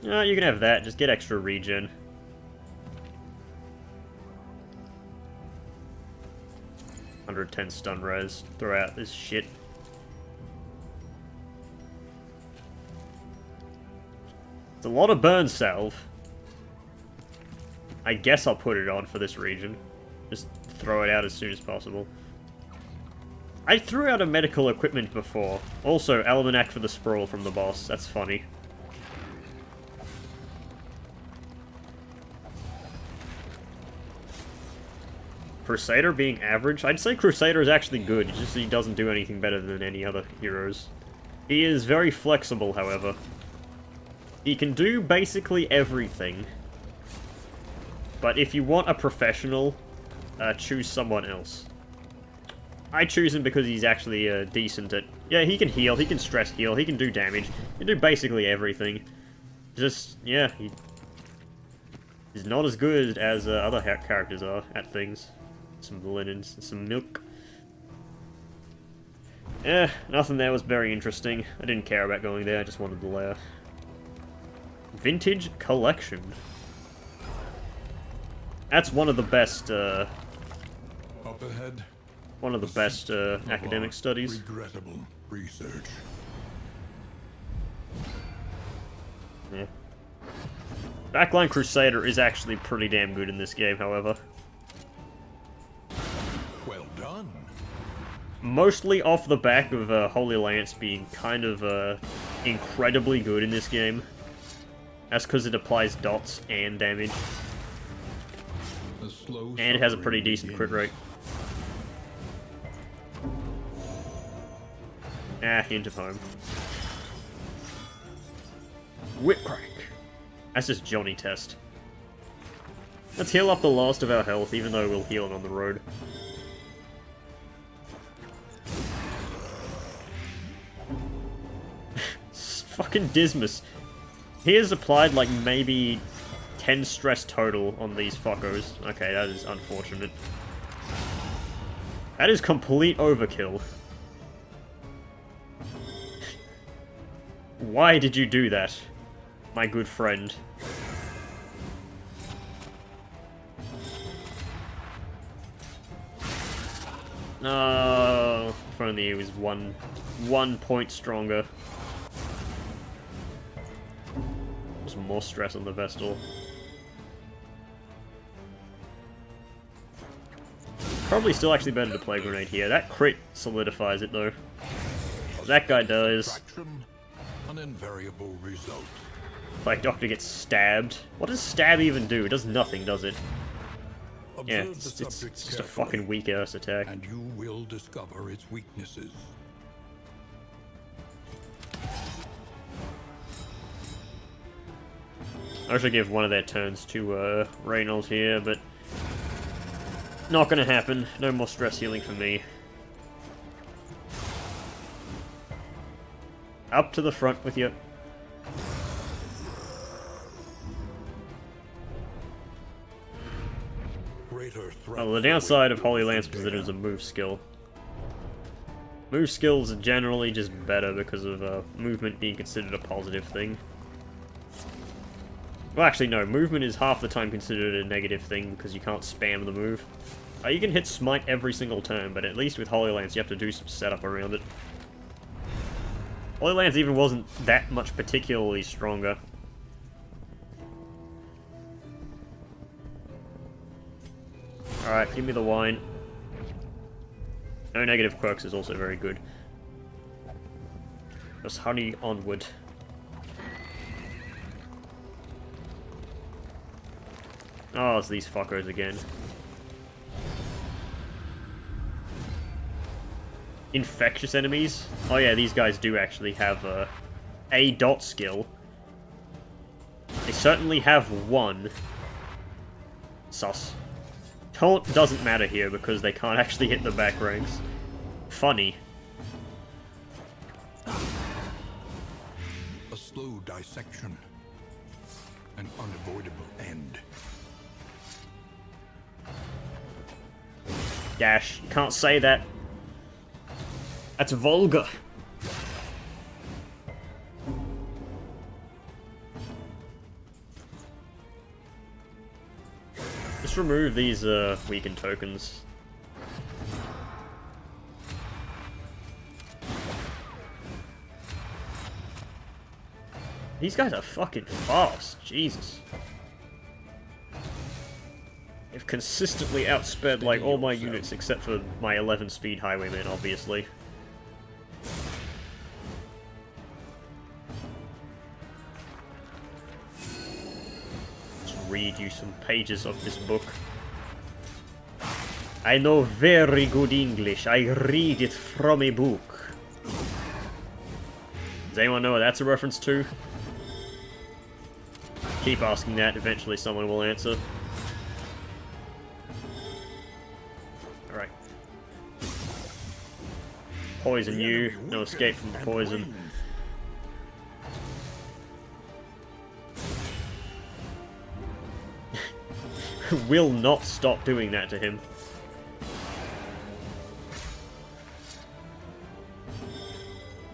S1: You can have that, just get extra regen. $110 stun res. Throw out this shit. It's a lot of burn salve. I guess I'll put it on for this region. Just throw it out as soon as possible. I threw out a medical equipment before. Also, almanac for the sprawl from the boss. That's funny. Crusader being average? I'd say Crusader is actually good, it's just he doesn't do anything better than any other heroes. He is very flexible, however. He can do basically everything. But if you want a professional, choose someone else. I choose him because he's actually decent at... Yeah, he can heal, he can stress heal, he can do damage. He can do basically everything. Just, yeah, he's not as good as other characters are at things. Some linens, some milk. Nothing there was very interesting. I didn't care about going there, I just wanted the lair. Vintage Collection. That's one of the best,
S2: Up ahead,
S1: one of the best academic studies.
S2: regrettable research.
S1: Yeah. Backline Crusader is actually pretty damn good in this game, however.
S2: Well done.
S1: Mostly off the back of Holy Lance being kind of incredibly good in this game. That's because it applies dots and damage. And it has a pretty decent crit rate. Hint of home. Whip crack. That's just Johnny test. Let's heal up the last of our health, even though we'll heal it on the road. Fucking Dismas. He has applied like maybe 10 stress total on these fuckos. Okay, that is unfortunate. That is complete overkill. Why did you do that, my good friend? No, if only he was one point stronger. Some more stress on the Vestal. Probably still actually better to play Grenade here. That crit solidifies it though. That guy does.
S2: An invariable result.
S1: Like Doctor gets stabbed. What does stab even do? It does nothing, does it? Yeah, it's just a fucking weak ass attack.
S2: And you will discover its weaknesses.
S1: I should give one of their turns to Reynolds here, but not gonna happen. No more stress healing for me. Up to the front with you. Well, the downside of Holy Lance was that it was a move skill. Move skills are generally just better because of movement being considered a positive thing. Well, actually, no. Movement is half the time considered a negative thing because you can't spam the move. You can hit Smite every single turn, but at least with Holy Lance you have to do some setup around it. Holy Lance even wasn't that much particularly stronger. Alright, give me the wine. No negative quirks is also very good. Just honey onward. Oh, it's these fuckers again. Infectious enemies? Oh yeah, these guys do actually have a dot skill. They certainly have one. Sus. Taunt doesn't matter here because they can't actually hit the back ranks. Funny.
S2: A slow dissection. An unavoidable end.
S1: Dash. You can't say that. That's vulgar. Just remove these weakened tokens. These guys are fucking fast, Jesus. They've consistently outsped like all my units except for my 11 speed highwaymen, obviously. Let's read you some pages of this book. I know very good English. I read it from a book. Does anyone know what that's a reference to? Keep asking that, eventually someone will answer. Alright. Poison you, no escape from the poison. Will not stop doing that to him.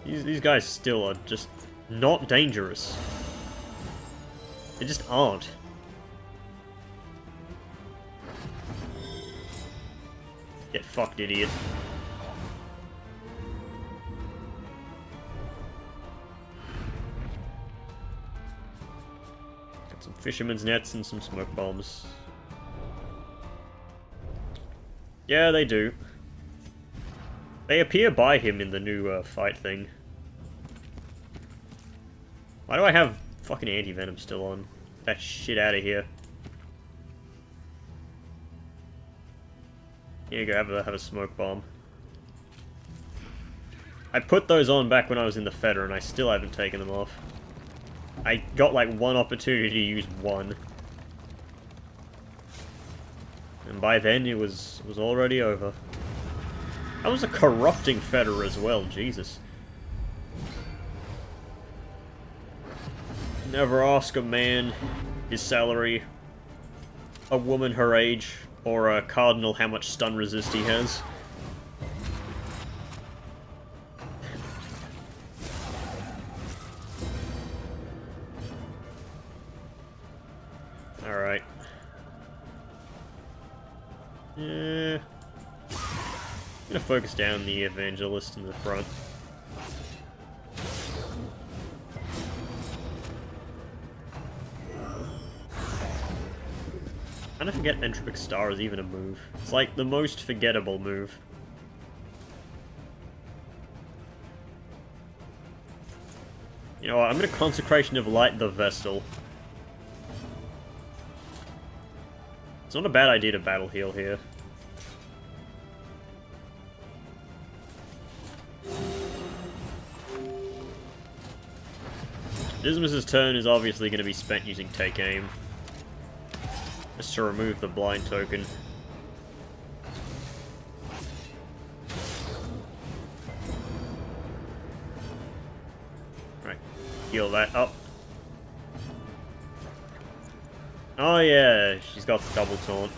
S1: These guys still are just not dangerous. They just aren't. Get fucked, idiot. Got some fisherman's nets and some smoke bombs. Yeah, they do. They appear by him in the new fight thing. Why do I have fucking anti-venom still on? Get that shit out of here. Here you go, have a smoke bomb. I put those on back when I was in the Feder and I still haven't taken them off. I got like one opportunity to use one. And by then it was already over. That was a corrupting Feder as well, Jesus. Never ask a man his salary, a woman her age, or a cardinal how much stun resist he has. Alright. Yeah. I'm gonna focus down the evangelist in the front. I don't forget Entropic Star is even a move. It's like the most forgettable move. You know what, I'm gonna Consecration of Light the Vestal. It's not a bad idea to battle heal here. Dismas's turn is obviously going to be spent using Take Aim. Just to remove the blind token. Right, heal that up. Oh yeah, she's got the double taunt.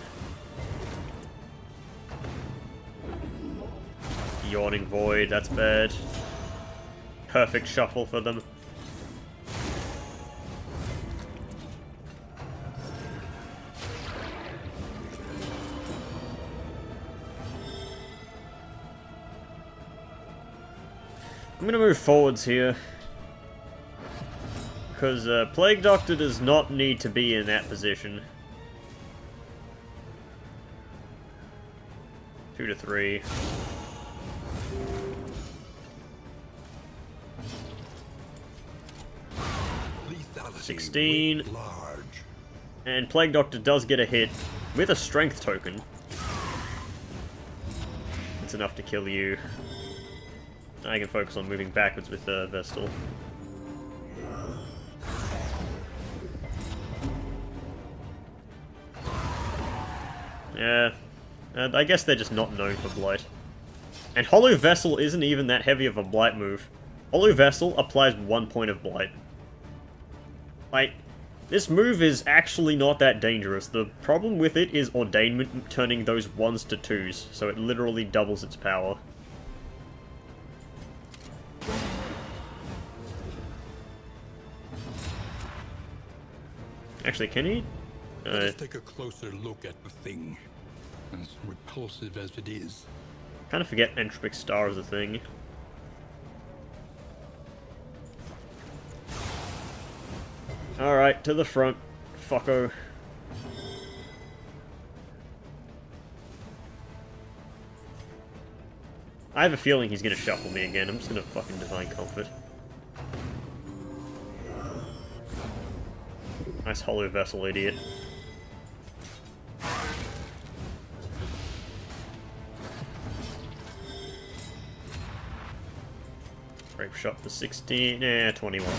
S1: Yawning Void, that's bad. Perfect shuffle for them. I'm gonna move forwards here. Because Plague Doctor does not need to be in that position. 2 to 3.
S3: Lethality
S1: 16.
S3: large.
S1: And Plague Doctor does get a hit with a strength token. It's enough to kill you. I can focus on moving backwards with the Vestal. Yeah, I guess they're just not known for Blight. And Hollow Vessel isn't even that heavy of a Blight move. Hollow Vessel applies 1 point of Blight. Like, this move is actually not that dangerous. The problem with it is Ordainment turning those 1s to 2s, so it literally doubles its power. Actually, can he?
S2: Let us take a closer look at the thing, as repulsive as it is.
S1: Kind of forget Entropic Star is a thing. Alright, to the front, fucko. I have a feeling he's gonna shuffle me again. I'm just gonna fucking Divine Comfort. Nice Hollow Vessel, idiot. Grape Shot for 16, 21.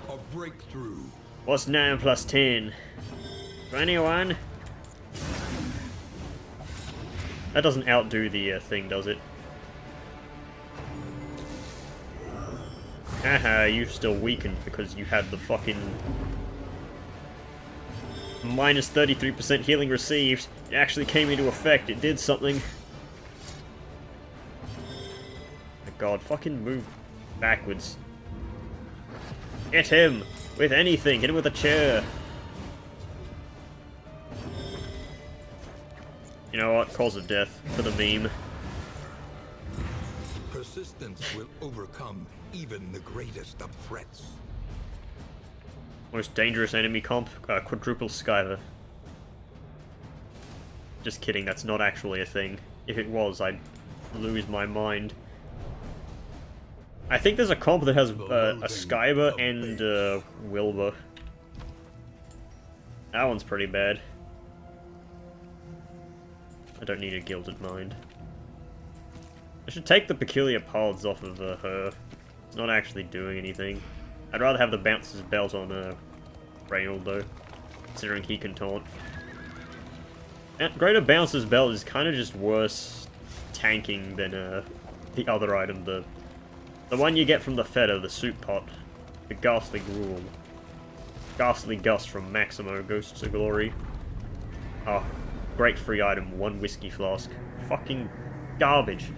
S2: A breakthrough.
S1: What's 9 plus 10? 21? That doesn't outdo the thing, does it? Haha, you've still weakened because you had the fucking... minus 33% healing received. It actually came into effect, it did something. My god, fucking move backwards. Hit him! With anything, hit him with a chair! You know what, cause of death, for the meme.
S2: Persistence will overcome even the greatest of threats.
S1: Most dangerous enemy comp, quadruple Skyver. Just kidding, that's not actually a thing. If it was, I'd lose my mind. I think there's a comp that has a Skyver and Wilbur. That one's pretty bad. I don't need a Gilded Mind. I should take the Peculiar Pods off of her. It's not actually doing anything. I'd rather have the Bouncer's Belt on Reynold though, considering he can taunt. Greater Bouncer's Belt is kind of just worse tanking than the other item, the one you get from the Feta, the Soup Pot, the Ghastly Gruel. Ghastly Gust from Maximo, Ghosts of Glory. Oh, great free item, 1 whiskey flask. Fucking garbage.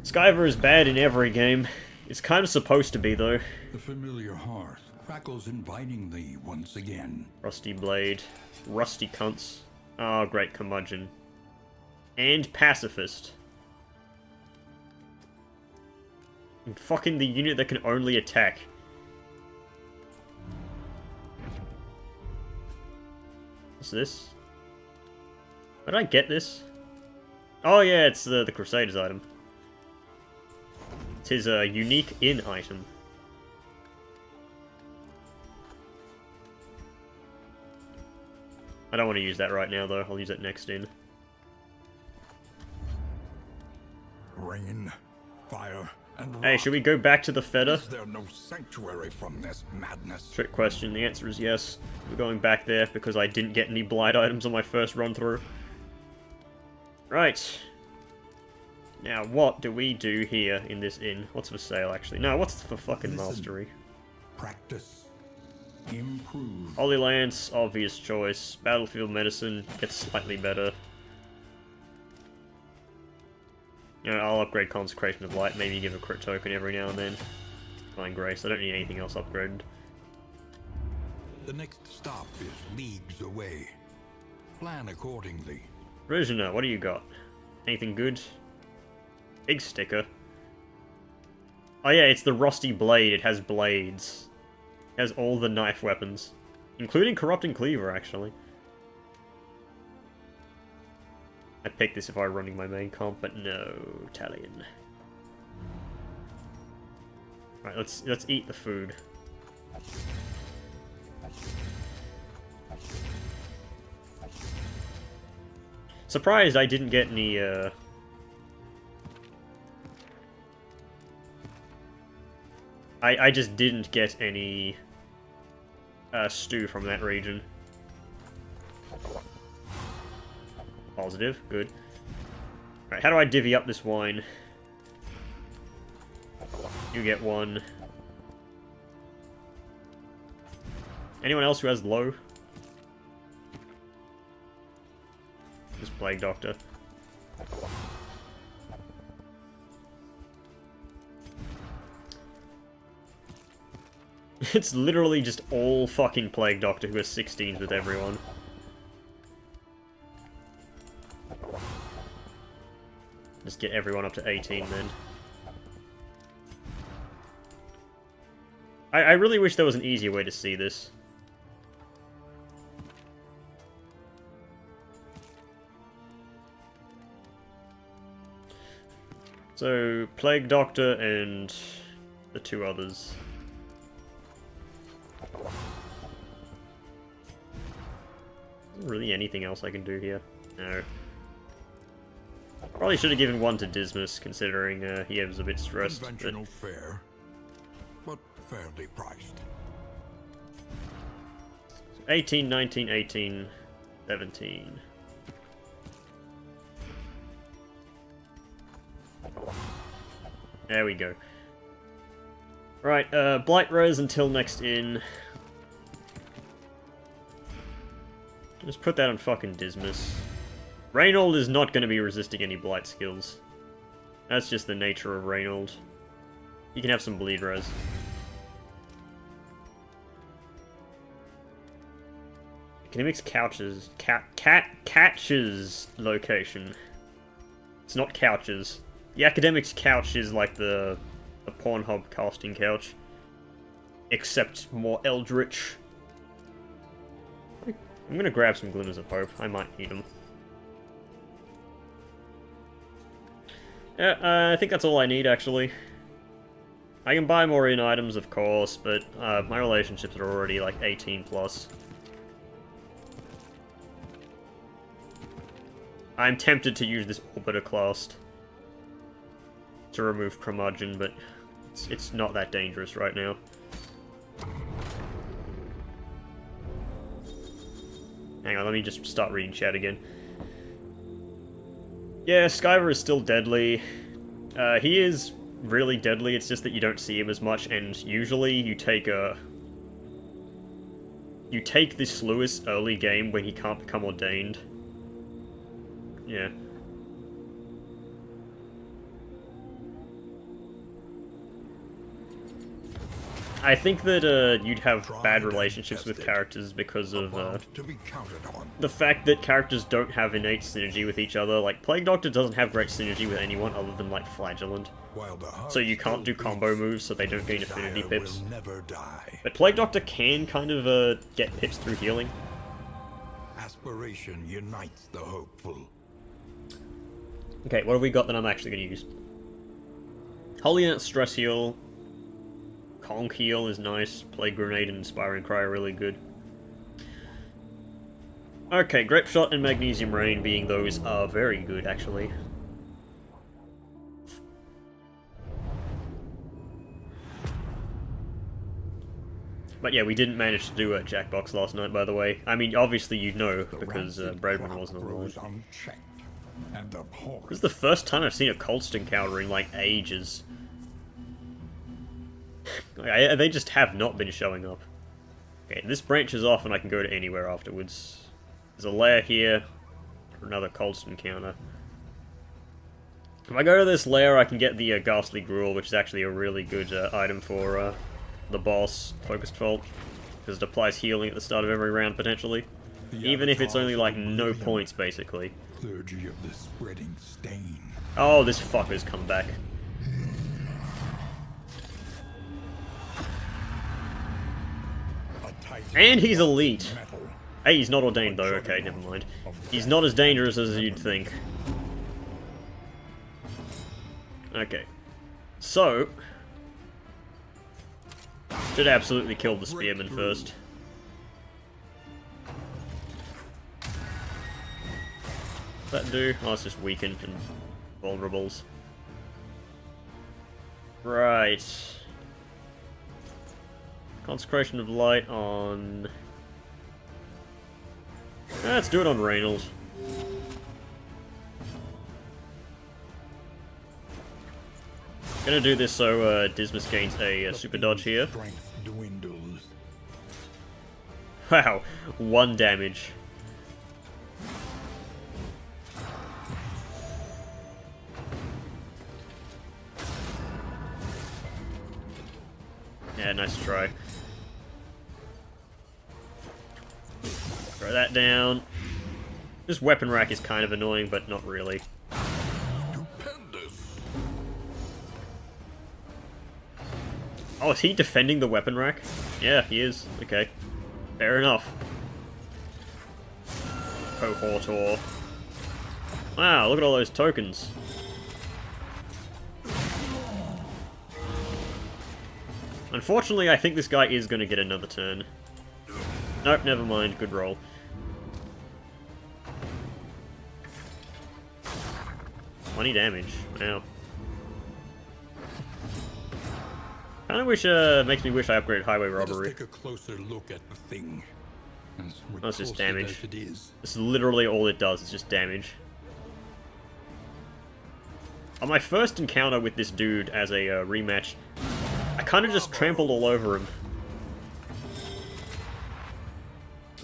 S1: Skyver is bad in every game. It's kind of supposed to be, though.
S2: The familiar hearth crackles invitingly once again.
S1: Rusty Blade. Rusty Cunts. Oh, great Curmudgeon. And Pacifist. And fucking the unit that can only attack. What's this? Where did I get this? Oh yeah, it's the Crusaders item. It's his unique in item. I don't want to use that right now though, I'll use it next in.
S2: Rain, fire, and rock.
S1: Hey, should we go back to the Feta?
S2: Is there no sanctuary from this madness?
S1: Trick question, the answer is yes. We're going back there because I didn't get any blight items on my first run through. Right. Now, what do we do here in this inn? What's for sale, actually? No, what's for fucking mastery?
S2: Practice. Improve.
S1: Holy Lance, obvious choice. Battlefield Medicine gets slightly better. You know, I'll upgrade Consecration of Light, maybe give a crit token every now and then. Divine Grace, I don't need anything else upgraded.
S2: The next stop is leagues away. Plan accordingly.
S1: Rizhina, what do you got? Anything good? Big sticker. Oh yeah, it's the Rusty Blade, it has blades. It has all the knife weapons. Including Corrupting Cleaver, actually. I'd pick this if I were running my main comp, but no, Talion. Right, let's eat the food. Surprised I didn't get any, I just didn't get any, stew from that region. Positive, good. Right, how do I divvy up this wine? You get one. Anyone else who has low? This Plague Doctor. It's literally just all fucking Plague Doctor who has 16s with everyone. Just get everyone up to 18 then. I really wish there was an easier way to see this. So, Plague Doctor and the two others. Isn't really anything else I can do here. No. Probably should have given one to Dismas, considering he was a bit stressed.
S2: Conventional fare, but fairly priced.
S1: 18, 19, 18, 17. There we go. Right, Blight Res until next in. Just put that on fucking Dismas. Reynold is not going to be resisting any Blight skills. That's just the nature of Reynold. You can have some Bleed Res. Academics couches. Catches location. It's not couches. The Academics couch is like the Pornhub casting couch. Except more eldritch. I'm gonna grab some Glimmers of Hope. I might need them. Yeah, I think that's all I need, actually. I can buy more in items, of course, but my relationships are already like 18 plus. I'm tempted to use this Orbiter class to remove Curmudgeon, but it's not that dangerous right now. Hang on, let me just start reading chat again. Yeah, Skyver is still deadly. He is really deadly, it's just that you don't see him as much, and usually you take this Lewis early game when he can't become ordained. Yeah. I think that you'd have bad relationships with characters because of the fact that characters don't have innate synergy with each other. Like, Plague Doctor doesn't have great synergy with anyone other than, like, Flagellant. So you can't do combo moves so they don't gain affinity pips. But Plague Doctor can kind of get pips through healing.
S2: Aspiration unites the hopeful.
S1: Okay, what have we got that I'm actually going to use? Holy Net Stress Heal. Conk Heal is nice. Plague Grenade and Inspiring Cry are really good. Okay, Grape Shot and Magnesium Rain being those are very good, actually. But yeah, we didn't manage to do a Jackbox last night, by the way. I mean, obviously you'd know, because Bradman wasn't online. This is the first time I've seen a Colston counter in, like, ages. They just have not been showing up. Okay, this branches off and I can go to anywhere afterwards. There's a lair here for another Colston counter. If I go to this lair, I can get the Ghastly Gruel, which is actually a really good item for the boss, Focused Fault, because it applies healing at the start of every round, potentially. Even if it's only, like, no points, basically.
S2: Clergy of the spreading stain.
S1: Oh, this fucker's come back. And he's elite. Hey, he's not ordained though, okay, never mind. He's not as dangerous as you'd think. Okay. So... should absolutely kill the Spearman first. What's that do? Oh, it's just weakened and vulnerables. Right. Consecration of Light on... let's do it on Reynold. Gonna do this so Dismas gains a super dodge here. Wow, 1 damage. Yeah, nice try. Throw that down. This weapon rack is kind of annoying, but not really.
S2: Stupendous.
S1: Oh, is he defending the weapon rack? Yeah, he is. Okay. Fair enough. Cohortor. Wow, look at all those tokens. Unfortunately, I think this guy is going to get another turn. Nope, never mind. Good roll. $20 damage. Wow. Kinda wish, makes me wish I upgraded highway robbery.
S2: Let us take a closer look at the thing.
S1: That's just
S2: repulsive
S1: damage.
S2: as it is.
S1: This is literally all it does, it's just damage. On my first encounter with this dude as a rematch, I kinda just trampled all over him.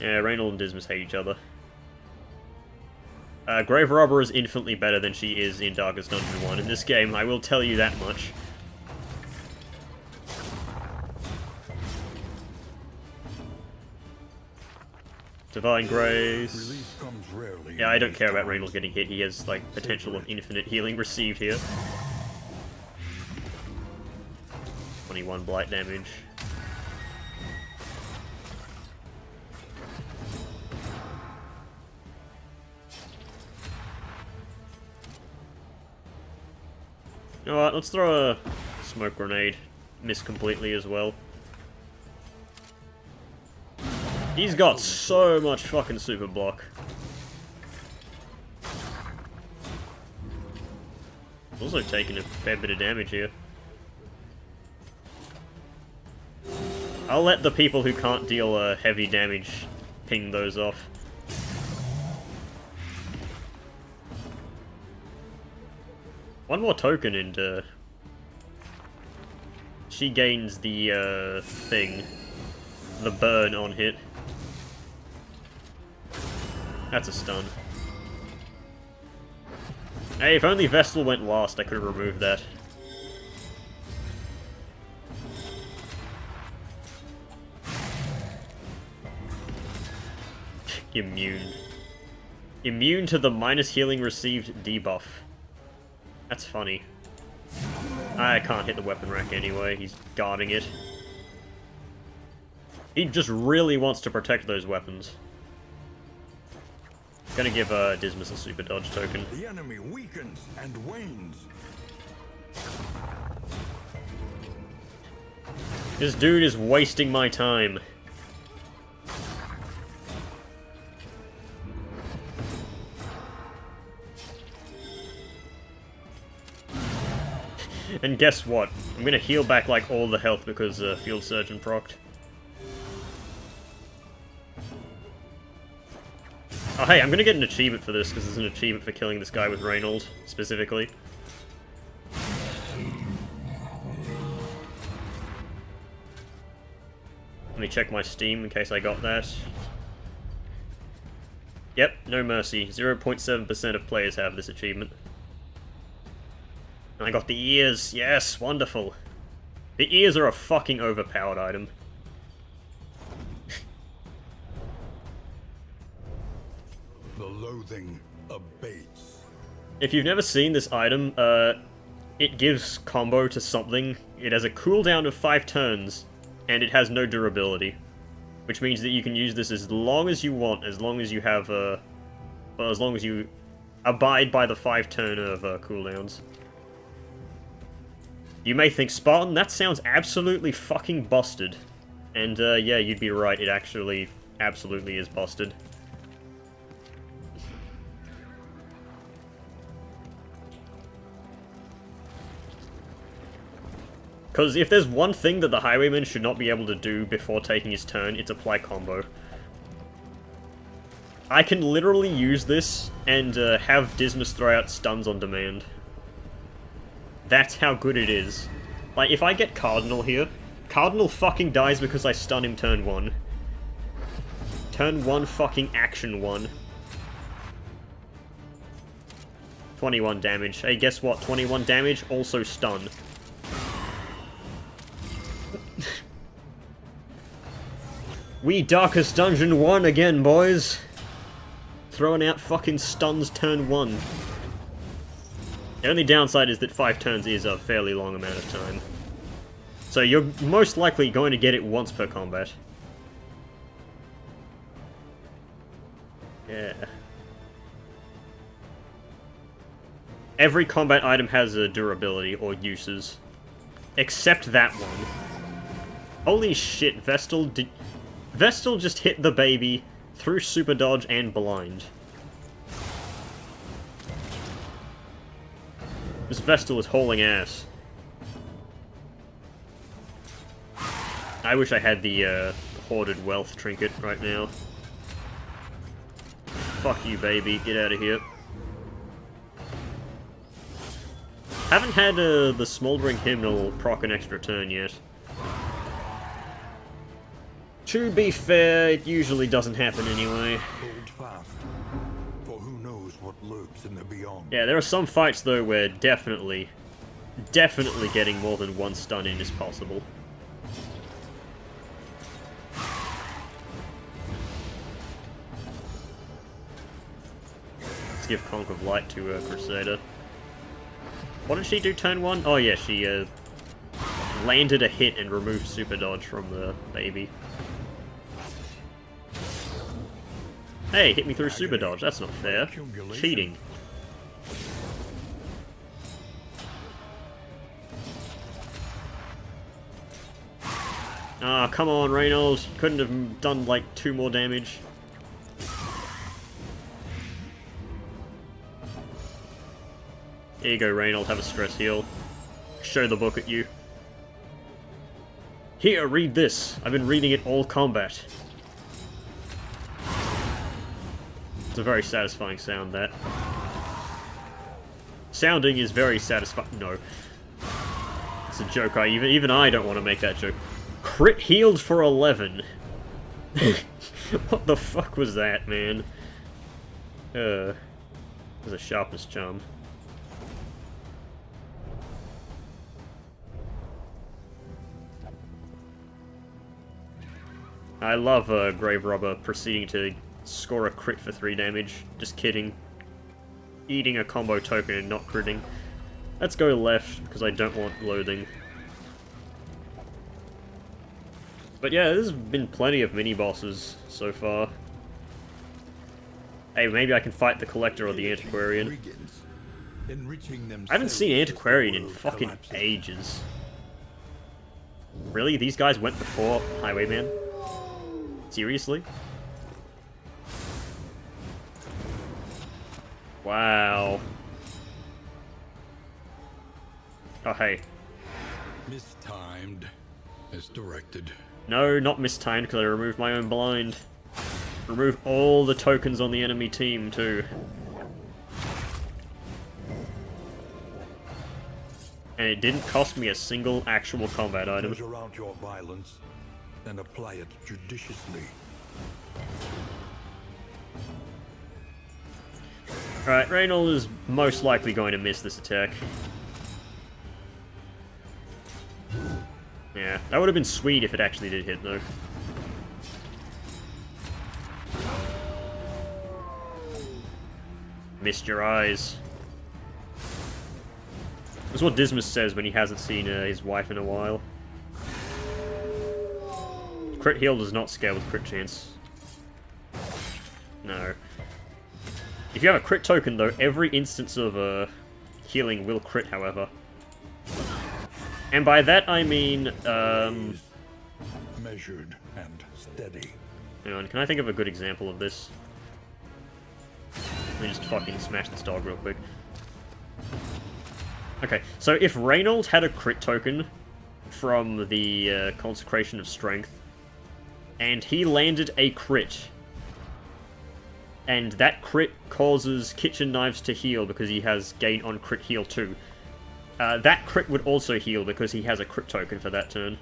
S1: Yeah, Reynold and Dismas hate each other. Grave Robber is infinitely better than she is in Darkest Dungeon 1 in this game, I will tell you that much. Divine Grace.
S2: Release comes rarely.
S1: Yeah, I don't care about Reynold getting hit, he has, like, potential of infinite healing received here. 21 blight damage. You know what, let's throw a smoke grenade. Miss completely as well. He's got so much fucking super block. Also taking a fair bit of damage here. I'll let the people who can't deal heavy damage ping those off. One more token and she gains the thing. The burn on hit. That's a stun. Hey, if only Vestal went last, I could have removed that. Immune. Immune to the minus healing received debuff. That's funny. I can't hit the weapon rack anyway, he's guarding it. He just really wants to protect those weapons. Gonna give Dismas a super dodge token.
S2: The enemy weakens and wanes.
S1: This dude is wasting my time. And guess what? I'm gonna heal back like all the health because Field Surgeon procced. Oh hey, I'm gonna get an achievement for this, because there's an achievement for killing this guy with Reynold, specifically. Let me check my Steam in case I got that. Yep, no mercy. 0.7% of players have this achievement. And I got the ears, yes, wonderful. The ears are a fucking overpowered item.
S2: The loathing abates.
S1: If you've never seen this item, it gives combo to something. It has a cooldown of 5 turns, and it has no durability. Which means that you can use this as long as you want, as long as you have, well, as long as you abide by the 5 turn of cooldowns. You may think, Spartan, that sounds absolutely fucking busted. And, yeah, you'd be right, it actually absolutely is busted. Because if there's one thing that the Highwayman should not be able to do before taking his turn, it's apply combo. I can literally use this and have Dismas throw out stuns on demand. That's how good it is. Like, if I get Cardinal here, Cardinal fucking dies because I stun him turn 1. Turn 1 fucking action 1. 21 damage. Hey, guess what? 21 damage, also stun. We Darkest Dungeon 1 again, boys! Throwing out fucking stuns turn 1. The only downside is that 5 turns is a fairly long amount of time. So you're most likely going to get it once per combat. Yeah. Every combat item has a durability or uses. Except that one. Holy shit, Vestal just hit the baby through super dodge and blind. This Vestal is hauling ass. I wish I had the hoarded wealth trinket right now. Fuck you, baby. Get out of here. Haven't had the Smoldering Hymnal proc an extra turn yet. To be fair, it usually doesn't happen anyway.
S3: Hold fast, for who knows what lurks in the beyond.
S1: Yeah, there are some fights though where definitely getting more than one stun in is possible. Let's give Conch of Light to Crusader. What did she do turn 1? Oh yeah, she landed a hit and removed super dodge from the baby. Hey, hit me through super dodge, that's not fair. Cheating. Ah, come on, Reynolds. You couldn't have done like 2 more damage. Here you go, Reynolds, have a stress heal. Show the book at you. Here, read this. I've been reading it all combat. It's a very satisfying sound, that. Sounding is very satisfying. No. It's a joke. Even I don't want to make that joke. Crit healed for 11. What the fuck was that, man? It was a sharpness charm. I love Grave Robber proceeding to score a crit for 3 damage. Just kidding. Eating a combo token and not critting. Let's go left, because I don't want loathing. But yeah, there's been plenty of mini-bosses so far. Hey, maybe I can fight the Collector or the Antiquarian. I haven't seen Antiquarian in fucking ages. Really? These guys went before Highwayman? Seriously? Wow. Oh, hey.
S2: Mistimed, as directed.
S1: No, not mistimed, because I removed my own blind. Remove all the tokens on the enemy team, too. And it didn't cost me a single actual combat item.
S3: Measure out your violence and apply it judiciously.
S1: Alright, Reynolds is most likely going to miss this attack. Yeah, that would have been sweet if it actually did hit, though. Missed your eyes. That's what Dismas says when he hasn't seen his wife in a while. Crit heal does not scale with crit chance. No. If you have a crit token, though, every instance of healing will crit, however. And by that I mean,
S3: Measured and steady.
S1: hang on, can I think of a good example of this? Let me just fucking smash this dog real quick. Okay, so if Reynolds had a crit token from the Consecration of Strength, and he landed a crit, and that crit causes Kitchen Knives to heal because he has gain on crit heal too, that crit would also heal because he has a crit token for that turn.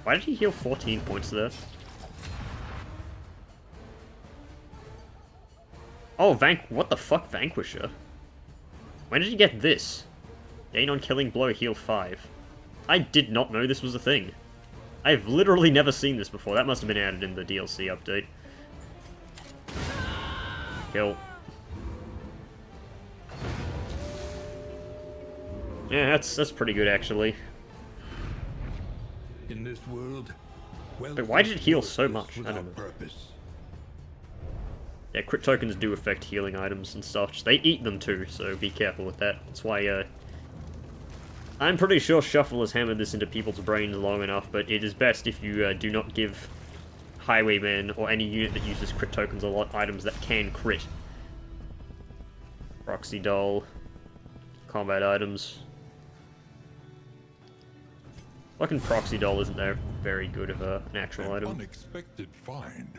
S1: Why did he heal 14 points there? Oh, what the fuck, Vanquisher? When did he get this? Gain on killing blow, heal 5. I did not know this was a thing. I've literally never seen this before. That must have been added in the DLC update. Kill. Yeah, that's pretty good, actually.
S2: In this world,
S1: But why did it heal so much? I don't know.
S2: Purpose.
S1: Yeah, crit tokens do affect healing items and such. They eat them too, so be careful with that. That's why, I'm pretty sure Shuffle has hammered this into people's brains long enough, but it is best if you do not give Highwaymen or any unit that uses crit tokens a lot items that can crit. Proxy Doll. Combat items. Fucking Proxy Doll isn't there very good of an actual item.
S2: Unexpected find.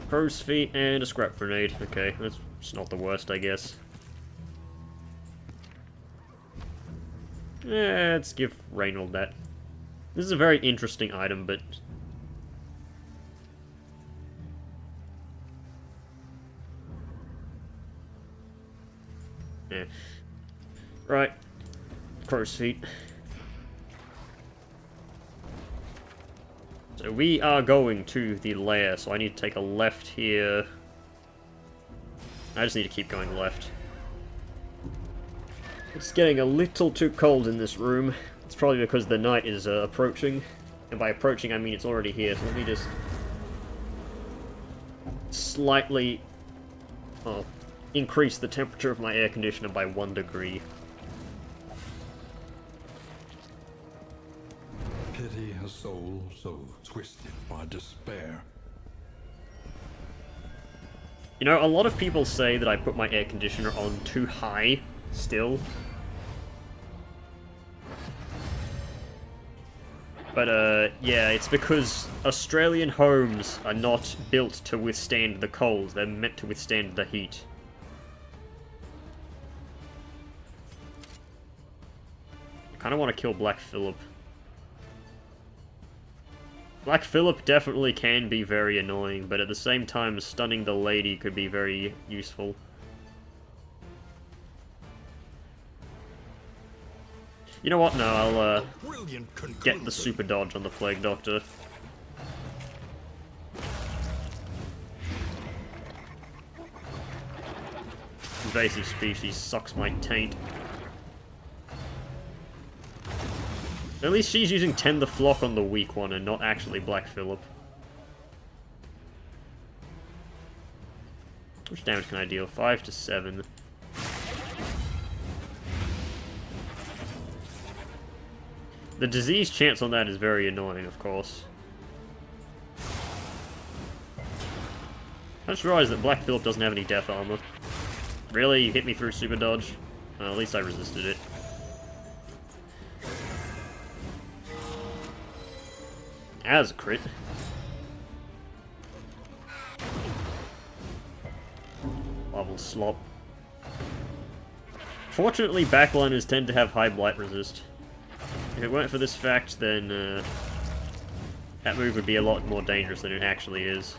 S1: Crow's feet and a scrap grenade. Okay, that's just not the worst, I guess. Let's give Reynold that. This is a very interesting item, but... yeah. Right. Crow's feet. So we are going to the lair, so I need to take a left here. I just need to keep going left. It's getting a little too cold in this room. It's probably because the night is approaching. And by approaching, I mean it's already here, so let me just... slightly... oh, increase the temperature of my air conditioner by 1 degree.
S2: Pity a soul so twisted by despair.
S1: You know, a lot of people say that I put my air conditioner on too high, still. But, yeah, it's because Australian homes are not built to withstand the cold. They're meant to withstand the heat. I kinda want to kill Black Phillip. Black Phillip definitely can be very annoying, but at the same time, stunning the lady could be very useful. You know what? No, I'll get the super dodge on the Plague Doctor. Invasive species sucks my taint. At least she's using Tend the Flock on the weak one and not actually Black Phillip. Which damage can I deal? 5 to 7. The disease chance on that is very annoying, of course. I just realized that Black Phillip doesn't have any death armor. Really? You hit me through super dodge? Well, at least I resisted it. As a crit. Level slop. Fortunately, backliners tend to have high blight resist. If it weren't for this fact, then that move would be a lot more dangerous than it actually is.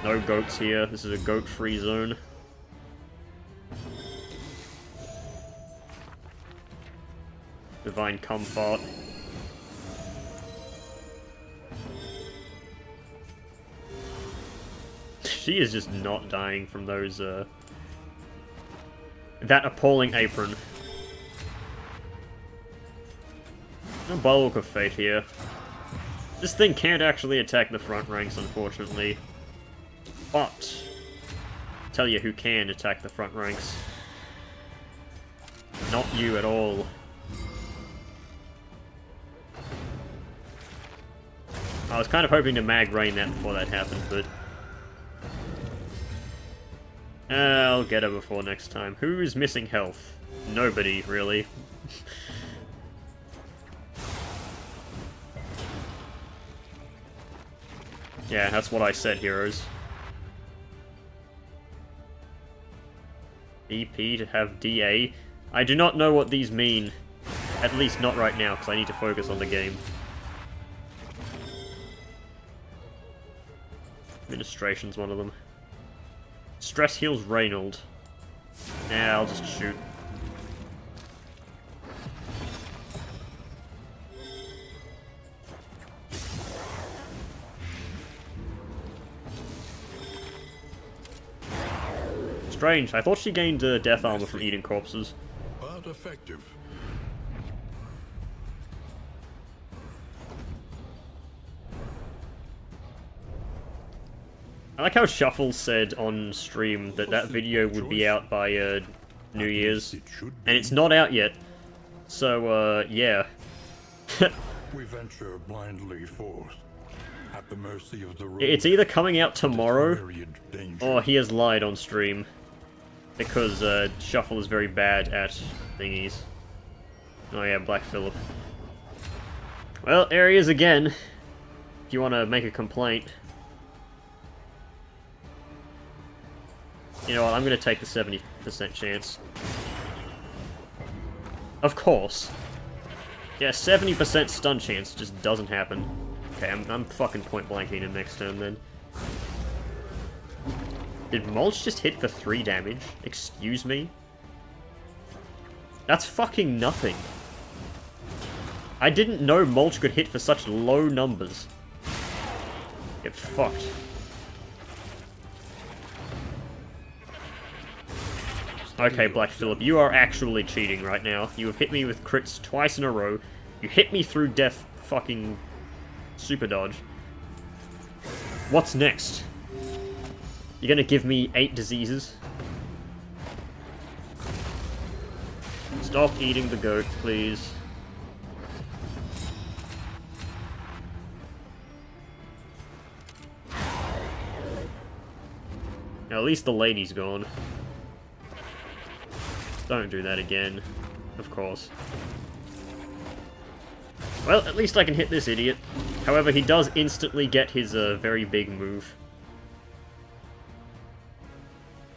S1: No goats here. This is a goat-free zone. Divine Comfort. She is just not dying from those, that appalling apron. No Bulwark of Fate here. This thing can't actually attack the front ranks, unfortunately. But, tell you who can attack the front ranks. Not you at all. I was kind of hoping to mag rain that before that happened, but... I'll get her before next time. Who is missing health? Nobody, really. Yeah, that's what I said, heroes. EP to have DA. I do not know what these mean. At least not right now, because I need to focus on the game. Administration's one of them. Stress heals Reynold. Yeah, I'll just shoot. Strange, I thought she gained death armor from eating corpses.
S3: But effective.
S1: I like how Shuffle said on stream that that video would be out by New Year's, and it's not out yet. So, yeah.
S3: We venture blindly forth, at the mercy of the road.
S1: It's either coming out tomorrow,
S3: myriad dangers.
S1: or he has lied on stream. Because, Shuffle is very bad at thingies. Oh yeah, Black Phillip. Well, there he is again. If you want to make a complaint. You know what, I'm going to take the 70% chance. Of course. Yeah, 70% stun chance just doesn't happen. Okay, I'm fucking point blanking him next turn then. Did Mulch just hit for 3 damage? Excuse me? That's fucking nothing. I didn't know Mulch could hit for such low numbers. Get fucked. Okay, Black Phillip, you are actually cheating right now. You have hit me with crits twice in a row. You hit me through death fucking super dodge. What's next? You're gonna give me 8 diseases? Stop eating the goat, please. Now, at least the lady's gone. Don't do that again. Of course. Well, at least I can hit this idiot. However, he does instantly get his very big move.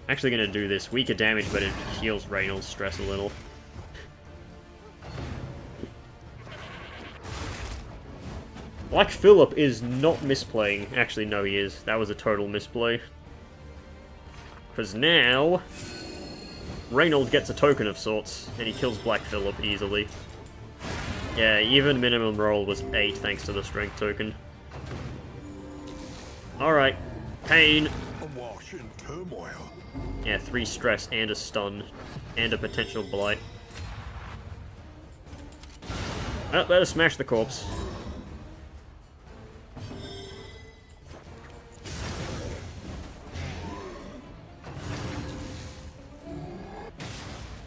S1: Actually gonna do this. Weaker damage, but it heals Reynolds' stress a little. Black Phillip is not misplaying. Actually, no, he is. That was a total misplay. Because now... Reynolds gets a token of sorts, and he kills Black Phillip easily. Yeah, even minimum roll was 8 thanks to the strength token. Alright. Pain.
S3: Awash in turmoil.
S1: Yeah, 3 stress and a stun. And a potential blight. Well, better smash the corpse.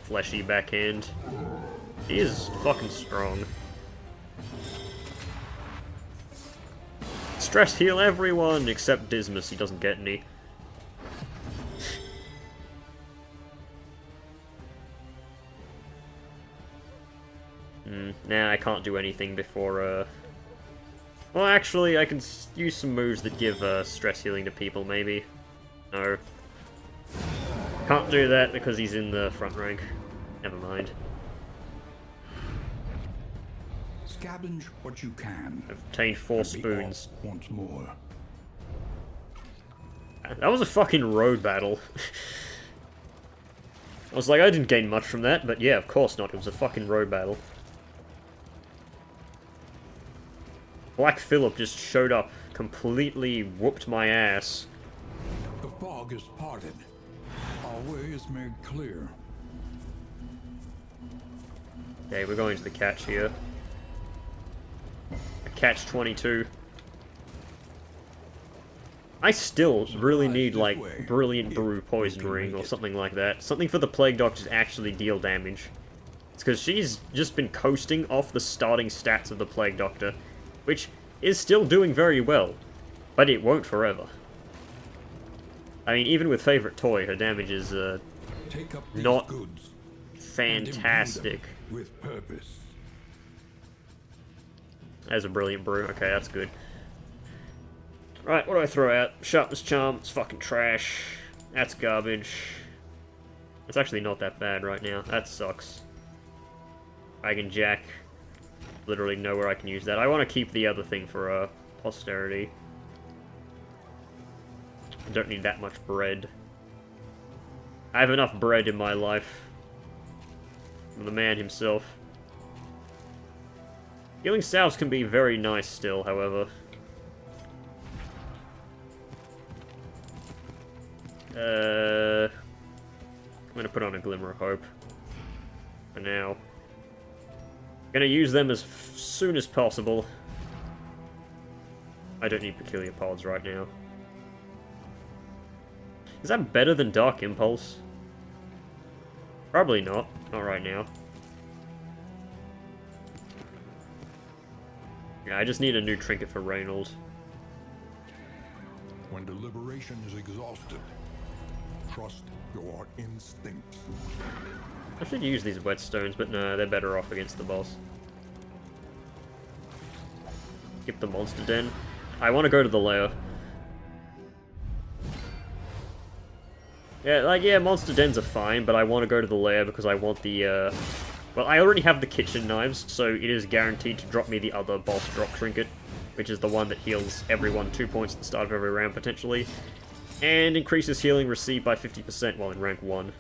S1: Fleshy backhand. He is fucking strong. Stress heal everyone except Dismas, he doesn't get any. Nah, I can't do anything before, well, actually, I can use some moves that give, stress healing to people, maybe. No. Can't do that because he's in the front rank. Never mind.
S2: Scavenge what you can.
S1: I've obtained 4
S2: and be
S1: spoons.
S2: off once more.
S1: That was a fucking road battle. I was like, I didn't gain much from that, but yeah, of course not. It was a fucking road battle. Black Phillip just showed up, completely whooped my ass.
S2: The fog is parted. Our way is made clear.
S1: Okay, we're going to the catch here. A catch 22. I still really need, like, Brilliant Brew Poison Ring or something like that. Something for the Plague Doctor to actually deal damage. It's because she's just been coasting off the starting stats of the Plague Doctor, which is still doing very well, but it won't forever. I mean, even with Favorite Toy, her damage is,
S2: Take up these
S1: not
S2: goods
S1: fantastic.
S2: with purpose.
S1: As a Brilliant Brew. Okay, that's good. Right, what do I throw out? Sharpness Charm, it's fucking trash. That's garbage. It's actually not that bad right now. That sucks. Dragon Jack. Literally nowhere I can use that. I want to keep the other thing for, posterity. I don't need that much bread. I have enough bread in my life. From the man himself. Healing salves can be very nice still, however. I'm gonna put on a Glimmer of Hope. For now. Gonna use them as soon as possible. I don't need Peculiar Pods right now. Is that better than Dark Impulse? Probably not. Not right now. Yeah, I just need a new trinket for Reynold.
S2: When deliberation is exhausted, trust your instincts.
S1: I should use these whetstones, but no, they're better off against the boss. Skip the monster den. I want to go to the lair. Yeah, monster dens are fine, but I want to go to the lair because I want the, well, I already have the kitchen knives, so it is guaranteed to drop me the other boss drop trinket, which is the one that heals everyone 2 points at the start of every round, potentially, and increases healing received by 50% while in rank 1.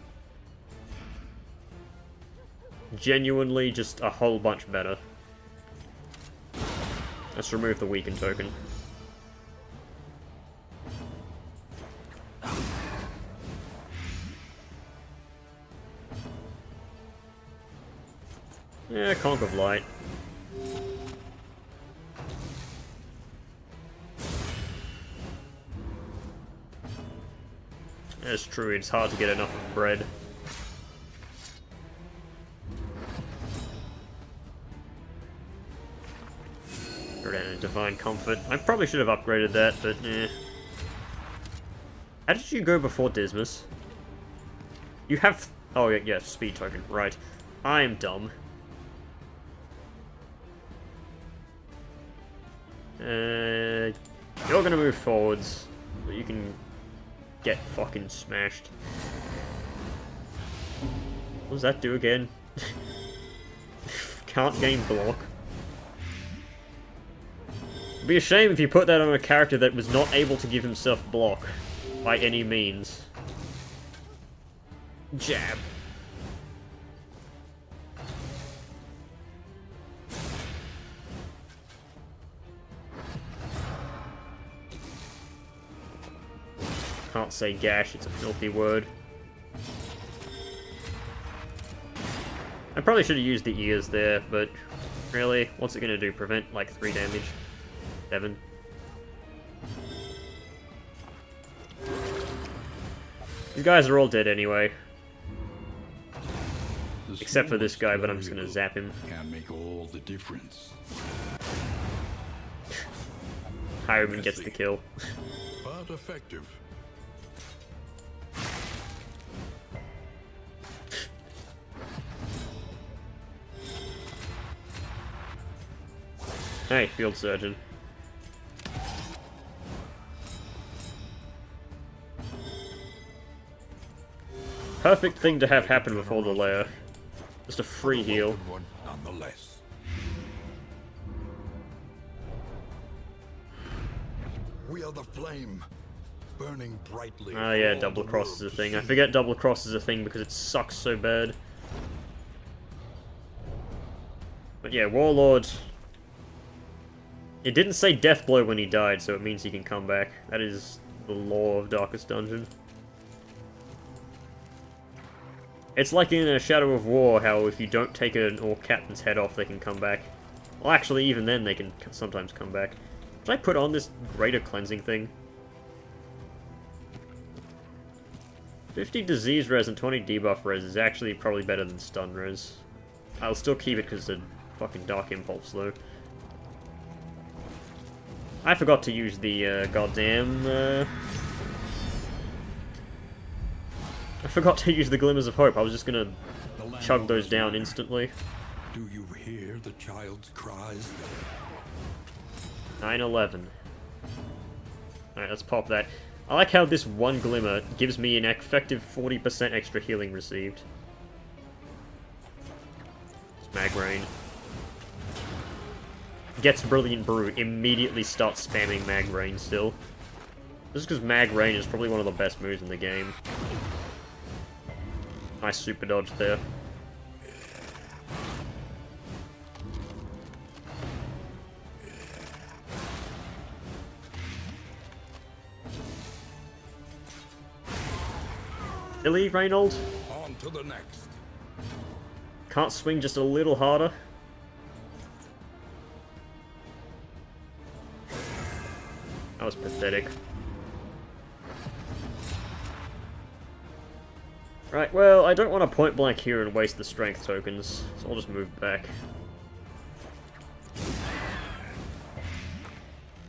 S1: Genuinely just a whole bunch better. Let's remove the weaken token. Yeah, Conch of Light. That's true, it's hard to get enough bread. Divine Comfort. I probably should have upgraded that, but eh. How did you go before Dismas? You have... Oh, yeah, speed token. Right. I'm dumb. You're gonna move forwards, but you can get fucking smashed. What does that do again? Can't gain block. It'd be a shame if you put that on a character that was not able to give himself block by any means. Jab. Can't say gash, it's a filthy word. I probably should have used the ears there, but really, what's it gonna do? Prevent like 3 damage? 7. These guys are all dead anyway. Except for this guy, but I'm just gonna zap him.
S2: Can make all the difference.
S1: Highwayman gets the kill.
S3: But effective.
S1: Hey, Field Surgeon. Perfect thing to have happen before the lair. Just a free heal.
S2: One nonetheless.
S3: We are the flame, burning brightly.
S1: Oh yeah,
S3: for all
S1: double
S3: the
S1: cross
S3: world
S1: is a
S3: to
S1: thing. I
S3: see.
S1: forget double cross is a thing because it sucks so bad. But yeah, Warlord. It didn't say death blow when he died, so it means he can come back. That is the law of Darkest Dungeon. It's like in a Shadow of War, how if you don't take an Orc Captain's head off, they can come back. Well, actually, even then, they can sometimes come back. Should I put on this greater cleansing thing? 50 disease res and 20 debuff res is actually probably better than stun res. I'll still keep it because of the fucking Dark Impulse, though. I forgot to use the goddamn... I forgot to use the Glimmers of Hope. I was just gonna chug those down instantly.
S2: Do you hear the child's cries?
S1: 9/11. Alright, let's pop that. I like how this one Glimmer gives me an effective 40% extra healing received. It's Mag Rain. Gets Brilliant Brew, immediately starts spamming Mag Rain still. Just because Mag Rain is probably one of the best moves in the game. Nice super dodge there. Billy Reynold?
S2: On to the next.
S1: Can't swing just a little harder? That was pathetic. Right, well, I don't want to point blank here and waste the strength tokens, so I'll just move back.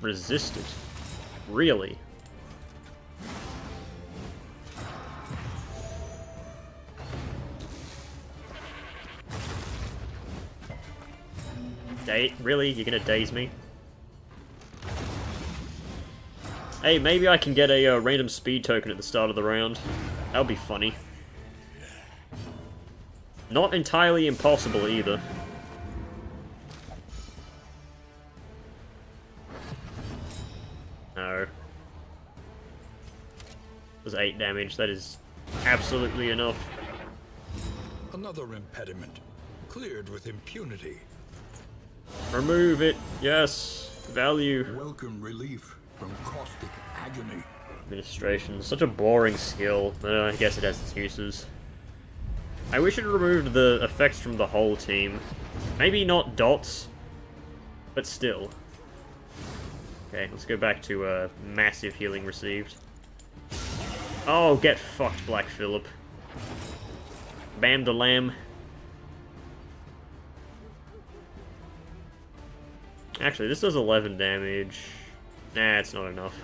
S1: Resisted? Really? Really? You're gonna daze me? Hey, maybe I can get a random speed token at the start of the round. That would be funny. Not entirely impossible either. No. There's 8 damage, that is absolutely enough.
S2: Another impediment, cleared with impunity.
S1: Remove it, yes. Value.
S2: Welcome relief from caustic agony.
S1: Administration, such a boring skill. I guess it has its uses. I wish it removed the effects from the whole team. Maybe not dots, but still. Okay, let's go back to massive healing received. Oh, get fucked, Black Phillip. Bam the lamb. Actually, this does 11 damage. Nah, it's not enough.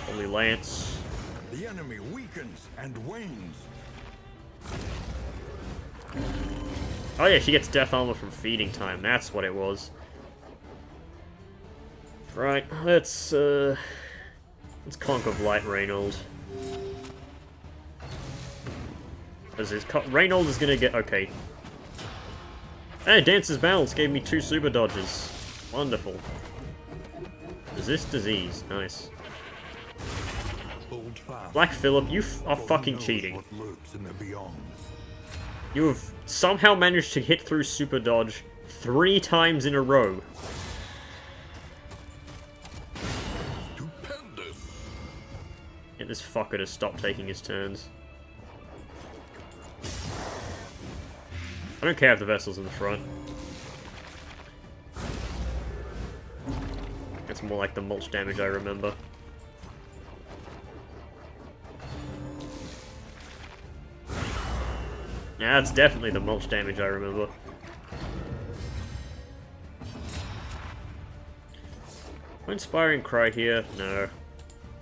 S1: Only Lance.
S2: The enemy weakens and wanes.
S1: Oh yeah, she gets death armor from feeding time. That's what it was. Right, let's conk of Light Reynold. Reynold is gonna get okay. Hey, Dancer's Balance gave me 2 super dodges. Wonderful. Resist disease. Nice. Black Phillip, you are fucking cheating. You have somehow managed to hit through super dodge 3 times in a row.
S2: Stupendous.
S1: Get this fucker to stop taking his turns. I don't care if the vessel's in the front. It's more like the mulch damage I remember. Yeah, that's definitely the mulch damage I remember. Inspiring Cry here? No.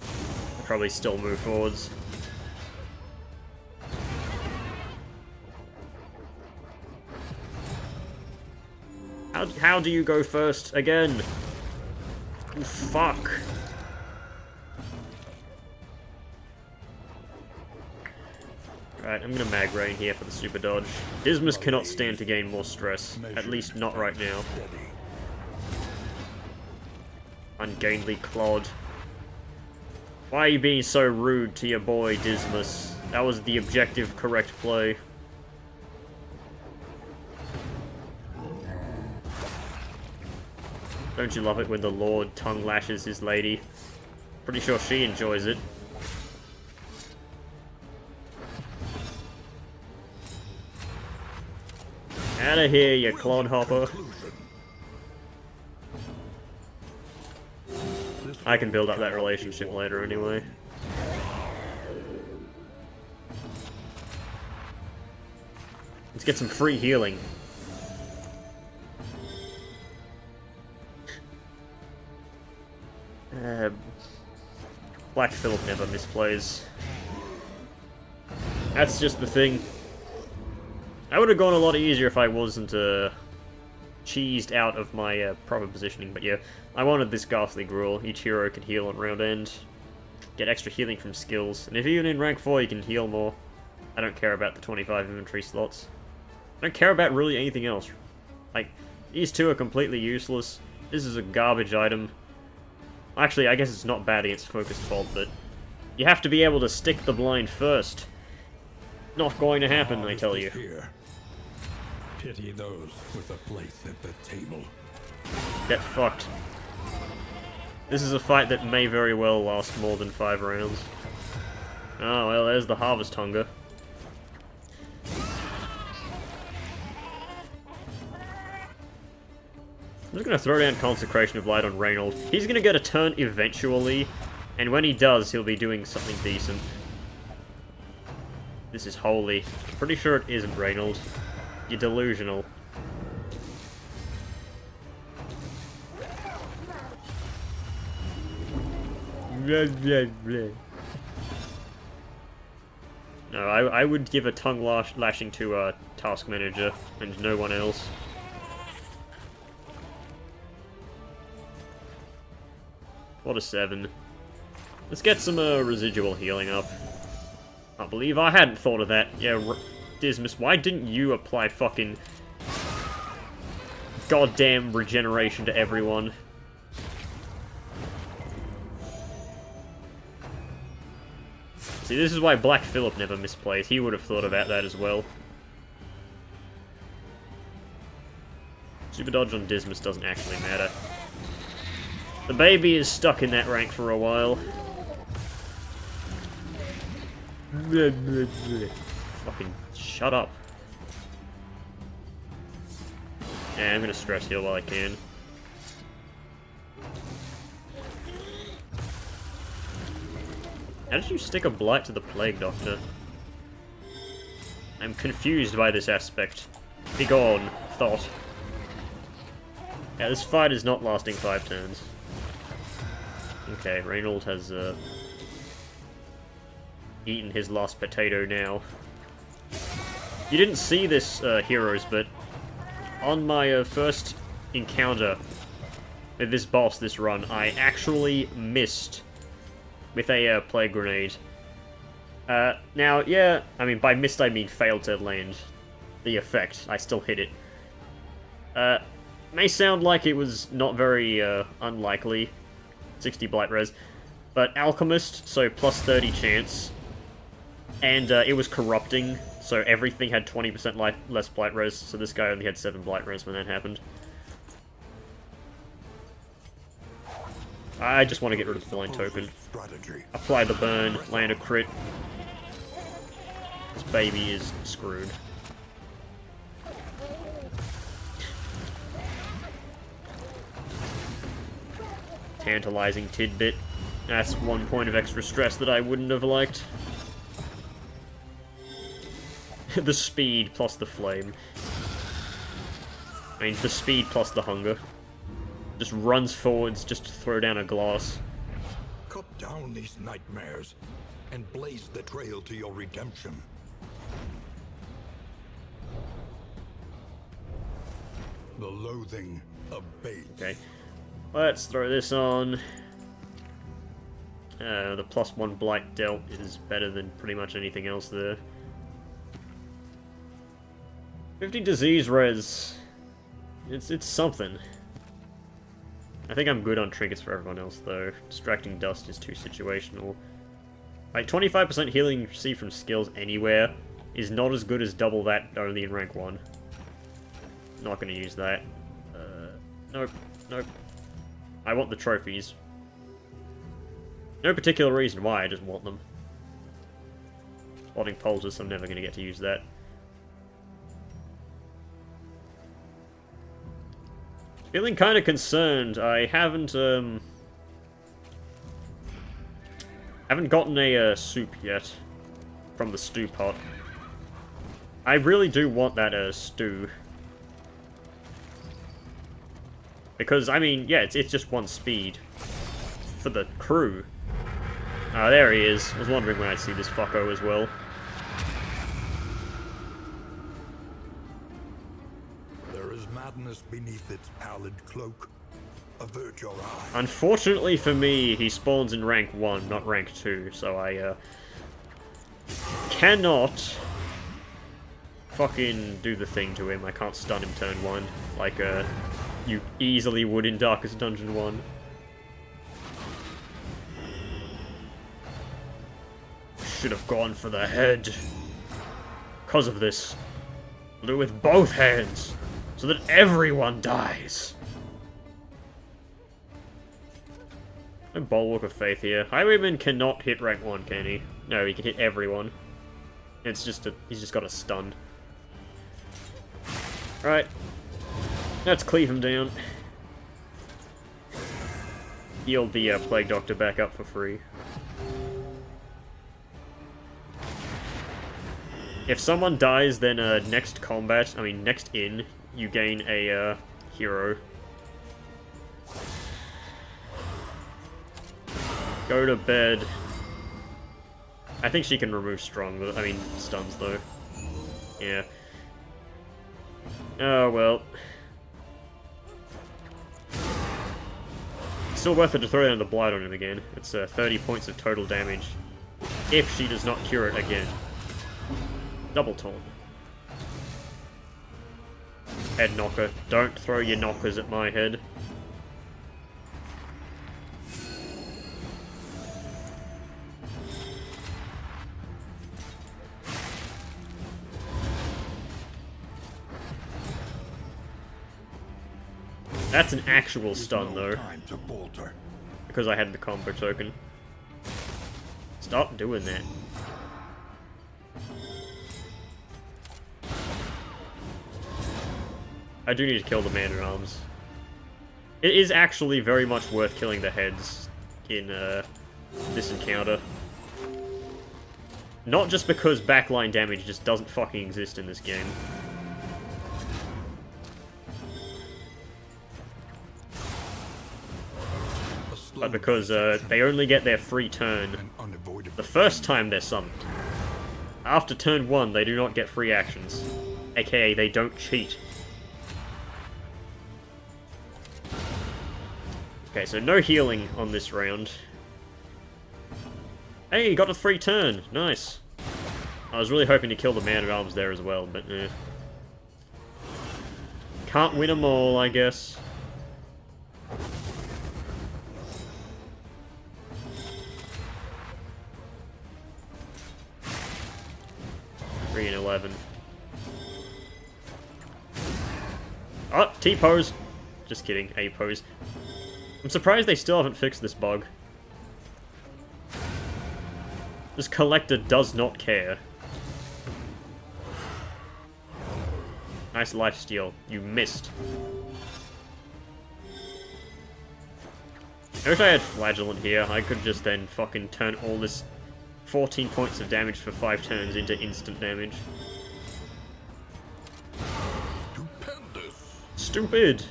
S1: I'll probably still move forwards. How do you go first again? Oh, fuck. Right, I'm gonna mag rain here for the super dodge. Dismas cannot stand to gain more stress. At least not right now. Ungainly clod. Why are you being so rude to your boy, Dismas? That was the objective correct play. Don't you love it when the Lord tongue lashes his lady? Pretty sure she enjoys it. Outta here, you clodhopper. I can build up that relationship later anyway. Let's get some free healing. Black Phillip never misplays. That's just the thing. I would have gone a lot easier if I wasn't cheesed out of my proper positioning, but yeah, I wanted this Ghastly Gruel. Each hero can heal on round end, get extra healing from skills, and if even in rank 4 you can heal more, I don't care about the 25 inventory slots. I don't care about really anything else. Like, these two are completely useless. This is a garbage item. Actually, I guess it's not bad against Focused Fault, but you have to be able to stick the blind first. Not going to happen, I tell you.
S2: Pity those with a place at the table.
S1: Get fucked. This is a fight that may very well last more than 5 rounds. Oh, well, there's the Harvest Hunger. I'm just gonna throw down Consecration of Light on Reynold. He's gonna get a turn eventually, and when he does, he'll be doing something decent. This is holy. I'm pretty sure it isn't Reynold. You're delusional. No, I would give a tongue lashing to Task Manager and no one else. What a 7. Let's get some residual healing up. I believe I hadn't thought of that. Yeah, Dismas, why didn't you apply fucking goddamn regeneration to everyone? See, this is why Black Phillip never misplays. He would have thought about that as well. Super dodge on Dismas doesn't actually matter. The baby is stuck in that rank for a while. Fucking shut up. Yeah, I'm gonna stress heal while I can. How did you stick a blight to the Plague Doctor? I'm confused by this aspect. Begone, thought. Yeah, this fight is not lasting 5 turns. Okay, Reynold has eaten his last potato now. You didn't see this, heroes, but on my first encounter with this boss this run, I actually missed with a plague grenade. Now, yeah, I mean, by missed I mean failed to land the effect. I still hit it. May sound like it was not very unlikely. 60 blight res, but Alchemist, so plus 30 chance, and it was corrupting, so everything had 20% less blight res, so this guy only had 7 blight res when that happened. I just want to get rid of the blind token. Apply the burn, land a crit. This baby is screwed. Tantalizing tidbit. That's 1 point of extra stress that I wouldn't have liked. The speed plus the flame. I mean, the speed plus the hunger. Just runs forwards just to throw down a glass.
S3: Cut down these nightmares and blaze the trail to your redemption. The loathing abates.
S1: Okay. Let's throw this on. The +1 blight dealt is better than pretty much anything else there. 50 disease res. It's something. I think I'm good on trinkets for everyone else though. Distracting dust is too situational. Like 25% healing received from skills anywhere is not as good as double that only in rank 1. Not gonna use that. Nope. Nope. I want the trophies. No particular reason why, I just want them. Spotting poultice, I'm never going to get to use that. Feeling kind of concerned. I haven't gotten a soup yet from the stew pot. I really do want that stew. Because, I mean, yeah, it's just 1 speed for the crew. Ah, there he is. I was wondering when I'd see this fucko as well.
S3: There is madness beneath its pallid cloak. Avert your eye.
S1: Unfortunately for me, he spawns in rank 1, not rank 2, so I, cannot fucking do the thing to him. I can't stun him turn 1, like, you easily would in Darkest Dungeon 1. Should have gone for the head. Because of this. I'll do it with both hands, so that everyone dies. No Bulwark of Faith here. Highwayman cannot hit rank 1, can he? No, he can hit everyone. It's just he's just got a stun. Right. Let's cleave him down. Heal the Plague Doctor back up for free. If someone dies, then next combat, next in, you gain a hero. Go to bed. I think she can remove strong, stuns though. Yeah. Oh well. Still worth it to throw down the Blight on him again. It's 30 points of total damage. If she does not cure it again. Double taunt. Head knocker. Don't throw your knockers at my head. That's an actual stun, though. Because I had the combo token. Stop doing that. I do need to kill the Man-at-Arms. It is actually very much worth killing the heads in this encounter. Not just because backline damage just doesn't fucking exist in this game. But because they only get their free turn the first time they're summoned. After turn 1, they do not get free actions. AKA, they don't cheat. Okay, so no healing on this round. Hey, got a free turn! Nice. I was really hoping to kill the Man-at-Arms there as well, but eh. Can't win them all, I guess. Three and 11. Oh, T-pose! Just kidding, A-pose. I'm surprised they still haven't fixed this bug. This collector does not care. Nice lifesteal. You missed. I wish I had Flagellant here. I could just then fucking turn all this 14 points of damage for 5 turns into instant damage.
S2: Stupendous.
S1: Stupid!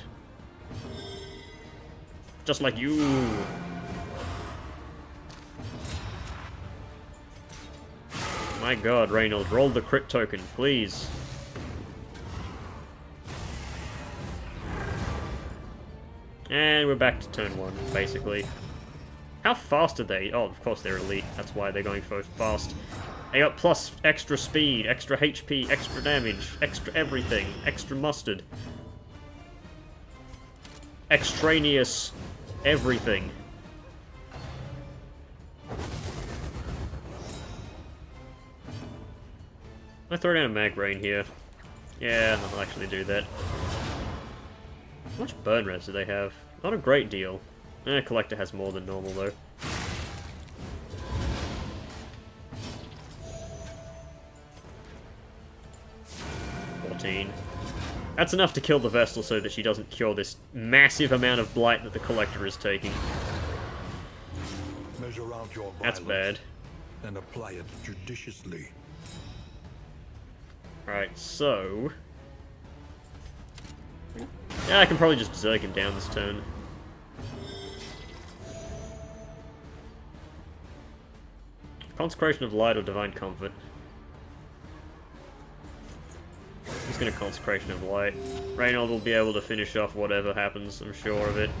S1: Just like you. My god, Reynolds, roll the crit token, please. And we're back to turn 1, basically. How fast are they? Oh, of course they're elite. That's why they're going so fast. They got plus extra speed, extra HP, extra damage, extra everything, extra mustard. Extraneous everything. I throw down a mag rain here. Yeah, I'll actually do that. How much burn res do they have? Not a great deal. Collector has more than normal though. That's enough to kill the Vestal so that she doesn't cure this massive amount of blight that the Collector is taking.
S3: Measure out your
S1: That's bad.
S3: and apply it judiciously.
S1: Right, so... yeah, I can probably just Zerg him down this turn. Consecration of Light or Divine Comfort. He's gonna Consecration of Light. Reynold will be able to finish off whatever happens, I'm sure of it.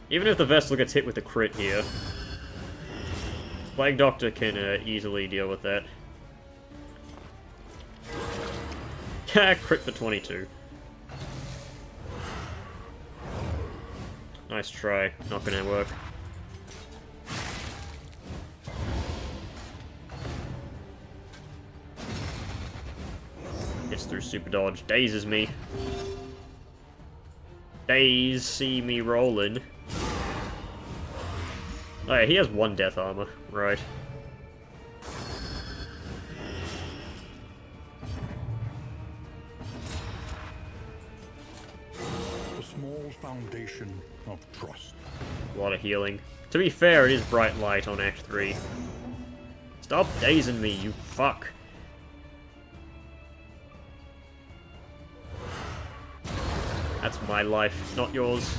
S1: Even if the Vestal gets hit with a crit here, Plague Doctor can easily deal with that. Crit for 22. Nice try. Not gonna work. Gets through super dodge. Dazes me. Daze see me rolling. Oh yeah, he has 1 death armor. Right.
S2: A small foundation of trust.
S1: A lot of healing. To be fair, it is bright light on Act 3. Stop dazing me, you fuck. That's my life, not yours.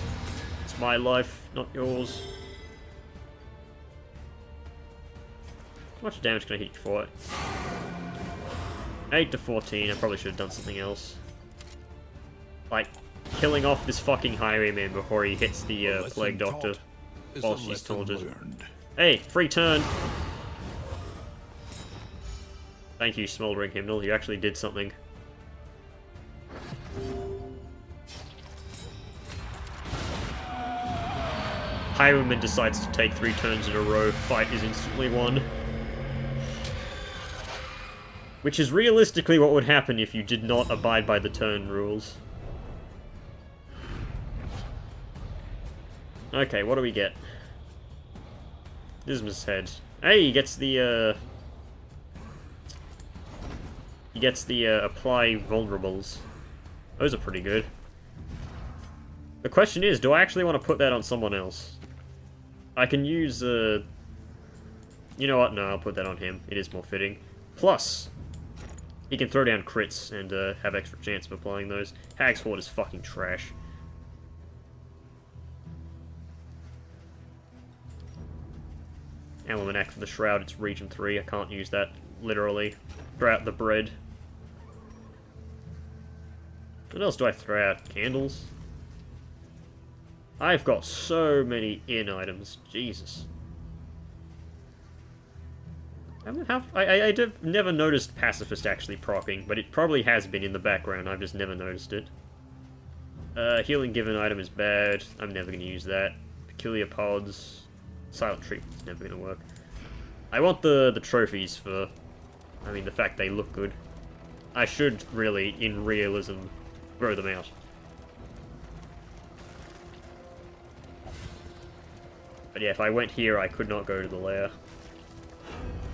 S1: It's my life, not yours. How much damage can I hit you for it? 8 to 14, I probably should have done something else. Like, killing off this fucking highwayman before he hits the Plague Doctor while she's taunted. Hey, free turn! Thank you, Smoldering Hymnal, you actually did something. Highwayman decides to take 3 turns in a row, fight is instantly won. Which is realistically what would happen if you did not abide by the turn rules. Okay, what do we get? Dismas head. Hey, he gets the, apply vulnerables. Those are pretty good. The question is, do I actually want to put that on someone else? I can use, you know what? No, I'll put that on him. It is more fitting. Plus, he can throw down crits and have extra chance of applying those. Hag's Horde is fucking trash. Almanac for the Shroud, it's Region 3. I can't use that, literally. Throw out the bread. What else do I throw out? Candles? I've got so many in items. Jesus. I've never noticed Pacifist actually proccing, but it probably has been in the background, I've just never noticed it. Healing given item is bad, I'm never going to use that. Peculiar Pods, Silent Treatment's never going to work. I want the trophies for, I mean, the fact they look good. I should really, in realism, throw them out. But yeah, if I went here, I could not go to the lair.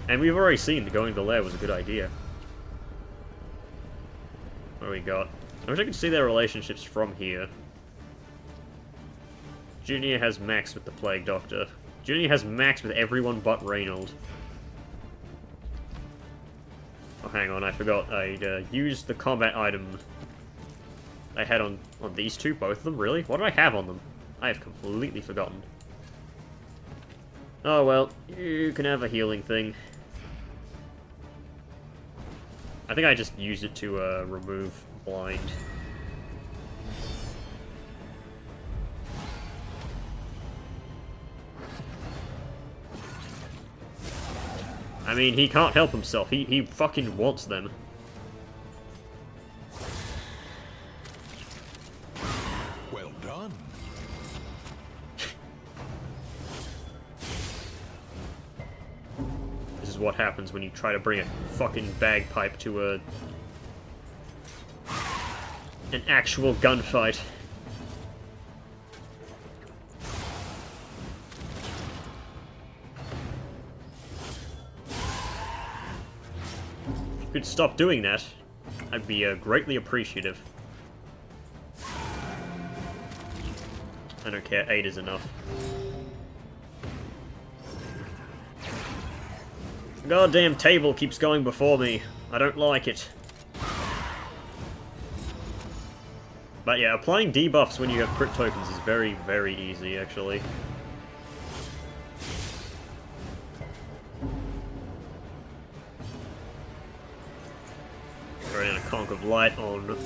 S1: And we've already seen that going to the lair was a good idea. What do we got? I wish I could see their relationships from here. Junior has max with the Plague Doctor. Junior has max with everyone but Reynold. Oh, hang on, I forgot. I used the combat item I had on these two, both of them, really? What did I have on them? I have completely forgotten. Oh well, you can have a healing thing. I think I just used it to remove blind. I mean, he can't help himself. He fucking wants them.
S2: Well done.
S1: This is what happens when you try to bring a fucking bagpipe to an actual gunfight. If you could stop doing that, I'd be greatly appreciative. I don't care, 8 is enough. The goddamn table keeps going before me. I don't like it. But yeah, applying debuffs when you have crit tokens is very, very easy, actually. Throw down a Conch of Light on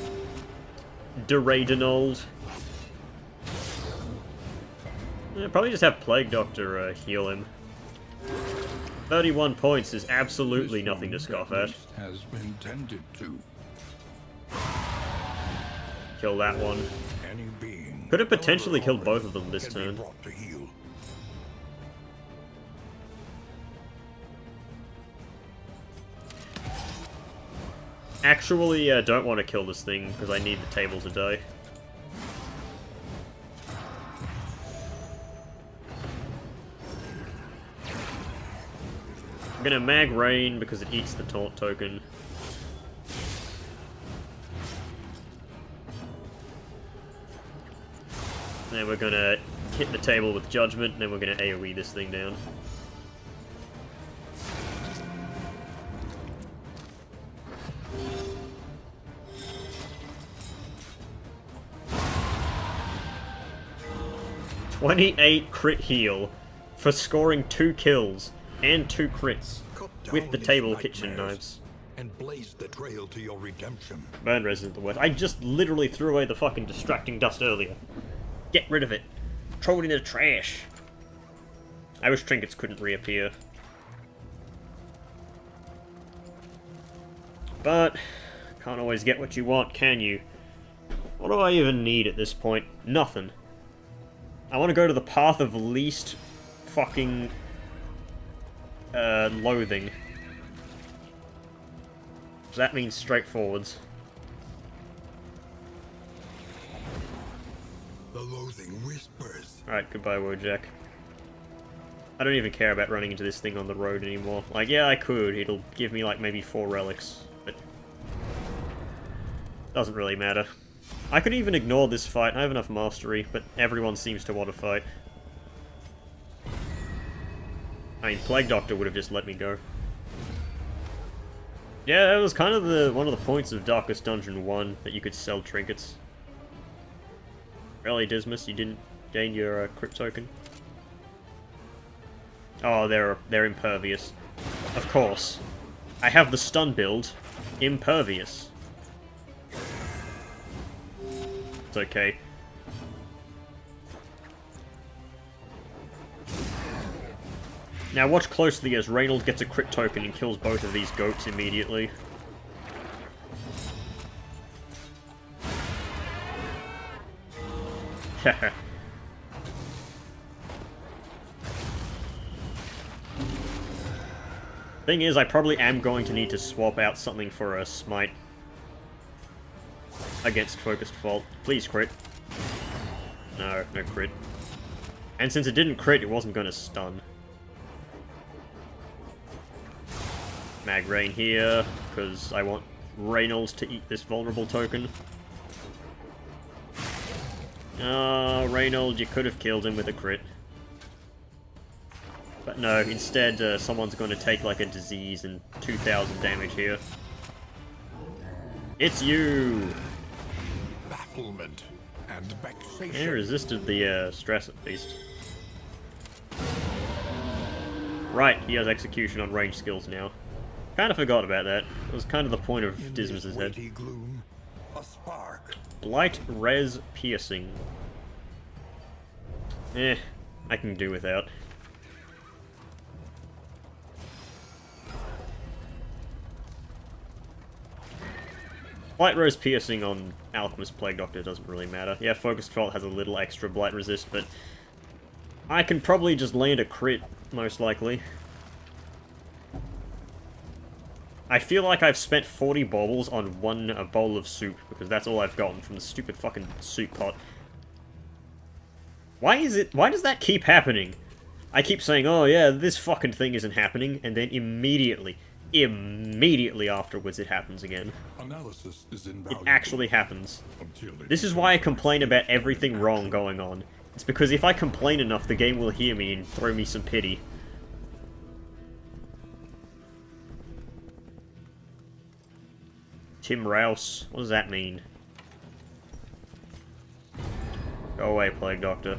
S1: Deradenold. Yeah, probably just have Plague Doctor heal him. 31 points is absolutely nothing to scoff at.
S2: Has been tended to.
S1: Kill that one.
S2: Any being
S1: Could have potentially killed both of them this
S2: can be
S1: turn.
S2: brought to heal.
S1: Actually, don't want to kill this thing because I need the table to die. I'm gonna mag rain because it eats the taunt token. Then we're gonna hit the table with judgment, and then we're gonna AoE this thing down. .28 crit heal for scoring 2 kills and 2 crits with the table kitchen knives.
S3: And blaze the trail to your redemption.
S1: Burn res isn't the worst. I just literally threw away the fucking distracting dust earlier. Get rid of it. Throw it in the trash. I wish trinkets couldn't reappear. But can't always get what you want, can you? What do I even need at this point? Nothing. I want to go to the path of least fucking loathing. So that means straightforwards.
S3: The loathing whispers.
S1: Alright, goodbye, Wojak. I don't even care about running into this thing on the road anymore. Like, yeah, I could. It'll give me, like, maybe 4 relics. But doesn't really matter. I could even ignore this fight. I have enough mastery, but everyone seems to want to fight. I mean, Plague Doctor would have just let me go. Yeah, that was kind of one of the points of Darkest Dungeon 1, that you could sell trinkets. Really, Dismas, you didn't gain your crypt token? Oh, they're impervious. Of course. I have the stun build. Impervious. It's okay. Now watch closely as Reynold gets a crit token and kills both of these goats immediately. Haha. Thing is, I probably am going to need to swap out something for a smite against Focused Fault. Please crit. No, no crit. And since it didn't crit, it wasn't going to stun. Mag Rain here, because I want Reynolds to eat this vulnerable token. Oh, Reynolds, you could have killed him with a crit. But no, instead someone's going to take like a disease and 2,000 damage here. It's you!
S3: Bafflement and vexation.
S1: He resisted the stress at least. Right, he has execution on range skills now. Kind of forgot about that. It was kind of the point of Dismas's head.
S3: Gloom, a spark.
S1: Blight Res Piercing. I can do without. Blight Res Piercing on Alchemist Plague Doctor doesn't really matter. Yeah, Focused Fault has a little extra Blight Resist, but I can probably just land a crit, most likely. I feel like I've spent 40 baubles on a bowl of soup, because that's all I've gotten from the stupid fucking soup pot. Why does that keep happening? I keep saying, oh yeah, this fucking thing isn't happening, and then immediately afterwards it happens again.
S3: Analysis is
S1: It
S3: invaluable.
S1: actually happens.
S3: Until it
S1: This is why I complain about everything wrong going on. It's because if I complain enough, the game will hear me and throw me some pity. Tim Rouse. What does that mean? Go away, Plague Doctor.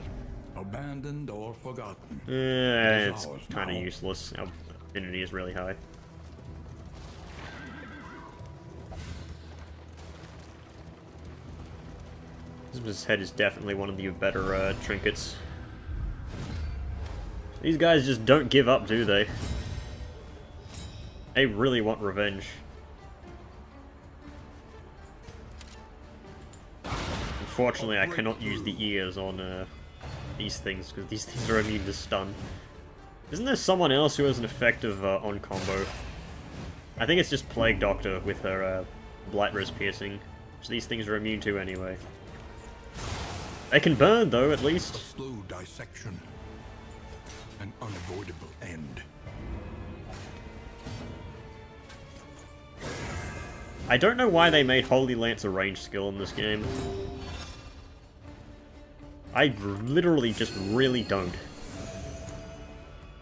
S3: abandoned or forgotten.
S1: It's
S3: ours
S1: kind of
S3: now.
S1: useless. Our affinity is really high. His head is definitely one of the better trinkets. These guys just don't give up, do they? They really want revenge. Unfortunately, I cannot use the ears on these things, because these things are immune to stun. Isn't there someone else who has an effective on combo? I think it's just Plague Doctor with her Blight Res Piercing, which these things are immune to anyway. They can burn, though, at
S3: A
S1: least.
S3: slow dissection. An unavoidable end.
S1: I don't know why they made Holy Lance a ranged skill in this game. I literally just really don't.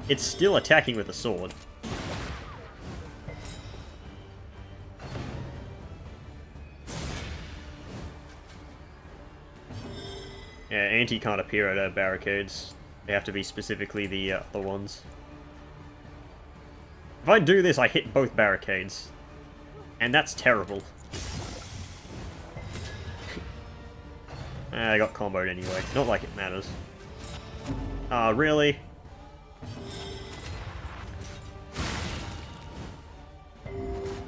S1: It's still attacking with a sword. Yeah, anti can't appear at barricades. They have to be specifically the ones. If I do this, I hit both barricades. And that's terrible. I got comboed anyway. Not like it matters. Ah, really?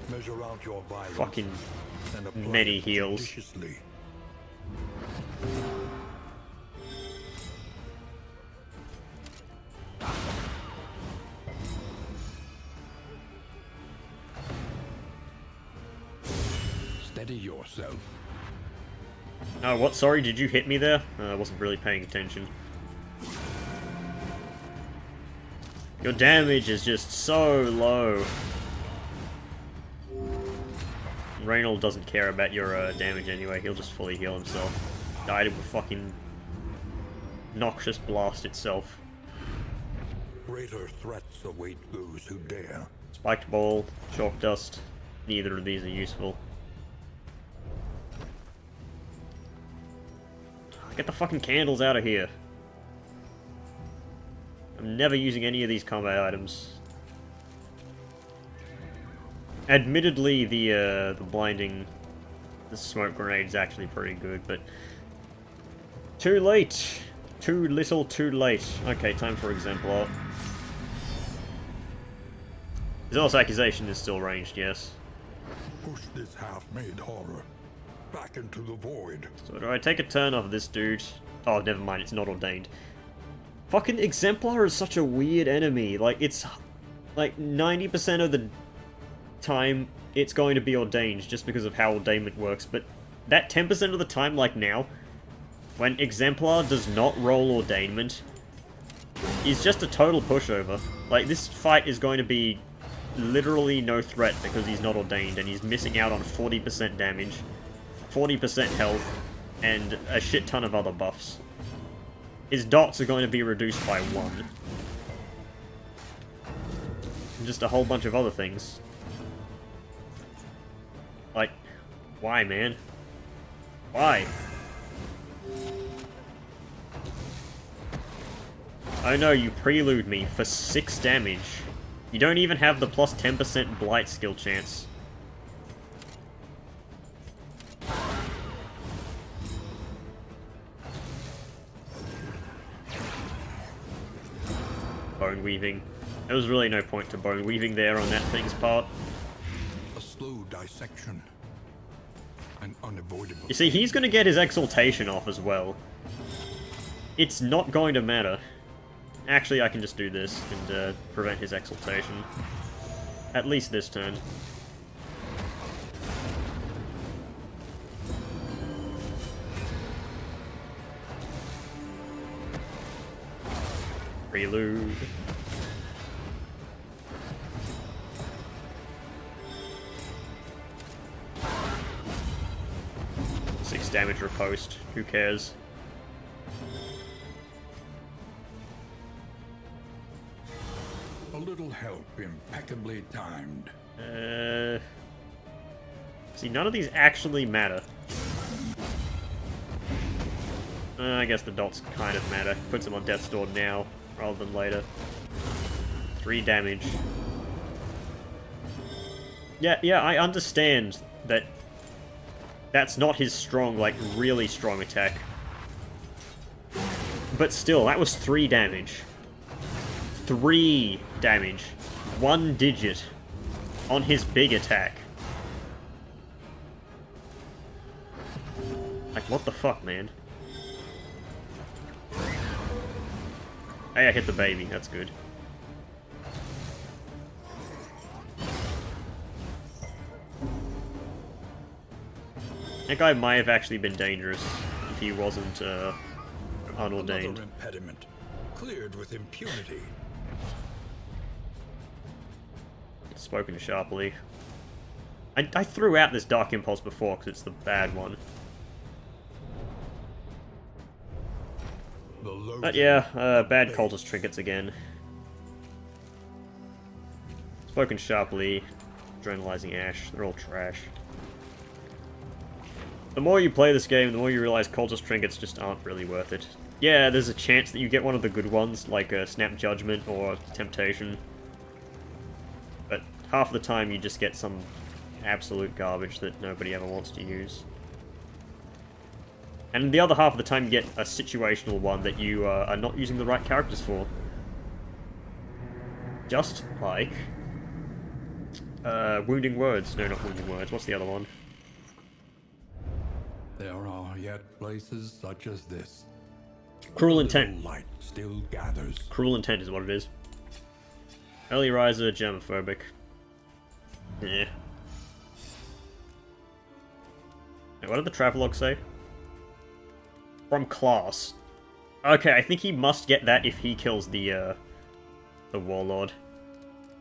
S3: Measure out your violence
S1: Fucking
S3: and apply
S1: many
S3: it
S1: heals.
S3: judiciously. Steady yourself.
S1: Oh, what? Sorry, did you hit me there? I wasn't really paying attention. Your damage is just so low. Reynold doesn't care about your damage anyway, he'll just fully heal himself. Died of a fucking noxious blast itself.
S3: Greater threats await those who dare.
S1: Spiked ball, chalk dust, neither of these are useful. Get the fucking candles out of here. I'm never using any of these combat items. Admittedly, the blinding, the smoke grenade is actually pretty good, but too late. Too little, too late. Okay, time for Exemplar. Zealous Accusation is still ranged, yes.
S3: Push this half-made horror back into the void.
S1: So do I take a turn off this dude? Oh, never mind, it's not ordained. Fucking Exemplar is such a weird enemy. Like, it's like 90% of the time it's going to be ordained just because of how ordainment works, but that 10% of the time, like now, when Exemplar does not roll ordainment, is just a total pushover. Like, this fight is going to be literally no threat because he's not ordained and he's missing out on 40% damage, 40% health, and a shit ton of other buffs. His dots are going to be reduced by 1. And just a whole bunch of other things. Like, why, man? Why? Oh no, you prelude me for 6 damage. You don't even have the plus 10% blight skill chance. Bone weaving. There was really no point to bone weaving there on that thing's part.
S3: A slow dissection. An unavoidable.
S1: You see, he's going to get his exaltation off as well. It's not going to matter. Actually, I can just do this and prevent his exaltation. At least this turn. Prelude. Six damage riposte. Who cares?
S3: A little help impeccably timed.
S1: See, none of these actually matter. I guess the dots kind of matter. Puts him on death's door now, rather than later. 3 damage. Yeah, I understand that that's not his strong, like, really strong attack. But still, that was 3 damage. 3 damage. 1 digit. On his big attack. Like, what the fuck, man? Hey, I hit the baby. That's good. That guy might have actually been dangerous if he wasn't unordained.
S3: Another impediment cleared with impunity.
S1: Spoken sharply. I threw out this Dark Impulse before because it's the bad one. But yeah, bad cultist trinkets again. Spoken sharply, adrenalizing ash, they're all trash. The more you play this game, the more you realize cultist trinkets just aren't really worth it. Yeah, there's a chance that you get one of the good ones, like Snap Judgment or Temptation. But half the time you just get some absolute garbage that nobody ever wants to use. And the other half of the time you get a situational one that you are not using the right characters for. Just like... Wounding Words. No, not Wounding Words. What's the other one?
S2: There are yet places such as this.
S1: Cruel Intent.
S2: Light still gathers.
S1: Cruel Intent is what it is. Early Riser, germophobic. Yeah. Wait, what did the travelogue say? From class. Okay, I think he must get that if he kills the warlord.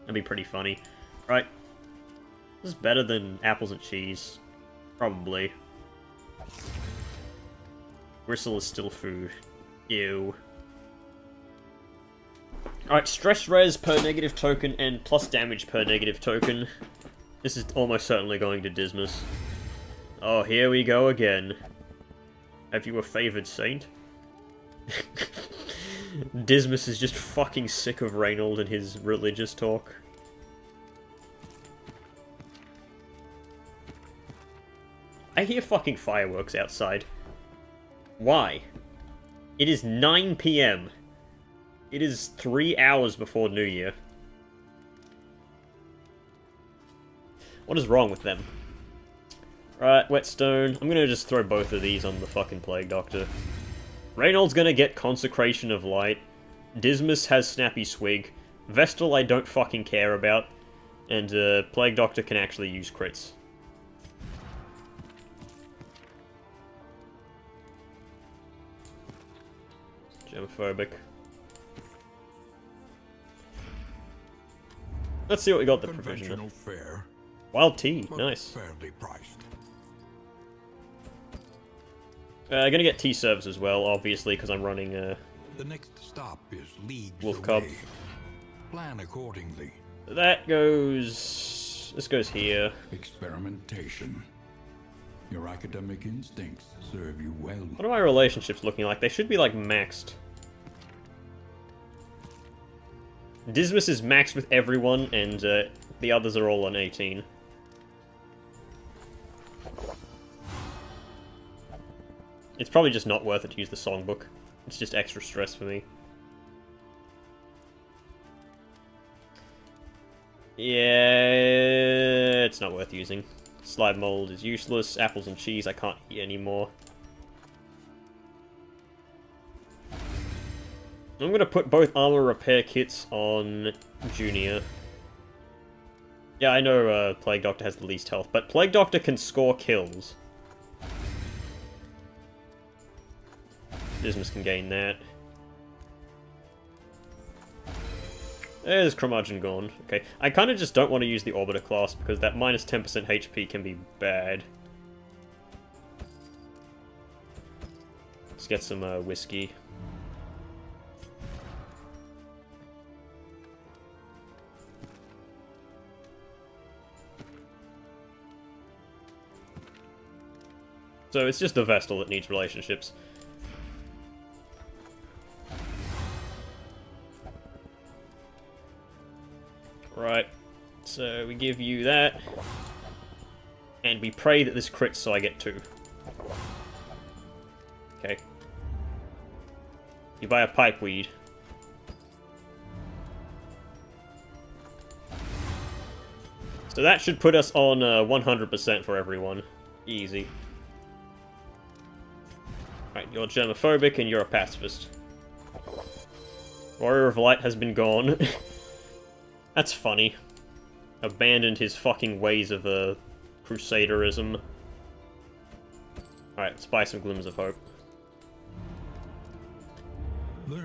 S1: That'd be pretty funny. Right. This is better than apples and cheese. Probably. Gristle is still food. Ew. Alright, stress res per negative token and plus damage per negative token. This is almost certainly going to Dismas. Oh, here we go again. Have you a favoured saint? Dismas is just fucking sick of Reynold and his religious talk. I hear fucking fireworks outside. Why? It is 9 PM. It is 3 hours before New Year. What is wrong with them? Right, Whetstone. I'm gonna just throw both of these on the fucking Plague Doctor. Reynold's gonna get Consecration of Light. Dismas has Snappy Swig. Vestal I don't fucking care about. And Plague Doctor can actually use crits. Germophobic. Let's see what we got the provisional.
S2: Fare,
S1: Wild tea, nice.
S2: fairly priced.
S1: Gonna get tea serves as well, obviously, because I'm running
S2: The next stop is leagues
S1: Wolf
S2: away.
S1: Cub.
S2: Plan accordingly.
S1: That goes... This goes here.
S2: Experimentation. Your academic instincts serve you well.
S1: What are my relationships looking like? They should be, like, maxed. Dismas is maxed with everyone, and the others are all on 18. It's probably just not worth it to use the songbook. It's just extra stress for me. Yeah, it's not worth using. Slide mold is useless. Apples and cheese I can't eat anymore. I'm gonna put both armor repair kits on Junior. Yeah, I know Plague Doctor has the least health, but Plague Doctor can score kills. Dismas can gain that. There's Curmudgeon gone. Okay, I kind of just don't want to use the Orbiter class because that minus 10% HP can be bad. Let's get some whiskey. So it's just the Vestal that needs relationships. Right, so we give you that, and we pray that this crits so I get 2. Okay. You buy a pipeweed. So that should put us on 100% for everyone. Easy. Right, you're germophobic and you're a pacifist. Warrior of Light has been gone. That's funny. Abandoned his fucking ways of crusaderism. Alright, let's buy some Glimmers of Hope.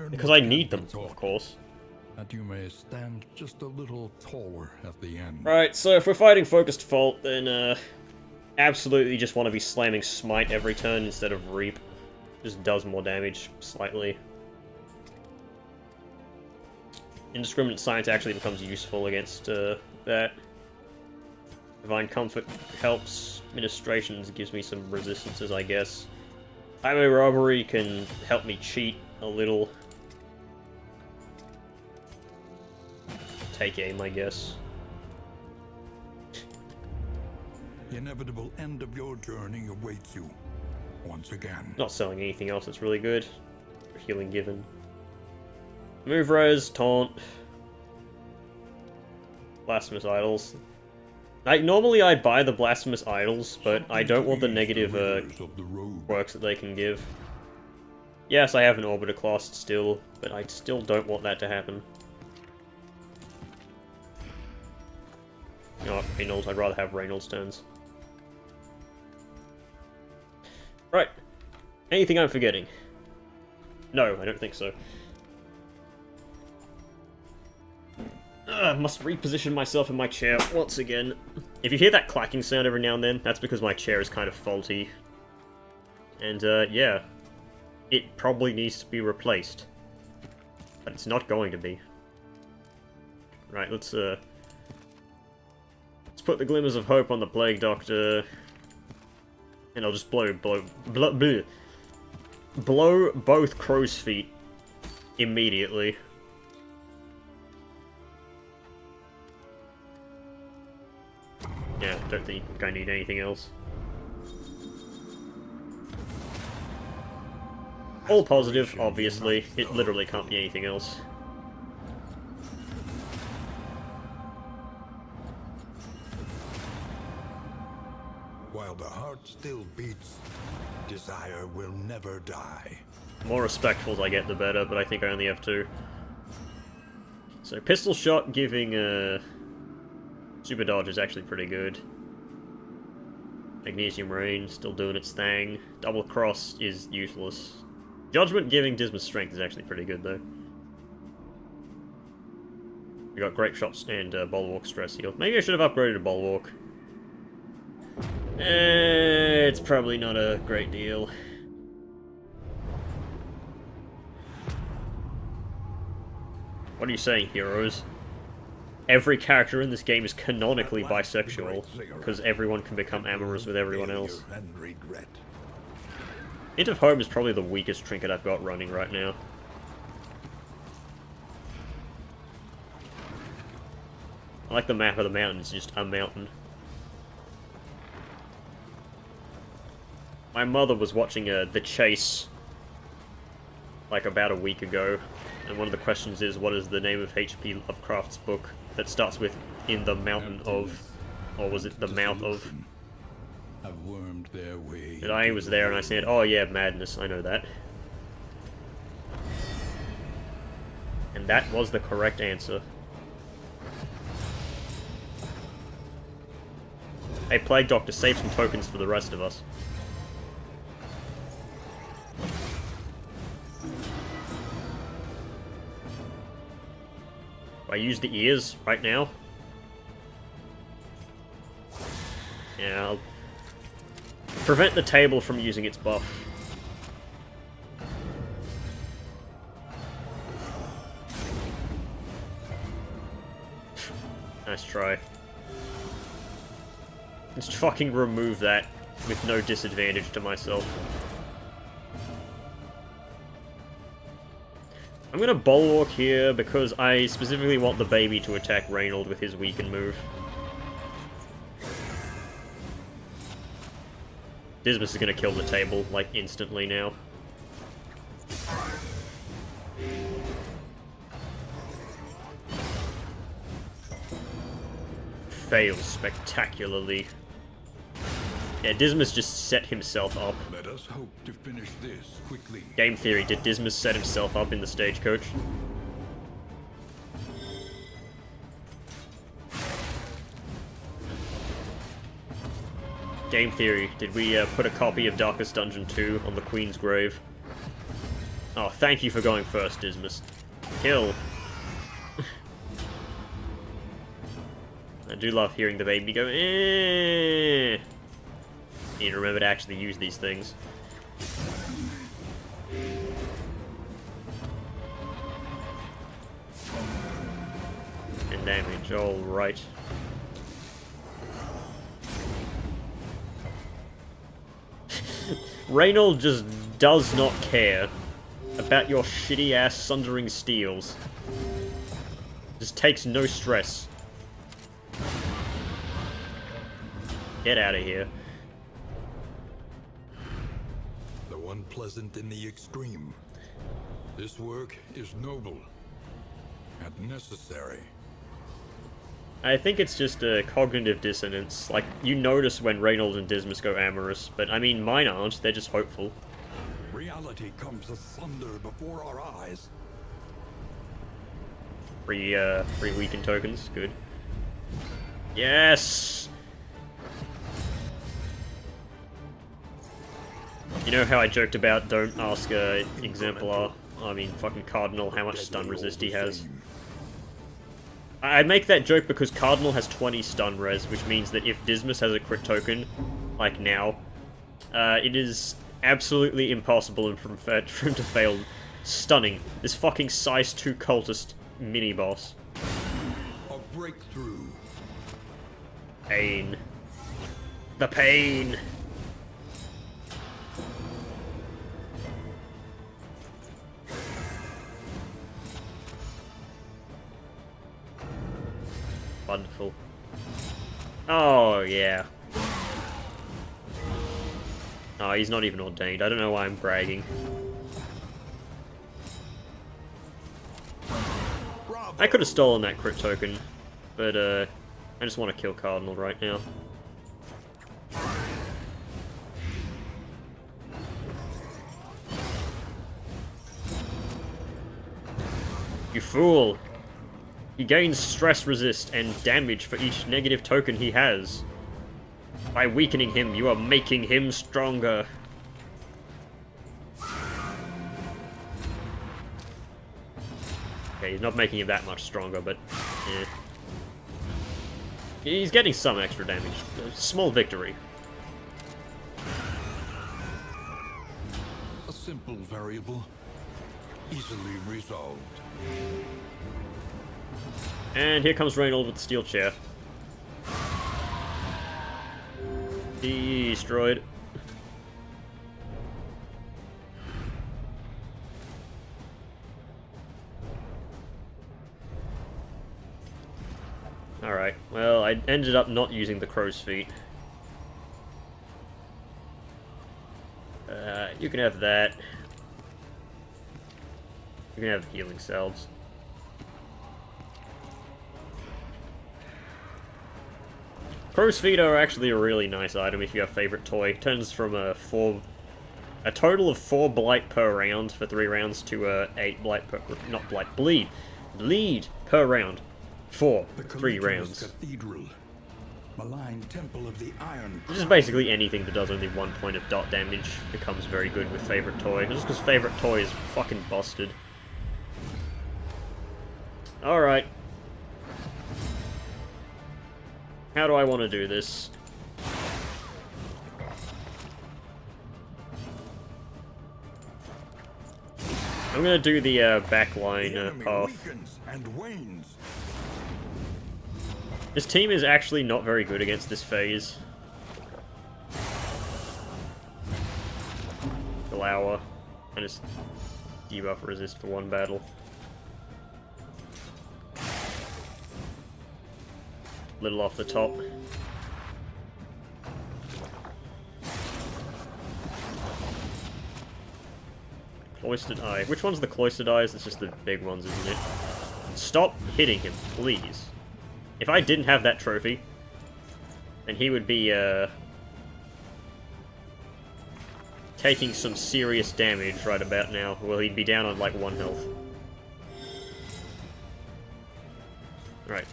S1: Because I need them, of course.
S2: that you may stand just a little taller at the end.
S1: Right, so if we're fighting Focused Fault, then absolutely just want to be slamming Smite every turn instead of Reap. Just does more damage, slightly. Indiscriminate Science actually becomes useful against that. Divine Comfort helps. Ministrations gives me some resistances, I guess. Highway Robbery can help me cheat a little. Take aim, I guess.
S2: The inevitable end of your journey awaits you once again.
S1: Not selling anything else that's really good. Healing given. Move res, taunt. Blasphemous Idols. Normally I buy the Blasphemous Idols, but I don't want the negative quirks that they can give. Yes, I have an Orbiter Clost still, but I still don't want that to happen. You know what, Reynolds, I'd rather have Reynolds turns. Right. Anything I'm forgetting? No, I don't think so. Must reposition myself in my chair once again. If you hear that clacking sound every now and then, that's because my chair is kind of faulty. And, yeah. It probably needs to be replaced. But it's not going to be. Right, let's put the Glimmers of Hope on the Plague Doctor. And I'll just blow both Crow's Feet immediately. Yeah, don't think I need anything else. All positive, obviously. It literally can't be anything else.
S2: While the heart still beats, desire will never die.
S1: The more respectful I get, the better, but I think I only have two. So, Pistol Shot giving, Super Dodge is actually pretty good. Magnesium Rain, still doing its thing. Double Cross is useless. Judgment giving Dismas Strength is actually pretty good, though. We got Grape Shots and Bulwark Stress Heal. Maybe I should have upgraded to Bulwark. It's probably not a great deal. What are you saying, heroes? Every character in this game is canonically bisexual, because everyone can become amorous with everyone else. Hint of Home is probably the weakest trinket I've got running right now. I like the map of the mountain, it's just a mountain. My mother was watching The Chase, like about a week ago, and one of the questions is, what is the name of H.P. Lovecraft's book that starts with In the Mountain of, or was it The Mouth of?
S2: Have wormed their way.
S1: And I was there and I said, oh yeah, Madness, I know that. And that was the correct answer. Hey, Plague Doctor, save some tokens for the rest of us. Do I use the ears right now? Yeah, I'll prevent the table from using its buff. Nice try. Let's fucking remove that with no disadvantage to myself. I'm gonna Bulwark here because I specifically want the baby to attack Reynold with his weaken move. Dismas is gonna kill the table, like, instantly now. Fails spectacularly. Yeah, Dismas just set himself up.
S2: Let us hope to finish this quickly.
S1: Game theory, did Dismas set himself up in the stagecoach? Game theory, did we put a copy of Darkest Dungeon 2 on the Queen's grave? Oh, thank you for going first, Dismas. Kill. I do love hearing the baby go, eh. Need to remember to actually use these things. And damage, alright. Reynold just does not care about your shitty ass sundering steels. Just takes no stress. Get out of here.
S3: The one pleasant in the extreme. This work is noble and necessary.
S1: I think it's just a cognitive dissonance. Like, you notice when Reynold and Dismas go amorous, but I mean, mine aren't, they're just hopeful.
S2: Reality comes asunder before our eyes.
S1: Free weakened tokens, good. Yes! You know how I joked about don't ask Exemplar, I mean fucking Cardinal, how much stun resist he has? I make that joke because Cardinal has 20 stun res, which means that if Dismas has a crit token, like now, it is absolutely impossible for him to fail stunning this fucking size 2 cultist mini-boss.
S2: A breakthrough.
S1: Pain. The pain! Wonderful. Oh, yeah. Oh, he's not even ordained. I don't know why I'm bragging. I could have stolen that crit token, but I just want to kill Cardinal right now. You fool! He gains stress resist and damage for each negative token he has. By weakening him, you are making him stronger. Okay, he's not making him that much stronger, but eh. He's getting some extra damage. A small victory.
S2: A simple variable, easily resolved.
S1: And here comes Reynold with the steel chair. Destroyed. Alright, well, I ended up not using the crow's feet. You can have that. You can have the healing salves. Crow's feet are actually a really nice item if you have favorite toy. It turns from a total of 4 blight per round for 3 rounds to 8 blight per, not blight, bleed per round for 3 rounds.
S2: Cathedral, malign temple of the Iron.
S1: This is basically anything that does only 1 point of dot damage becomes very good with favorite toy. Just because favorite toy is fucking busted. Alright. How do I want to do this? I'm gonna do the backline path.
S2: And wanes.
S1: This team is actually not very good against this phase. Glower. I just debuff resist for 1 battle. Little off the top. Cloistered Eye. Which one's the Cloistered Eyes? It's just the big ones, isn't it? Stop hitting him, please. If I didn't have that trophy, then he would be, taking some serious damage right about now. Well, he'd be down on, like, 1 health. Right.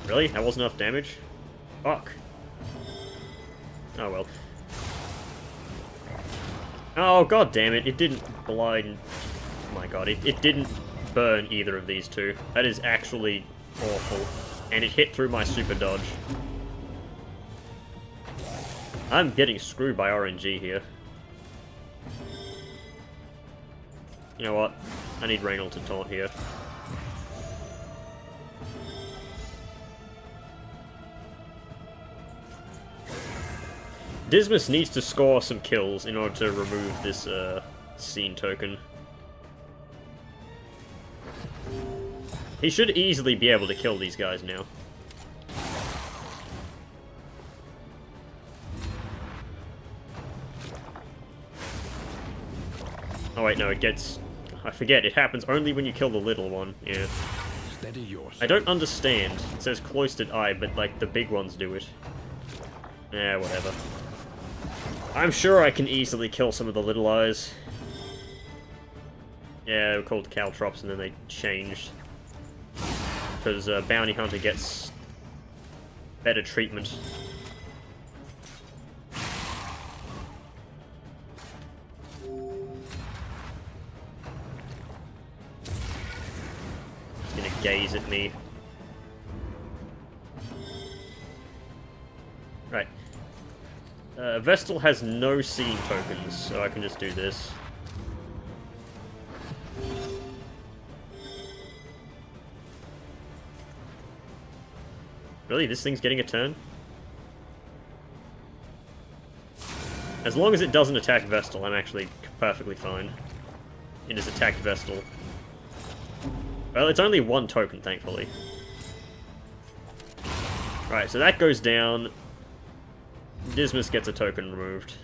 S1: Really? That wasn't enough damage? Fuck. Oh well. Oh, god damn it, it didn't blind. my god, it didn't burn either of these two. That is actually awful. And it hit through my super dodge. I'm getting screwed by RNG here. You know what? I need Reynold to taunt here. Dismas needs to score some kills in order to remove this scene token. He should easily be able to kill these guys now. Oh wait, no, it gets... I forget, it happens only when you kill the little one, yeah.
S2: Steady yourself.
S1: I don't understand. It says cloistered eye, but like the big ones do it. Eh, whatever. I'm sure I can easily kill some of the little eyes. Yeah, they were called caltrops and then they changed. Because Bounty Hunter gets better treatment. He's gonna gaze at me. Right. Vestal has no scene tokens, so I can just do this. Really? This thing's getting a turn? As long as it doesn't attack Vestal, I'm actually perfectly fine. It has attacked Vestal. Well, it's only one token, thankfully. Right, so that goes down. Dismas gets a token removed.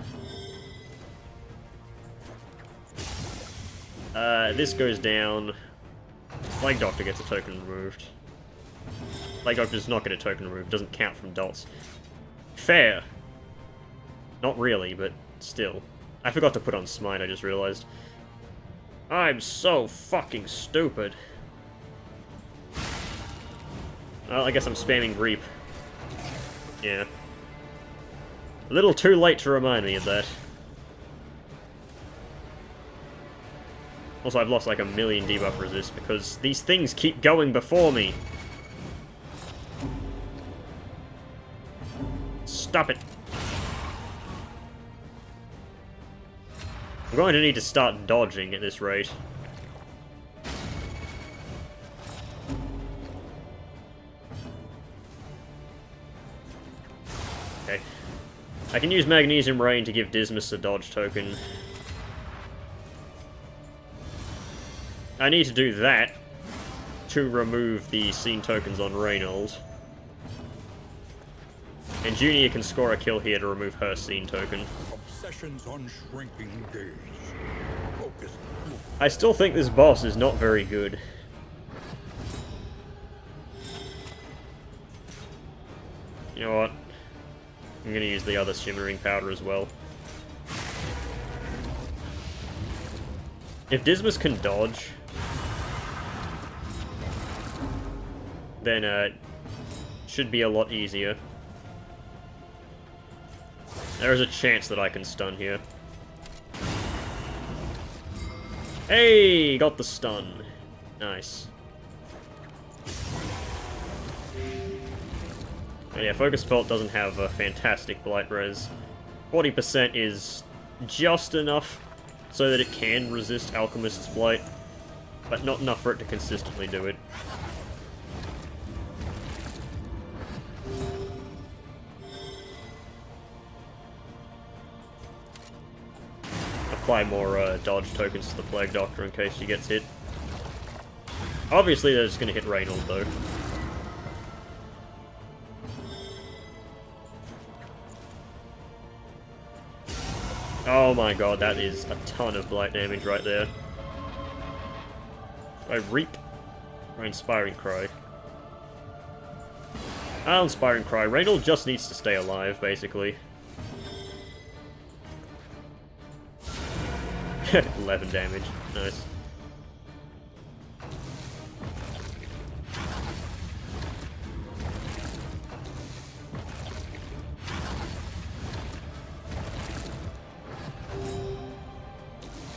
S1: This goes down. Plague Doctor gets a token removed. Plague Doctor does not get a token removed, doesn't count from dots. Fair. Not really, but still. I forgot to put on Smite, I just realized. I'm so fucking stupid. Well, I guess I'm spamming Reap. Yeah. A little too late to remind me of that. Also, I've lost like a million debuff resist because these things keep going before me. Stop it. I'm going to need to start dodging at this rate. Okay. I can use Magnesium Rain to give Dismas a dodge token. I need to do that to remove the scene tokens on Reynold. And Junior can score a kill here to remove her scene token.
S2: Obsessions on shrinking days. Focus.
S1: I still think this boss is not very good. You know what? I'm gonna use the other Shimmering Powder as well. If Dismas can dodge, then it should be a lot easier. There is a chance that I can stun here. Hey, got the stun. Nice. And yeah, Focus Fault doesn't have a fantastic Blight Res. 40% is just enough so that it can resist Alchemist's Blight, but not enough for it to consistently do it. Apply more dodge tokens to the Plague Doctor in case she gets hit. Obviously they're just going to hit Reynold though. Oh my god, that is a ton of blight damage right there. I Reap or Inspiring Cry. I'll Inspiring Cry. Reynold just needs to stay alive, basically. 11 damage. Nice.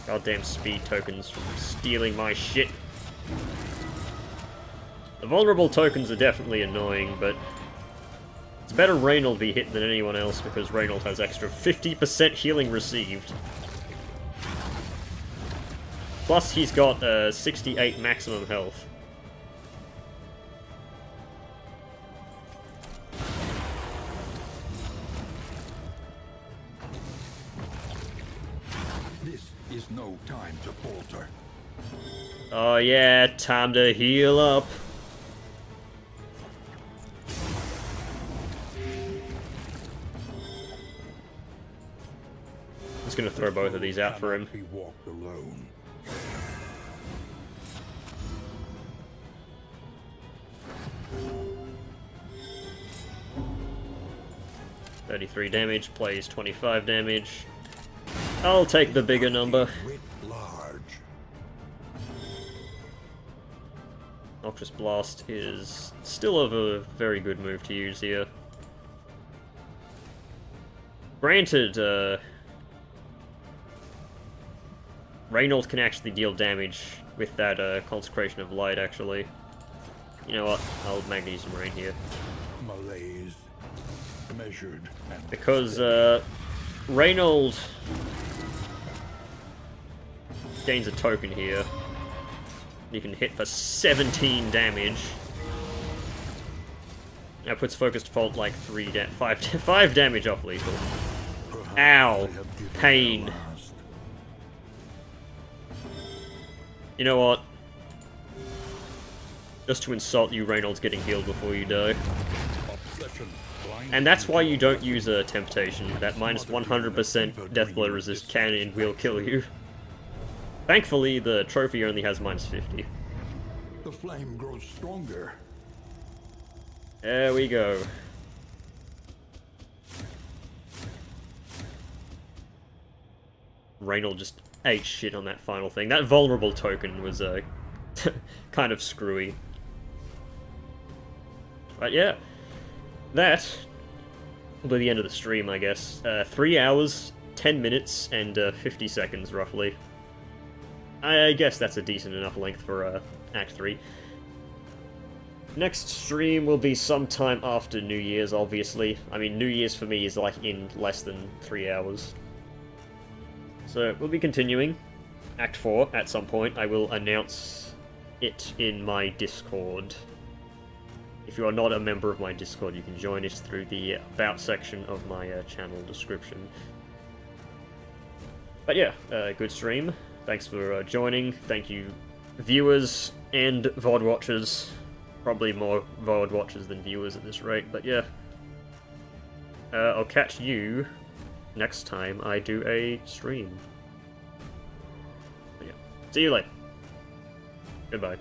S1: Goddamn speed tokens from stealing my shit. The vulnerable tokens are definitely annoying, but it's better Reynold be hit than anyone else because Reynold has extra 50% healing received. Plus he's got 68 maximum health.
S2: This is no time to falter.
S1: Oh yeah, time to heal up. I'm just gonna throw both of these out for him.
S2: Be walked alone.
S1: 33 damage, plays 25 damage. I'll take the bigger number.
S2: Writ large.
S1: Noxious Blast is still a very good move to use here. Granted, Reynold can actually deal damage with that Consecration of Light, actually. You know what? I'll Magnesium Rain here.
S2: Malaise. Measured and
S1: Because, Reynold gains a token here. You can hit for 17 damage. That puts Focused Fault like 5 damage off lethal.
S2: perhaps
S1: Ow!
S2: I have given
S1: Pain.
S2: my last.
S1: You know what? Just to insult you, Reynold's getting healed before you die.
S2: Obsession.
S1: And that's why you don't use a Temptation. That minus 100% Deathblow resist can and will kill you. Thankfully, the trophy only has minus 50.
S2: The flame grows stronger.
S1: There we go. Reynold just ate shit on that final thing. That vulnerable token was kind of screwy. But yeah, that will be the end of the stream, I guess. 3 hours, 10 minutes, and 50 seconds, roughly. I guess that's a decent enough length for Act 3. Next stream will be sometime after New Year's, obviously. I mean, New Year's for me is like in less than 3 hours. So, we'll be continuing Act 4 at some point. I will announce it in my Discord. If you are not a member of my Discord, you can join us through the About section of my channel description. But yeah, good stream. Thanks for joining. Thank you, viewers and VOD watchers. Probably more VOD watchers than viewers at this rate, but yeah. I'll catch you next time I do a stream. But yeah. See you later. Goodbye.